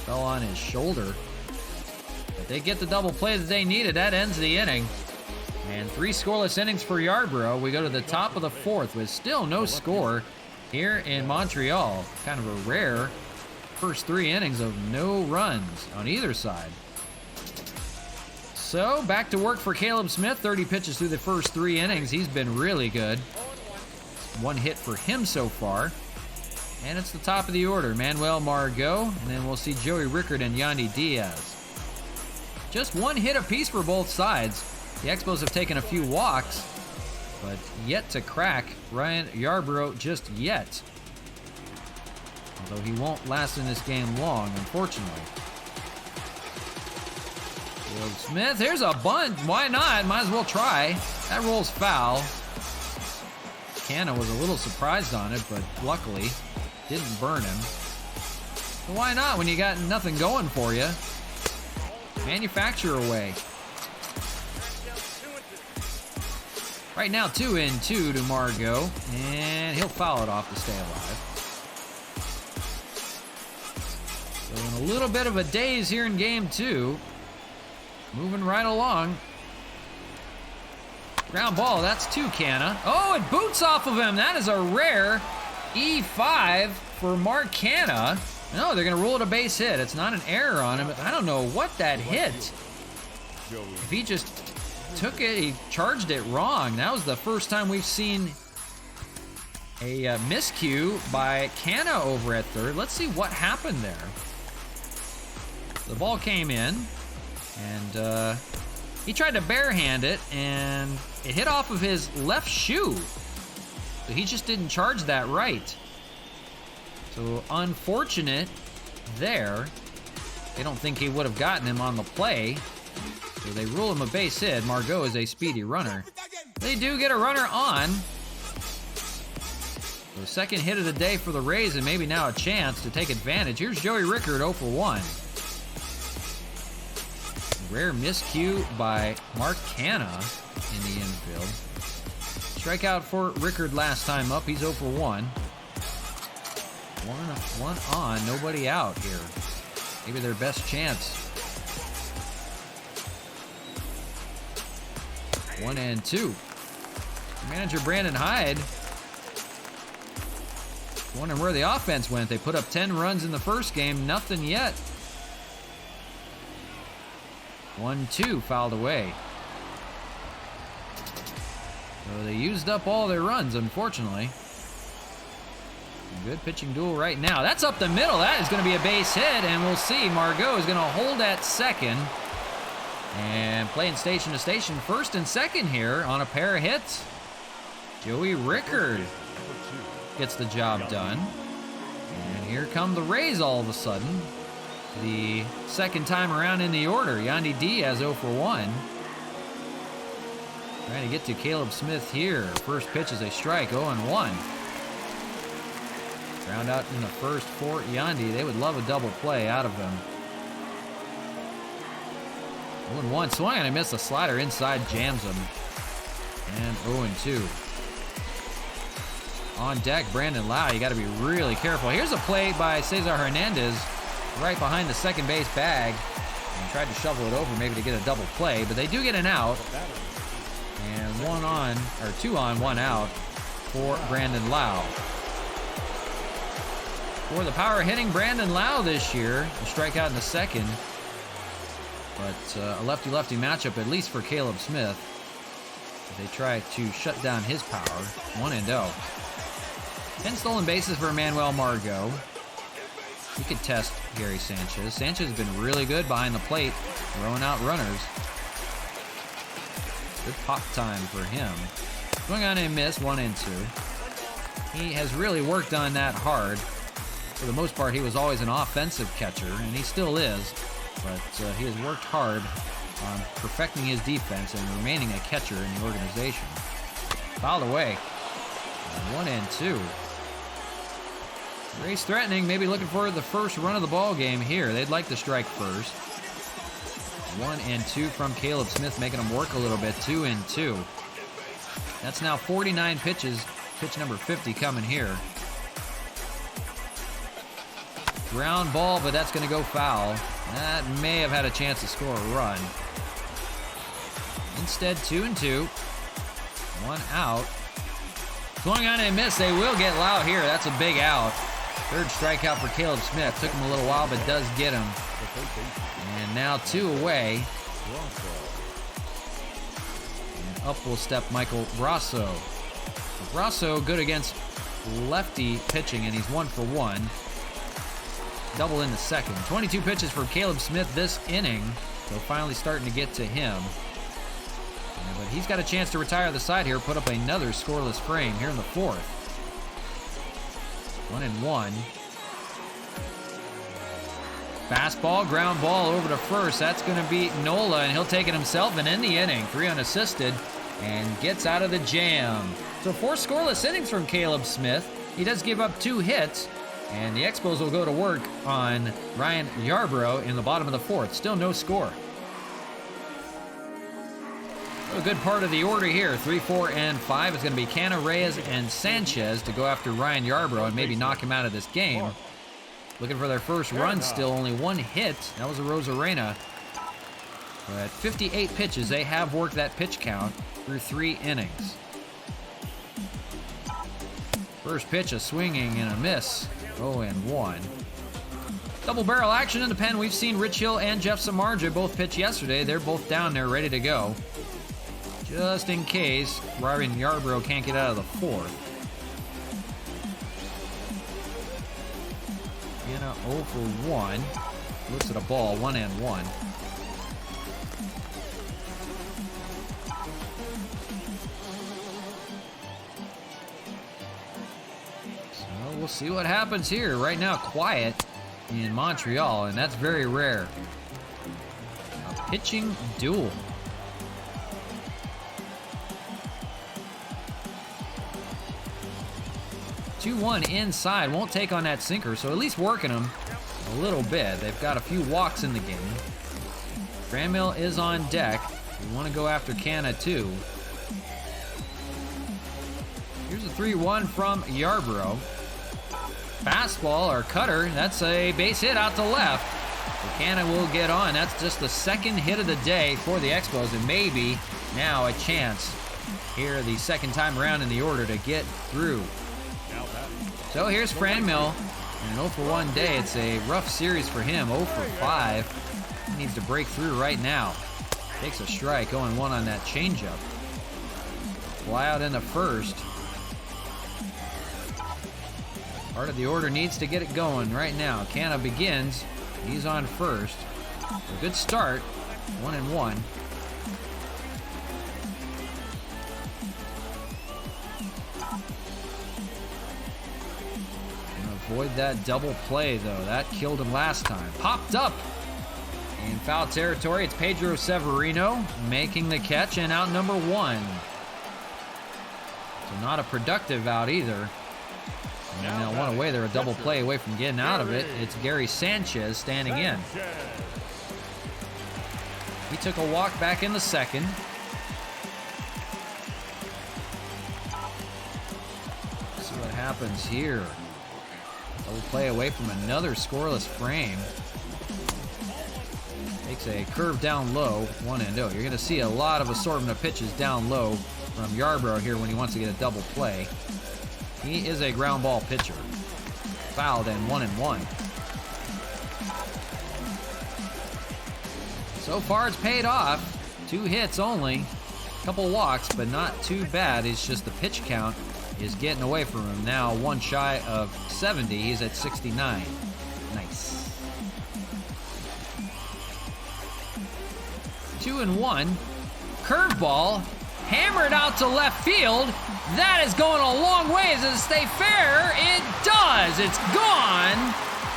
Fell on his shoulder. But they get the double play that they needed. That ends the inning. And 3 scoreless innings for Yarbrough. We go to the top of the 4th with still no score here in Montreal. Kind of a rare first 3 innings of no runs on either side. So back to work for Caleb Smith. 30 pitches through the first 3 innings. He's been really good. 1 hit for him so far. And it's the top of the order. Manuel Margot, and then we'll see Joey Rickard and Yandy Diaz. Just 1 hit apiece for both sides. The Expos have taken a few walks, but yet to crack Ryan Yarbrough just yet. Although he won't last in this game long, unfortunately. Caleb Smith, here's a bunt. Why not? Might as well try. That rolls foul. Canna was a little surprised on it, but luckily didn't burn him. So why not when you got nothing going for you? Manufacture away. Right now, 2-2 to Margot, and he'll foul it off to stay alive. So in a little bit of a daze here in game 2. Moving right along. Ground ball, that's to Canna. Oh, it boots off of him. That is a rare E5 for Mark Canna. No, they're going to rule it a base hit. It's not an error on him. I don't know what that hit. If he just took it, he charged it wrong. That was the first time we've seen a miscue by Canna over at third. Let's see what happened there. The ball came in, and he tried to barehand it, and it hit off of his left shoe. So he just didn't charge that right. So unfortunate there. They don't think he would have gotten him on the play. So they rule him a base hit. Margot is a speedy runner. They do get a runner on. So second hit of the day for the Rays, and maybe now a chance to take advantage. Here's Joey Rickard, 0 for 1. Rare miscue by Mark Canha in the infield. Strikeout for Rickard last time up. He's 0 for 1. One on, nobody out here. Maybe their best chance. 1-2. Manager Brandon Hyde wondering where the offense went. They put up 10 runs in the first game, nothing yet. 1-2, fouled away. So they used up all their runs, unfortunately. Good pitching duel right now. That's up the middle. That is going to be a base hit, and we'll see. Margot is going to hold at second. And playing station to station, first and second here on a pair of hits. Joey Rickard gets the job done. And here come the Rays all of a sudden. The second time around in the order. Yandy Diaz 0 for 1. Trying to get to Caleb Smith here. First pitch is a strike, 0-1. Ground out in the first for Yandy. They would love a double play out of him. 0-1. Swung and I missed a slider inside, jams him. And 0-2. On deck, Brandon Lau. You got to be really careful. Here's a play by Cesar Hernandez right behind the second base bag. And tried to shovel it over maybe to get a double play, but they do get an out. And 2 on, 1 out for Brandon Lau. For the power hitting Brandon Lau this year, a strikeout in the second. But a lefty-lefty matchup, at least for Caleb Smith. They try to shut down his power. 1-0. 10 stolen bases for Manuel Margot. He could test Gary Sanchez. Sanchez has been really good behind the plate, throwing out runners. Good pop time for him. Going on a miss, 1-2. He has really worked on that hard. For the most part, he was always an offensive catcher, and he still is. But he has worked hard on perfecting his defense and remaining a catcher in the organization. Fouled away. 1-2. Rays threatening, maybe looking for the first run of the ball game here. They'd like to strike first. 1-2 from Caleb Smith, making him work a little bit. 2-2. That's now 49 pitches. Pitch number 50 coming here. Ground ball, but that's going to go foul. That may have had a chance to score a run. Instead, 2-2. 1 out. Swung on and miss. They will get Lau here. That's a big out. Third strikeout for Caleb Smith. Took him a little while, but does get him. And now 2 away. And up will step Michael Brasso. Brasso good against lefty pitching, and he's 1 for 1. Double in the second. 22 pitches for Caleb Smith this inning. So finally starting to get to him. But he's got a chance to retire the side here, put up another scoreless frame here in the fourth. 1-1. Fastball, ground ball over to first. That's going to beat Nola, and he'll take it himself and end the inning. 3 unassisted, and gets out of the jam. So 4 scoreless innings from Caleb Smith. He does give up 2 hits, and the Expos will go to work on Ryan Yarbrough in the bottom of the fourth. Still no score. A good part of the order here, 3, 4, and 5 is going to be Canha, Reyes, and Sanchez to go after Ryan Yarbrough and maybe knock him out of this game. Looking for their first run still, only 1 hit. That was a Rosarena. But 58 pitches, they have worked that pitch count through 3 innings. First pitch, a swinging and a miss, 0-1. Double barrel action in the pen. We've seen Rich Hill and Jeff Samardzija both pitch yesterday. They're both down there ready to go. Just in case Ryan Yarbrough can't get out of the fourth. Canha 0 for 1. Looks at a ball, 1-1. So we'll see what happens here. Right now, quiet in Montreal, and that's very rare. A pitching duel. 2-1 inside. Won't take on that sinker, so at least working them a little bit. They've got a few walks in the game. Granville is on deck. We want to go after Canna too. Here's a 3-1 from Yarbrough. Fastball or cutter. That's a base hit out to left. So Canna will get on. That's just the second hit of the day for the Expos, and maybe now a chance here the second time around in the order to get through. So here's Franmil. And an 0 for 1 day. It's a rough series for him. 0 for 5. He needs to break through right now. Takes a strike, 0-1 on that changeup. Fly out in the first. Part of the order needs to get it going right now. Canna begins. He's on first. A good start. 1-1. Avoid that double play, though. That killed him last time. Popped up in foul territory. It's Pedro Severino making the catch, and out number 1. So not a productive out either. And now one away. They're a double play away from getting out of it. It's Gary Sanchez standing in. He took a walk back in the second. Let's see what happens here. Double play away from another scoreless frame. Takes a curve down low, 1-0. You're going to see a lot of assortment of pitches down low from Yarbrough here when he wants to get a double play. He is a ground ball pitcher. Fouled and 1-1. So far it's paid off. 2 hits only. Couple walks, but not too bad. It's just the pitch count is getting away from him. Now 1 shy of 70. He's at 69. Nice. 2-1. Curveball. Hammered out to left field. That is going a long way. Does it stay fair? It does. It's gone.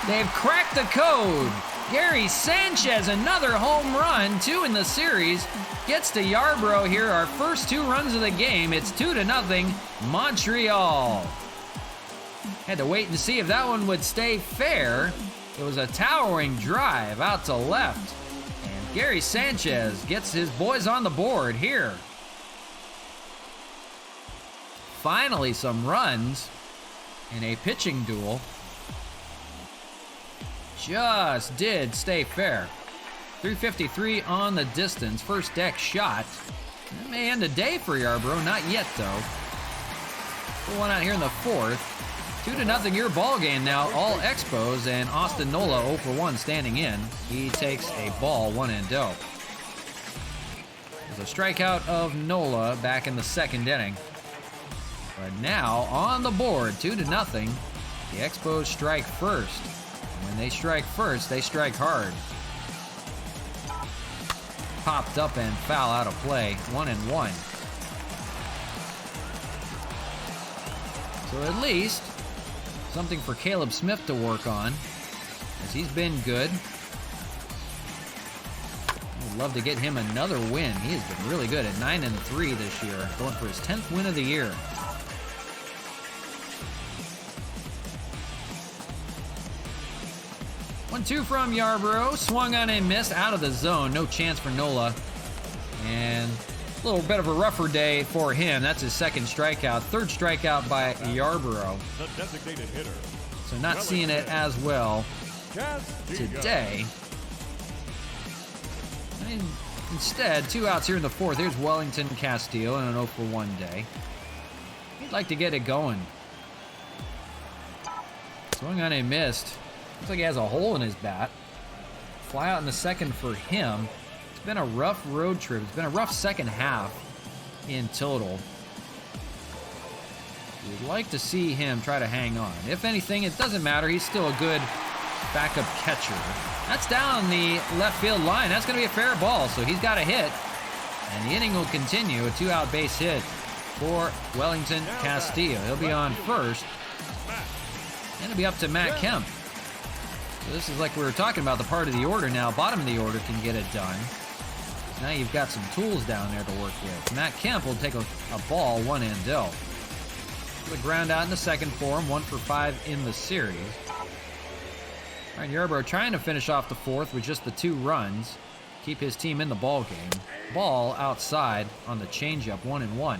They've cracked the code. Gary Sanchez, another home run. 2 in the series. Gets to Yarbrough here. Our first 2 runs of the game. It's 2-0 Montreal. Had to wait and see if that one would stay fair. It was a towering drive out to left. And Gary Sanchez gets his boys on the board here. Finally some runs in a pitching duel. Just did stay fair. 353 on the distance. First deck shot. That may end the day for Yarbrough. Not yet, though. Put one out here in the fourth. 2-0 your ball game now. All Expos, and Austin Nola 0 for 1 standing in. He takes a ball, 1-0. There's a strikeout of Nola back in the second inning. But now on the board, 2-0. The Expos strike first. And when they strike first, they strike hard. Popped up and foul out of play. 1-1. So at least something for Caleb Smith to work on, as he's been good. I'd love to get him another win. He has been really good at 9-3 this year, going for his 10th win of the year. One-two from Yarbrough. Swung on and missed out of the zone. No chance for Nola. And a little bit of a rougher day for him. That's his second strikeout. Third strikeout by Yarbrough. The designated hitter. So not seeing it as well today. And instead, 2 outs here in the fourth. Here's Wellington Castillo on an 0 for 1 day. He'd like to get it going. Swung on and missed. Looks like he has a hole in his bat. Fly out in the second for him. It's been a rough road trip. It's been a rough second half in total. We'd like to see him try to hang on. If anything, it doesn't matter. He's still a good backup catcher. That's down the left field line. That's going to be a fair ball, so he's got a hit. And the inning will continue. A 2-out base hit for Wellington Castillo. He'll be on first. And it'll be up to Matt Kemp. So this is like we were talking about, the part of the order now. Bottom of the order can get it done. Now you've got some tools down there to work with. Matt Kemp will take a ball, one-hand dealt. The ground out in the second for him, 1 for 5 in the series. Ryan Yarbrough trying to finish off the fourth with just the 2 runs. Keep his team in the ball game. Ball outside on the changeup, 1-1.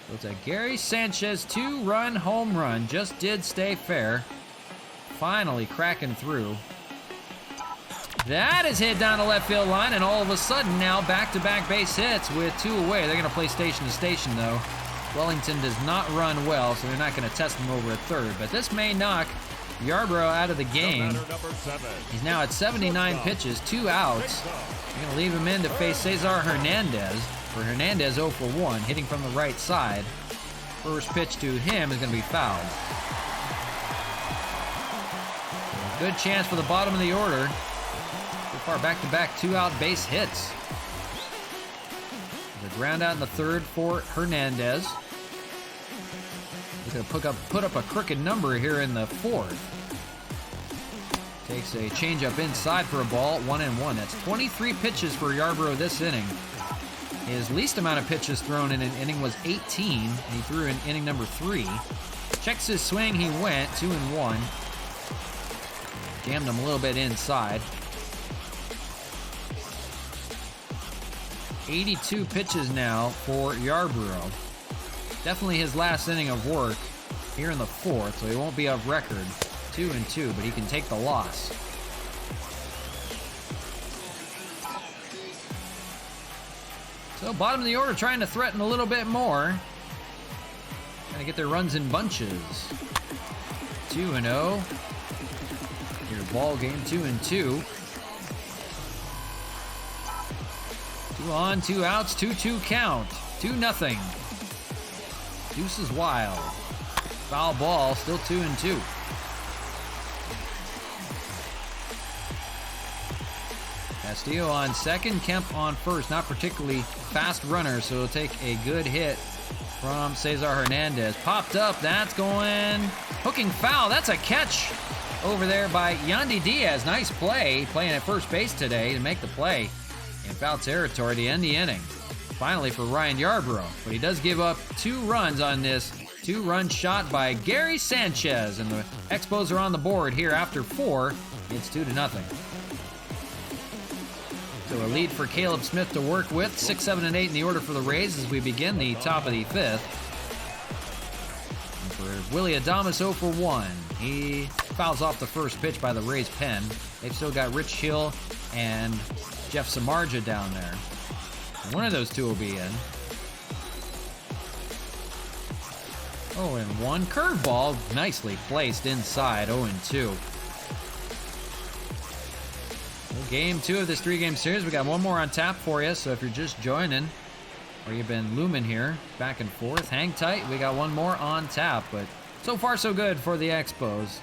So it's a Gary Sanchez 2-run home run. Just did stay fair. Finally cracking through. That is hit down the left field line, and all of a sudden now back-to-back base hits with 2 away. They're going to play station to station, though. Wellington does not run well, so they're not going to test him over at third. But this may knock Yarbrough out of the game. He's now at 79 pitches, 2 outs. They're going to leave him in to face Cesar Hernandez. For Hernandez, 0 for 1, hitting from the right side. First pitch to him is going to be fouled. Good chance for the bottom of the order. So far, back-to-back 2-out base hits. The ground out in the third for Hernandez. He's going to put up a crooked number here in the fourth. Takes a changeup inside for a ball, 1-1. That's 23 pitches for Yarbrough this inning. His least amount of pitches thrown in an inning was 18. And he threw in inning number 3. Checks his swing, he went 2-1. Jammed him a little bit inside. 82 pitches now for Yarbrough. Definitely his last inning of work here in the fourth, so he won't be off record. 2-2, but he can take the loss. So bottom of the order trying to threaten a little bit more. Trying to get their runs in bunches. 2-0. Your ball game, 2-2. 2 on, 2 outs, 2-2 count. 2-0. Deuce is wild. Foul ball, still 2-2. Castillo on second, Kemp on first. Not particularly fast runner, so it'll take a good hit from Cesar Hernandez. Popped up, that's going hooking foul. That's a catch over there by Yandy Diaz. Nice play, playing at first base today to make the play in foul territory to end the inning. Finally for Ryan Yarbrough, but he does give up 2 runs on this 2-run shot by Gary Sanchez, and the Expos are on the board here after 4. It's 2-0. So a lead for Caleb Smith to work with. 6, 7, and 8 in the order for the Rays as we begin the top of the 5th. And for Willie Adames, 0 for 1. He fouls off the first pitch by the Rays pen. They've still got Rich Hill and Jeff Samardzija down there. One of those 2 will be in. 0-1. Curveball nicely placed inside. 0-2. Game 2 of this 3-game series. We got one more on tap for you, so if you're just joining or you've been looming here back and forth, hang tight. We got one more on tap, but so far so good for the Expos.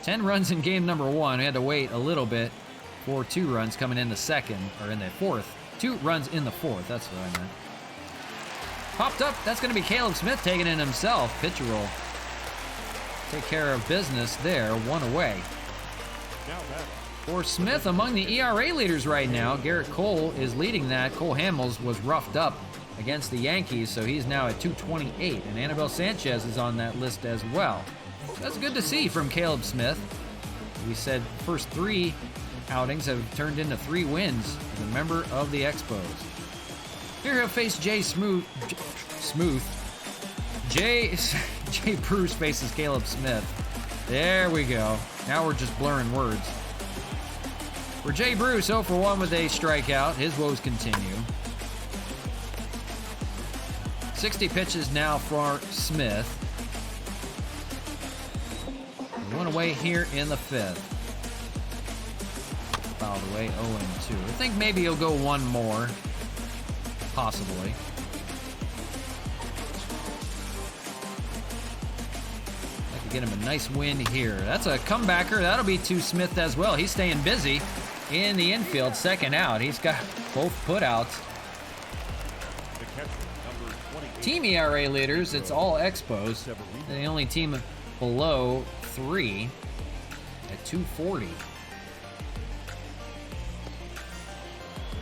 10 runs in game number 1. We had to wait a little bit for 2 runs coming in the second, or in the fourth. 2 runs in the fourth, that's what I meant. Popped up, that's going to be Caleb Smith taking it himself. Pitcher will take care of business there, 1 away. For Smith, among the ERA leaders right now, Garrett Cole is leading that. Cole Hamels was roughed up against the Yankees, so he's now at 228. And Anibal Sanchez is on that list as well. That's good to see from Caleb Smith. We said first 3 outings have turned into 3 wins as a member of the Expos. Here he'll face Jay Bruce faces Caleb Smith. There we go. Now we're just blurring words. For Jay Bruce, 0 for 1 with a strikeout. His woes continue. 60 pitches now for Smith. 1 away here in the 5th. Fouled away, 0-2. I think maybe he'll go 1 more. Possibly. I could get him a nice win here. That's a comebacker. That'll be to Smith as well. He's staying busy in the infield, second out. He's got both putouts. Team ERA leaders, it's all Expos. The only team below 3 at 240.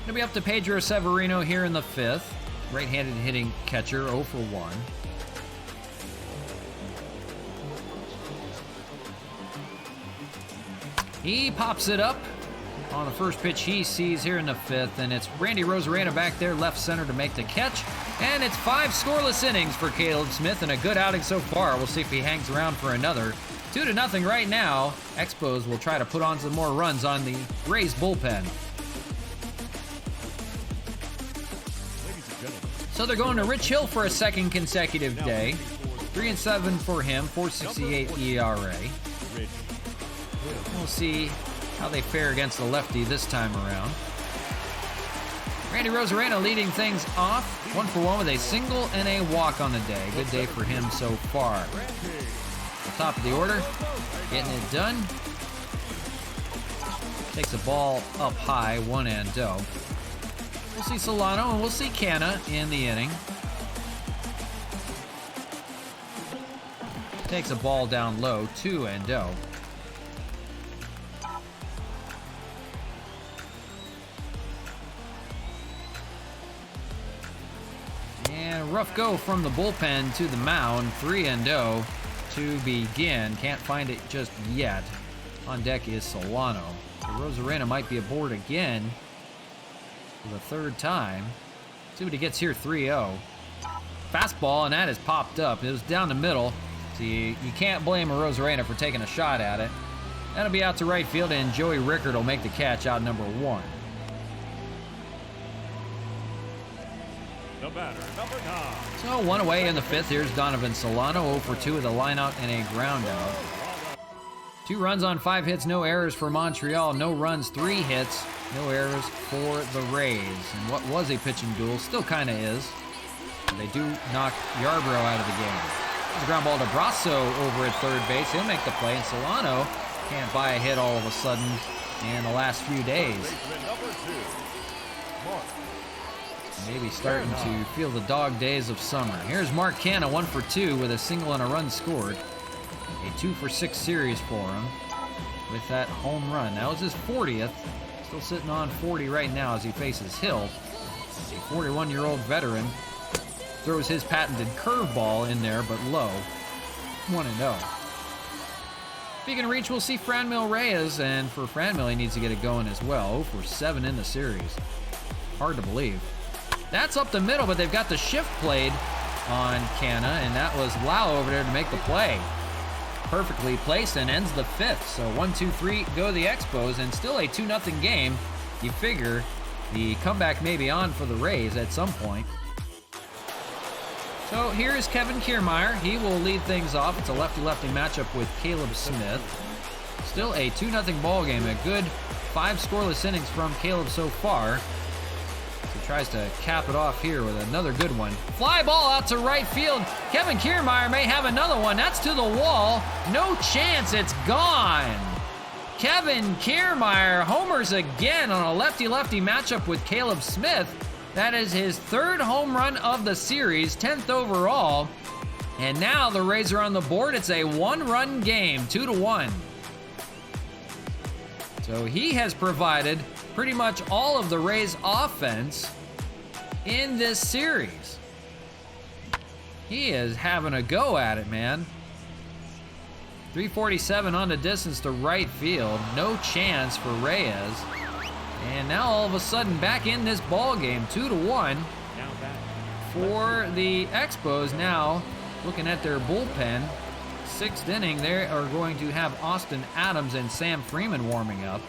It'll be up to Pedro Severino here in the 5th. Right-handed hitting catcher, 0 for 1. He pops it up on the first pitch he sees here in the 5th, and it's Randy Rosarena back there, left center, to make the catch. And it's 5 scoreless innings for Caleb Smith, and a good outing so far. We'll see if he hangs around for another. 2-0 right now. Expos will try to put on some more runs on the Rays bullpen. So they're going to Rich Hill for a second consecutive day. 3-7 for him, 4.68 ERA. We'll see how they fare against the lefty this time around. Randy Rosarena leading things off. 1 for 1 with a single and a walk on the day. Good day for him so far. The top of the order, getting it done. Takes a ball up high, 1-0. We'll see Solano and we'll see Canna in the inning. Takes a ball down low, 2-0. And a rough go from the bullpen to the mound, 3-0 to begin. Can't find it just yet. On deck is Solano. So Rosarena might be aboard again for the 3rd time. See what he gets here, 3-0. Fastball, and that has popped up. It was down the middle, so you can't blame a Rosarena for taking a shot at it. That'll be out to right field, and Joey Rickard will make the catch, out number 1. The batter, number 9. So 1 away in the 5th. Here's Donovan Solano, 0 for 2 with a lineout and a ground out. 2 runs on 5 hits, no errors for Montreal. No runs, 3 hits, no errors for the Rays. And what was a pitching duel still kind of is. They do knock Yarbrough out of the game. The ground ball to Brasso over at third base. He'll make the play, and Solano can't buy a hit all of a sudden in the last few days. Maybe starting to feel the dog days of summer. Here's Mark Canna, 1 for 2 with a single and a run scored. A 2 for 6 series for him with that home run. That was his 40th. Still sitting on 40 right now as he faces Hill. A 41-year-old veteran throws his patented curveball in there, but low. 1-0. Speaking of reach, we'll see Franmil Reyes, and for Franmil, he needs to get it going as well. 0 for 7 in the series. Hard to believe. That's up the middle, but they've got the shift played on Canna, and that was Lau over there to make the play. Perfectly placed and ends the 5th. So 1-2-3 go the Expos, and still a 2-0 game. You figure the comeback may be on for the Rays at some point. So here is Kevin Kiermaier. He will lead things off. It's a lefty-lefty matchup with Caleb Smith. Still a 2-0 ball game. A good 5 scoreless innings from Caleb so far. He tries to cap it off here with another good one. Fly ball out to right field. Kevin Kiermaier may have another one. That's to the wall. No chance. It's gone. Kevin Kiermaier homers again on a lefty-lefty matchup with Caleb Smith. That is his 3rd home run of the series, 10th overall. And now the Rays are on the board. It's a 1-run game, 2-1. So he has provided pretty much all of the Rays' offense in this series. He is having a go at it, man. 347 on the distance to right field. No chance for Reyes. And now all of a sudden back in this ball game, 2-1 for the Expos. Now looking at their bullpen, 6th inning, they are going to have Austin Adams and Sam Freeman warming up.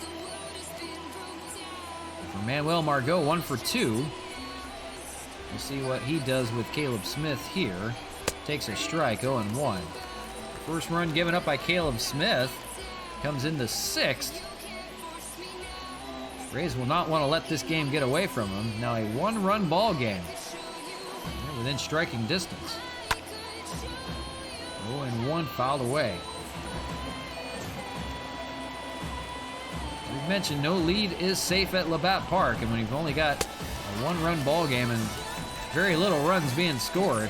For Manuel Margot, 1 for 2. We'll see what he does with Caleb Smith here. Takes a strike, 0-1. First run given up by Caleb Smith comes in the 6th. Rays will not want to let this game get away from them. Now a 1-run ball game. They're within striking distance. 0-1 fouled away. We've mentioned no lead is safe at Labatt Park, and when you've only got a 1-run ball game and very little runs being scored,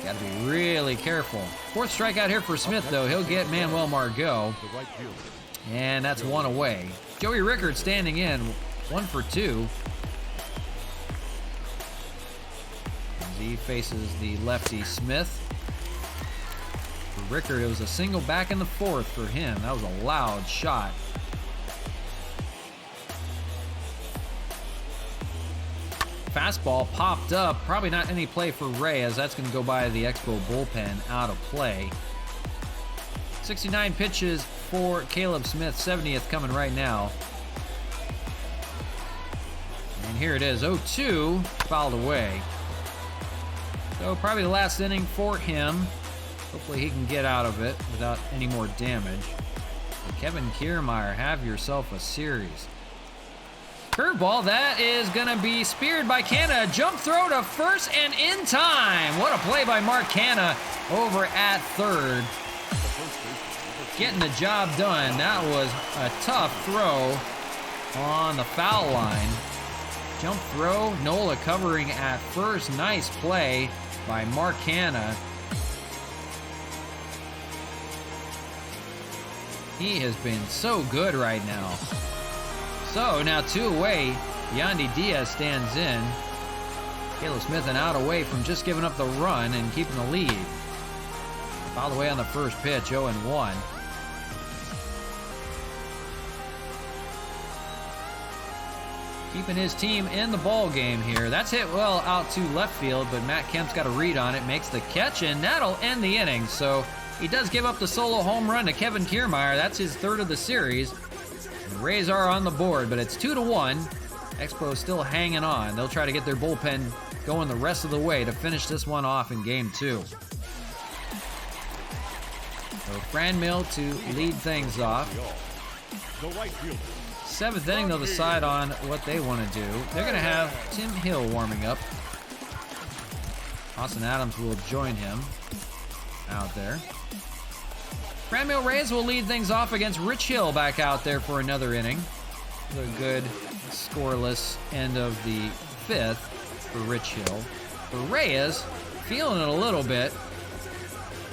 got to be really careful. 4th strikeout here for Smith, though. He'll get Manuel Margot, and that's 1 away. Joey Rickard standing in, 1 for 2. he faces the lefty Smith. For Rickard, it was a single back in the fourth for him. That was a loud shot. Fastball popped up. Probably not any play for Reyes. That's going to go by the Expo bullpen out of play. 69 pitches for Caleb Smith. 70th coming right now. And here it is. 0-2. Fouled away. So probably the last inning for him. Hopefully he can get out of it without any more damage. But Kevin Kiermaier, have yourself a series. Curveball, that is going to be speared by Canna. Jump throw to first and in time. What a play by Mark Canna over at third. Getting the job done. That was a tough throw on the foul line. Jump throw, Nola covering at first. Nice play by Mark Canna. He has been so good right now. So now 2 away, Yandy Diaz stands in. Caleb Smith an out away from just giving up the run and keeping the lead. Fouled away on the first pitch, 0-1. Keeping his team in the ball game here. That's hit well out to left field, but Matt Kemp's got a read on it, makes the catch, and that'll end the inning. So he does give up the solo home run to Kevin Kiermaier. That's his third of the series. The Rays are on the board, but it's 2-1. Expos still hanging on. They'll try to get their bullpen going the rest of the way to finish this one off in game 2. So Franmil to lead things off. The right fielder. 7th inning, they'll decide on what they want to do. They're going to have Tim Hill warming up. Austin Adams will join him out there. Franmil Reyes will lead things off against Rich Hill back out there for another inning. A good scoreless end of the 5th for Rich Hill. For Reyes, feeling it a little bit.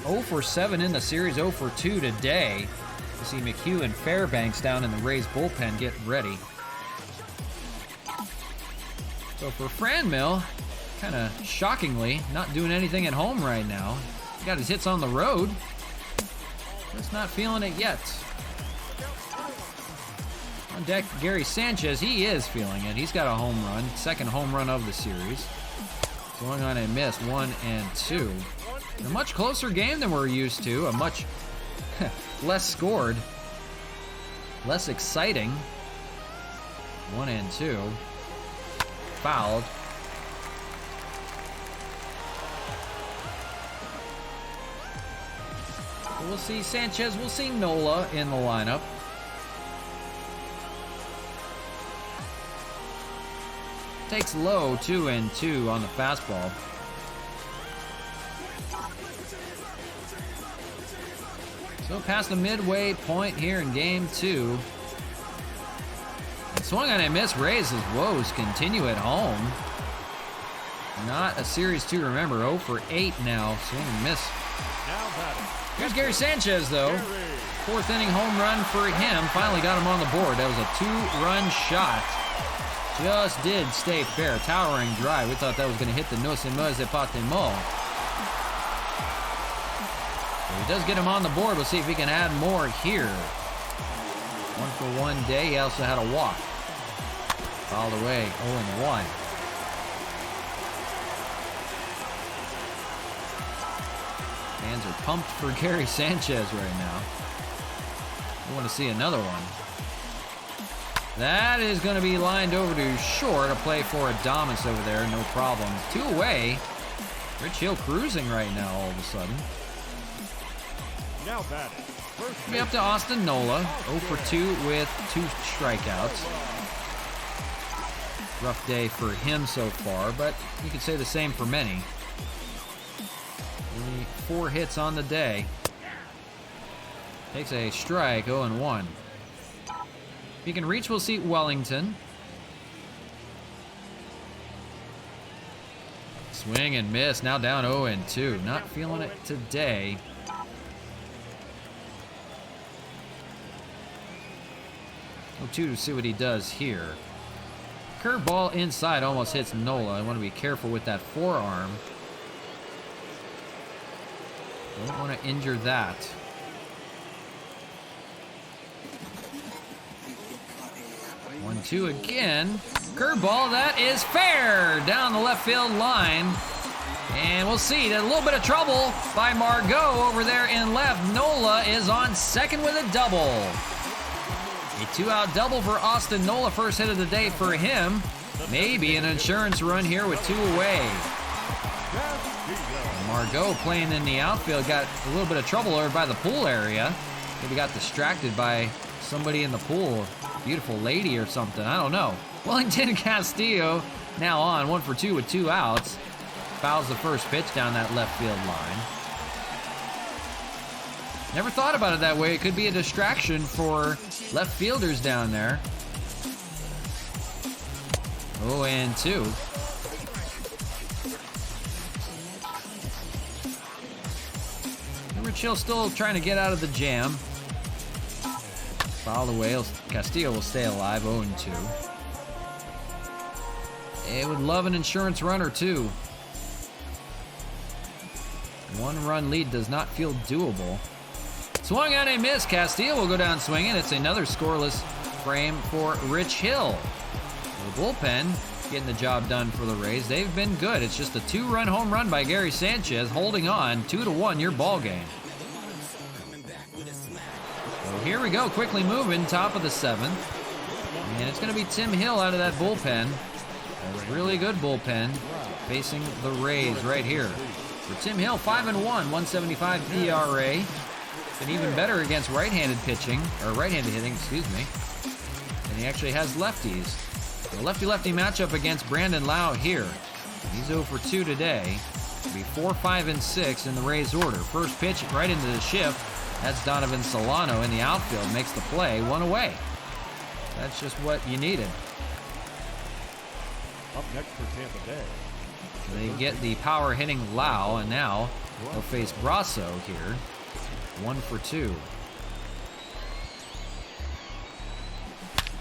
0 for 7 in the series, 0 for 2 today. You see McHugh and Fairbanks down in the Rays bullpen getting ready. So for Franmil, kind of shockingly, not doing anything at home right now. He got his hits on the road. Just not feeling it yet. On deck, Gary Sanchez, he is feeling it. He's got a home run, second home run of the series. Swung on and missed, 1-2. A much closer game than we're used to. A much less scored, less exciting. 1-2. Fouled. We'll see Sanchez, we'll see Nola in the lineup. Takes low, 2-2 on the fastball. So past the midway point here in game 2. And swung on and missed. Rays' woes continue at home. Not a series to remember. 0 for 8 now. Swing and miss. Here's Gary Sanchez, though. 4th inning home run for him. Finally got him on the board. That was a 2-run shot. Just did stay fair. Towering drive. We thought that was going to hit the No Se Me Département. He does get him on the board. We'll see if he can add more here. 1 for 1 day. He also had a walk. Fouled away. 0-1. Fans are pumped for Gary Sanchez right now. We want to see another one. That is going to be lined over to short. A play for Adames over there. No problem. 2 away. Rich Hill cruising right now all of a sudden. Now batting. Be up to Austin Nola. 0 for 2 with 2 strikeouts. Rough day for him so far, but you could say the same for many. Only 4 hits on the day. Takes a strike, 0-1. If he can reach, we'll see Wellington. Swing and miss, now down 0-2. Not feeling it today. 0-2 to see what he does here. Curveball inside almost hits Nola. I want to be careful with that forearm. Don't want to injure that. One, two again. Curveball, that is fair. Down the left field line. And we'll see. A little bit of trouble by Margot over there in left. Nola is on second with a double. A 2-out double for Austin Nola. First hit of the day for him. Maybe an insurance run here with 2 away. Margot playing in the outfield got a little bit of trouble over by the pool area. Maybe got distracted by somebody in the pool. Beautiful lady or something. I don't know. Wellington Castillo now on 1 for 2 with 2 outs. Fouls the first pitch down that left field line. Never thought about it that way. It could be a distraction for left fielders down there. 0-2. Rich Hill still trying to get out of the jam. Fouled away. Castillo will stay alive. 0-2. They would love an insurance run or two. 1-run lead does not feel doable. Swung on a miss. Castillo will go down swinging. It's another scoreless frame for Rich Hill. The bullpen getting the job done for the Rays. They've been good. It's just a 2-run home run by Gary Sanchez holding on. 2-1 your ball game. So here we go. Quickly moving. Top of the 7th. And it's going to be Tim Hill out of that bullpen. A really good bullpen facing the Rays right here. For Tim Hill, 5-1, 175 ERA. Been even better against right-handed pitching, or right-handed hitting, excuse me. And he actually has lefties. So lefty-lefty matchup against Brandon Lau here. He's 0 for 2 today. It'll be 4, 5, and 6 in the Rays order. First pitch right into the shift. That's Donovan Solano in the outfield. Makes the play, 1 away. That's just what you needed. Up next for Tampa Bay. They get the power hitting Lau, and now they'll face Brasso here. 1 for 2.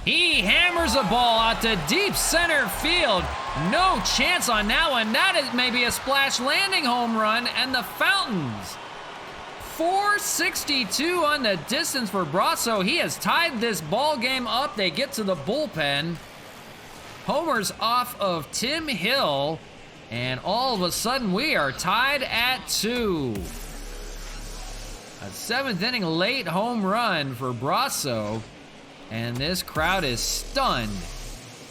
He hammers a ball out to deep center field. No chance on that one. That is maybe a splash landing home run, and the Fountains. 462 on the distance for Brasso. He has tied this ball game up. They get to the bullpen. Homers off of Tim Hill. And all of a sudden, we are tied at 2. A 7th inning late home run for Brasso. And this crowd is stunned.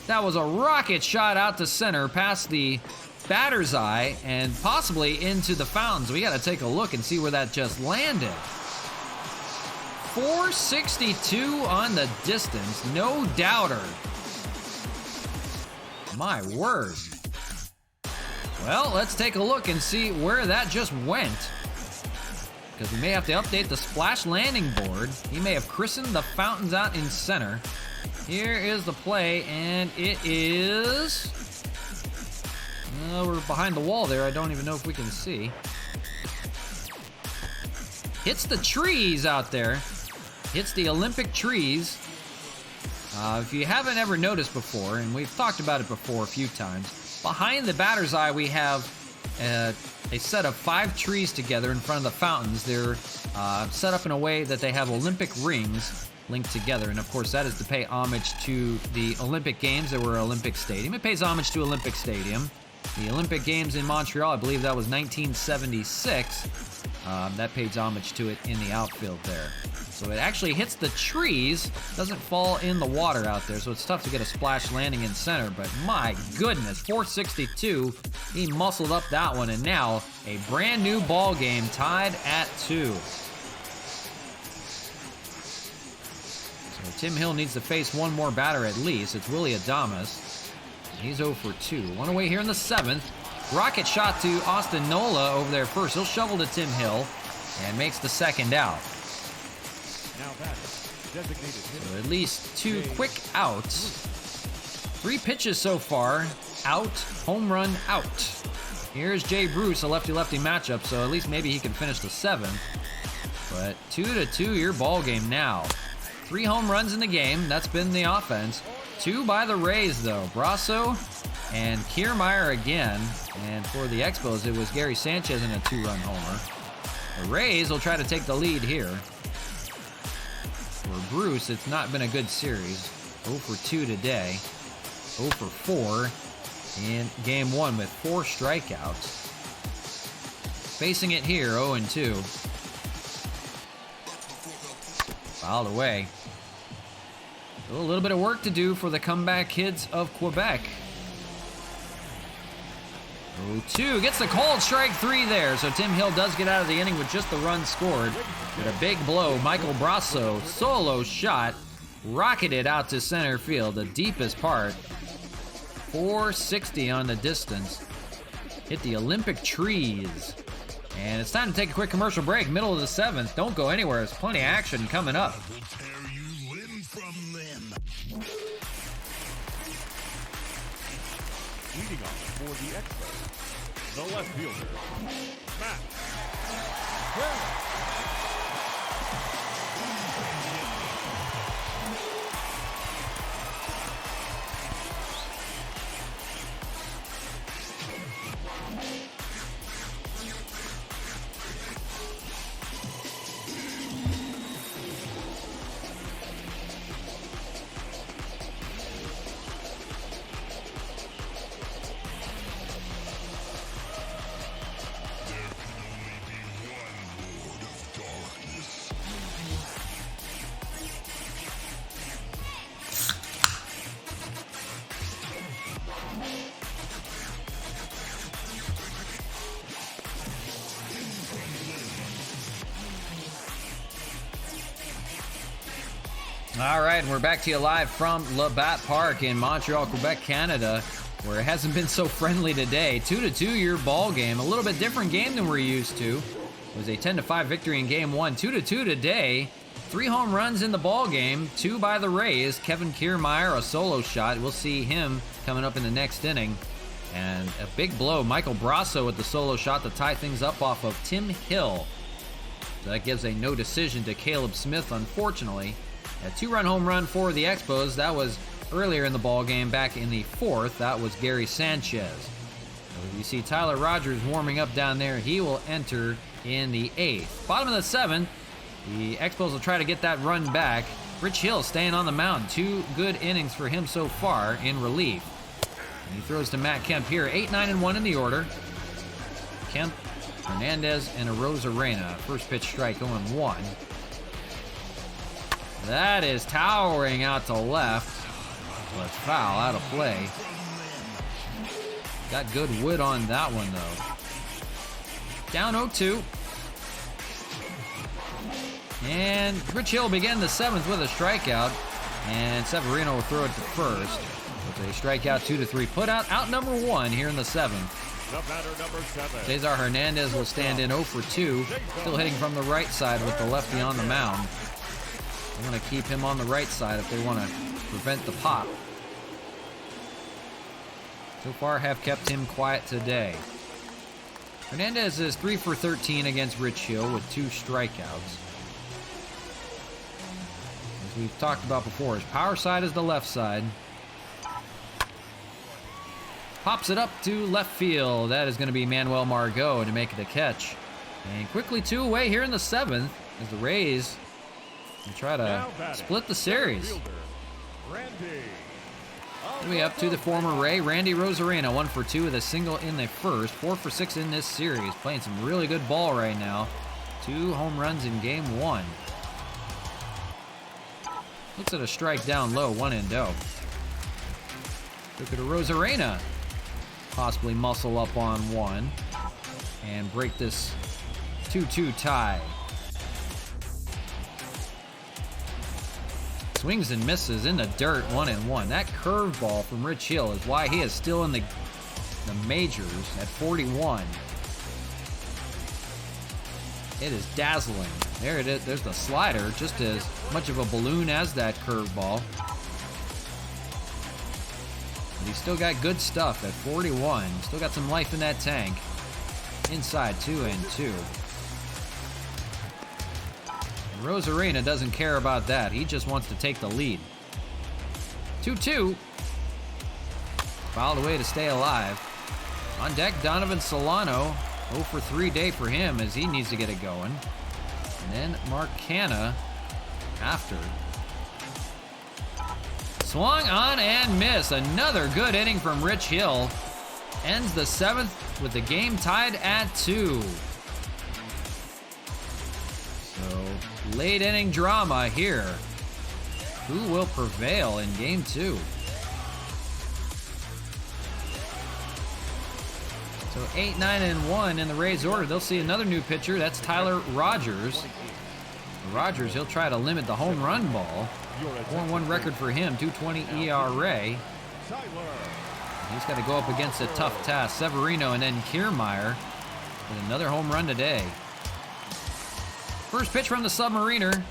That was a rocket shot out to center past the batter's eye and possibly into the Fountains. We got to take a look and see where that just landed. 462 on the distance. No doubter. My word. Well, let's take a look and see where that just went. Because we may have to update the splash landing board. He may have christened the Fountains out in center. Here is the play, and it is... we're behind the wall there. I don't even know if we can see. Hits the trees out there. Hits the Olympic trees. If you haven't ever noticed before, and we've talked about it before a few times, behind the batter's eye we have a set of 5 trees together in front of the Fountains. They're set up in a way that they have Olympic rings linked together, and of course that is to pay homage to the Olympic Games that were Olympic Stadium. It pays homage to Olympic Stadium. The Olympic Games in Montreal, I believe that was 1976. That pays homage to it in the outfield there. So it actually hits the trees, doesn't fall in the water out there, so it's tough to get a splash landing in center, but my goodness, 462, he muscled up that one, and now a brand new ball game tied at 2. So Tim Hill needs to face one more batter at least. It's Willie Adames. He's 0 for 2. One away here in the 7th. Rocket shot to Austin Nola over there first. He'll shovel to Tim Hill and makes the second out. Now that's designated hitter. So at least 2 quick outs. 3 pitches so far. Out, home run, out. Here's Jay Bruce, a lefty-lefty matchup, so at least maybe he can finish the 7th. But 2-2 your ball game now. 3 home runs in the game. That's been the offense. 2 by the Rays, though. Brasso and Kiermaier again. And for the Expos, it was Gary Sanchez in a 2-run homer. The Rays will try to take the lead here. For Bruce, it's not been a good series. 0 for 2 today. 0 for 4 in game 1 with 4 strikeouts. Facing it here, 0-2. Fouled away. Still a little bit of work to do for the comeback kids of Quebec. 0-2, gets the called strike 3 there. So Tim Hill does get out of the inning with just the run scored. With a big blow, Michael Brasso, solo shot, rocketed out to center field, the deepest part. 460 on the distance. Hit the Olympic trees. And it's time to take a quick commercial break. Middle of the 7th. Don't go anywhere. There's plenty of action coming up. Leading off for the Expos, the left fielder, Matt. All right, and we're back to you live from Labatt Park in Montreal, Quebec, Canada, where it hasn't been so friendly today. 2-2 your ball game, a little bit different game than we're used to. It was a 10-5 victory in game 1. 2-2 today. 3 home runs in the ball game, 2 by the Rays. Kevin Kiermaier, a solo shot. We'll see him coming up in the next inning. And a big blow, Michael Brasso with the solo shot to tie things up off of Tim Hill. So that gives a no decision to Caleb Smith, unfortunately. A 2-run home run for the Expos. That was earlier in the ball game, back in the 4th. That was Gary Sanchez. So you see Tyler Rogers warming up down there. He will enter in the 8th. Bottom of the 7th, the Expos will try to get that run back. Rich Hill staying on the mound. 2 good innings for him so far in relief. And he throws to Matt Kemp here. 8-9-1 in the order. Kemp, Hernandez, and Arozarena. First pitch strike, 0-1. That is towering out to left. Well, it's foul, out of play. Got good wood on that one, though. Down 0-2. And Rich Hill began the 7th with a strikeout. And Severino will throw it to first. With a strikeout, 2-3 put out. Out number 1 here in the 7th. The batter, number 7. Cesar Hernandez will stand in 0 for 2. Still hitting from the right side with the lefty on the mound. They want to keep him on the right side if they want to prevent the pop. So far have kept him quiet today. Hernandez is 3 for 13 against Rich Hill with 2 strikeouts. As we've talked about before, his power side is the left side. Pops it up to left field. That is going to be Manuel Margot to make the catch. And quickly 2 away here in the 7th as the Rays try to split the series. We up to the former Ray, Randy Arozarena, 1 for 2 with a single in the 1st, 4 for 6 in this series. Playing some really good ball right now. 2 home runs in game 1. Looks at a strike down low, 1-0. Look at Arozarena. Possibly muscle up on 1 and break this 2-2 tie. Swings and misses in the dirt, 1-1. That curveball from Rich Hill is why he is still in the majors at 41. It is dazzling. There it is. There's the slider, just as much of a balloon as that curveball. But he's still got good stuff at 41. Still got some life in that tank. Inside, 2-2. Arozarena doesn't care about that. He just wants to take the lead. 2-2. Fouled away to stay alive. On deck, Donovan Solano. 0 for 3 day for him as he needs to get it going. And then Marcana after. Swung on and missed. Another good inning from Rich Hill. Ends the 7th with the game tied at 2. So, late inning drama here. Who will prevail in game 2? So 8, 9, and 1 in the Rays order. They'll see another new pitcher. That's Tyler Rogers. Rogers, he'll try to limit the home run ball. 4-1 record for him, 2.20 ERA. He's got to go up against a tough task. Severino and then Kiermaier with another home run today. First pitch from the Submariner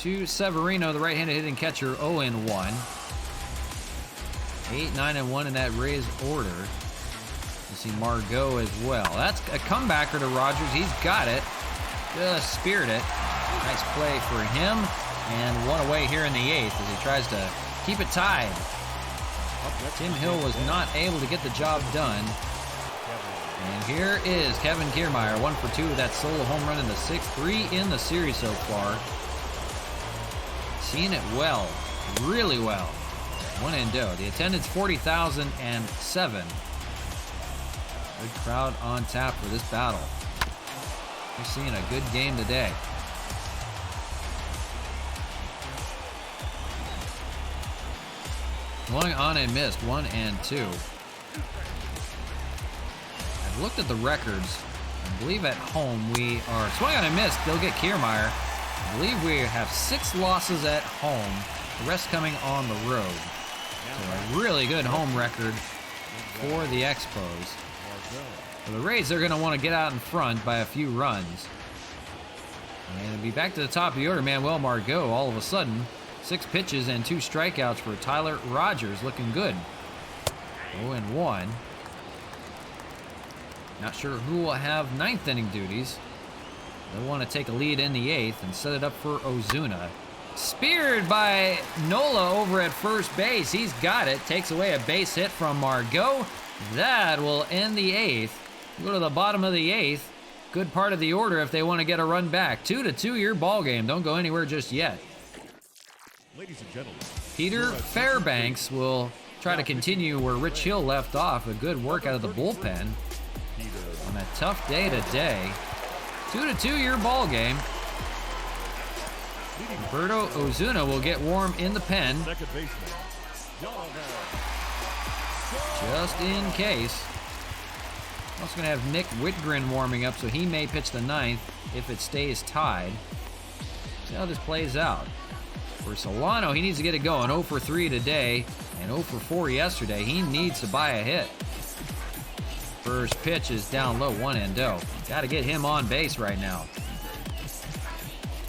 to Severino, the right-handed hitting catcher, 0-1. 8, 9, and 1 in that Rays order. You see Margot as well. That's a comebacker to Rogers. He's got it. Just speared it. Nice play for him. And one away here in the 8th as he tries to keep it tied. Tim Hill was not able to get the job done. And here is Kevin Kiermaier, 1 for 2 with that solo home run in the 6th. 3 in the series so far. Seen it well, really well. 1-0. The attendance 40,007. Good crowd on tap for this battle. We're seeing a good game today. Going on and missed, 1 and 2. I've looked at the records. I believe at home we are swung on and missed. They'll get Kiermaier. I believe we have 6 losses at home, the rest coming on the road. So a really good home record for the Expos. For the Rays, they're going to want to get out in front by a few runs. And it'll be back to the top of the order. Manuel Margot, all of a sudden, 6 pitches and 2 strikeouts for Tyler Rogers, looking good. 0-1. Not sure who will have 9th inning duties. They'll want to take a lead in the 8th and set it up for Ozuna. Speared by Nola over at first base. He's got it. Takes away a base hit from Margot. That will end the 8th. Go to the bottom of the 8th. Good part of the order if they want to get a run back. 2-2 your ball game. Don't go anywhere just yet. Ladies and gentlemen, Peter Fairbanks will try to continue where Rich Hill left off. A good work out of the bullpen on a tough day today. 2-2 your ball game. Roberto Ozuna will get warm in the pen. second baseman, Just in case. Also going to have Nick Whitgren warming up, so he may pitch the 9th if it stays tied. See how this plays out. For Solano, he needs to get it going. 0 for 3 today and 0 for 4 yesterday. He needs to buy a hit. First pitch is down low, 1-0. Got to get him on base right now.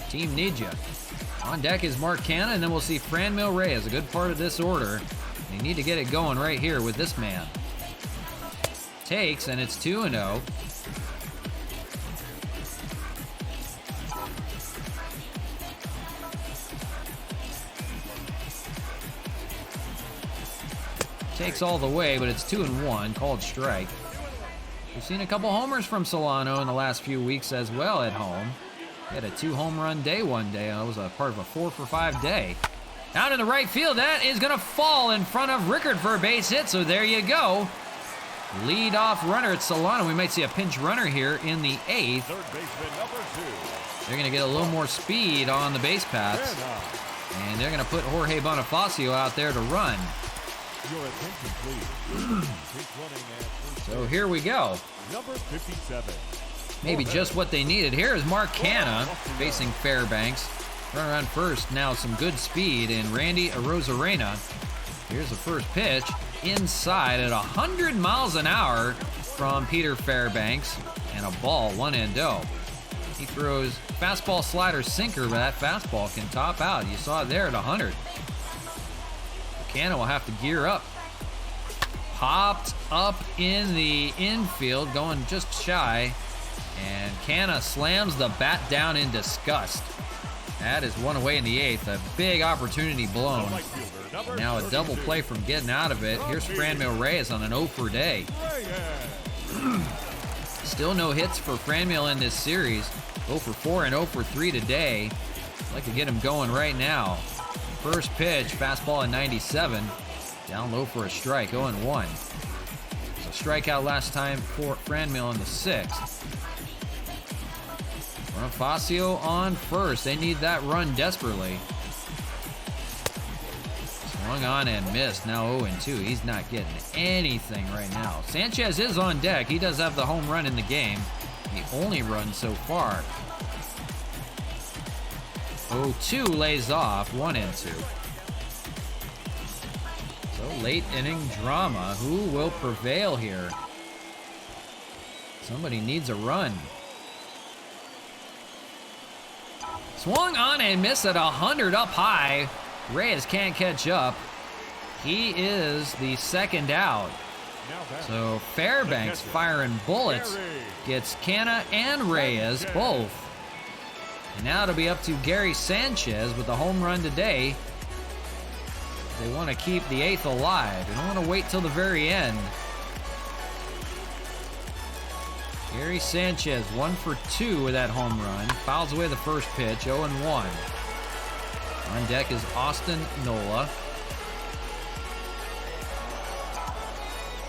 Team needs you. On deck is Marcana, and then we'll see Franmil Reyes, a good part of this order. They need to get it going right here with this man. Takes, and it's 2-0. Takes all the way, but it's 2-1, called strike. We've seen a couple homers from Solano in the last few weeks as well at home. He had a 2-home run day one day. That was a part of a 4 for 5 day. Out in the right field, that is going to fall in front of Rickard for a base hit, so there you go. Lead off runner at Solano. We might see a pinch runner here in the 8th. third baseman number 2. They're going to get a little more speed on the base paths. And they're going to put Jorge Bonifacio out there to run. Your attention, please. So here we go. Number 57. Maybe just what they needed. Here is Marcana facing Fairbanks. Run around first. Now some good speed in Randy Arozarena. Here's the first pitch. Inside at 100 miles an hour from Peter Fairbanks. And a ball, 1-0. He throws fastball, slider, sinker, but that fastball can top out. You saw it there at 100. Marcana will have to gear up. Popped up in the infield, going just shy. And Canna slams the bat down in disgust. That is one away in the 8th. A big opportunity blown. Now a double play from getting out of it. Here's Franmil Reyes on an 0 for day. Still no hits for Franmil in this series. 0 for 4 and 0 for 3 today. I'd like to get him going right now. First pitch, fastball at 97. Down low for a strike, 0-1. So strikeout last time for Franmil in the 6th. Bonifacio on first. They need that run desperately. Swung on and missed. Now 0-2. He's not getting anything right now. Sanchez is on deck. He does have the home run in the game. The only run so far. 0-2 lays off. 1-2. So late inning drama. Who will prevail here? Somebody needs a run. Swung on and missed at 100 up high. Reyes can't catch up. He is the second out. So Fairbanks firing bullets. Gets Canna and Reyes both. And now it'll be up to Gary Sanchez with the home run today. They want to keep the 8th alive. They don't want to wait till the very end. Gary Sanchez 1 for 2 with that home run. Fouls away the first pitch, 0-1. On deck is Austin Nola.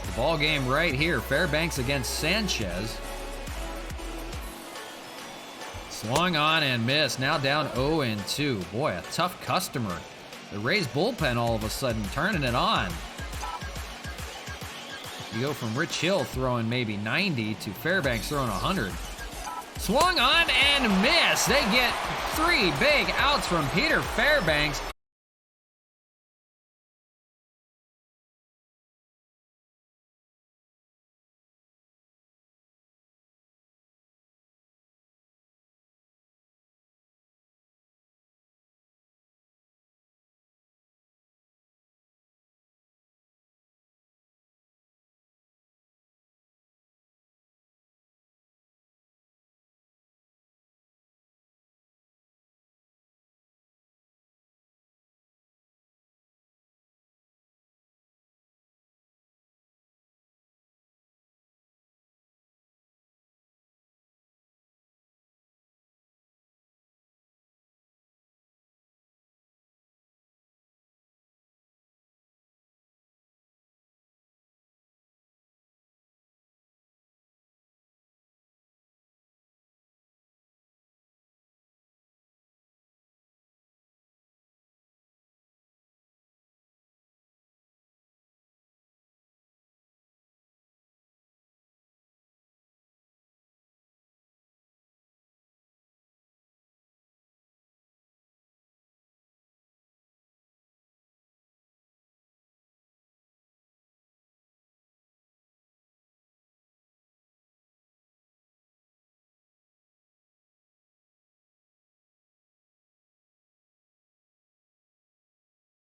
The ball game right here. Fairbanks against Sanchez. Swung on and missed. Now down 0-2. Boy, a tough customer. The Rays bullpen all of a sudden turning it on. You go from Rich Hill throwing maybe 90 to Fairbanks throwing 100. Swung on and missed. They get 3 big outs from Peter Fairbanks.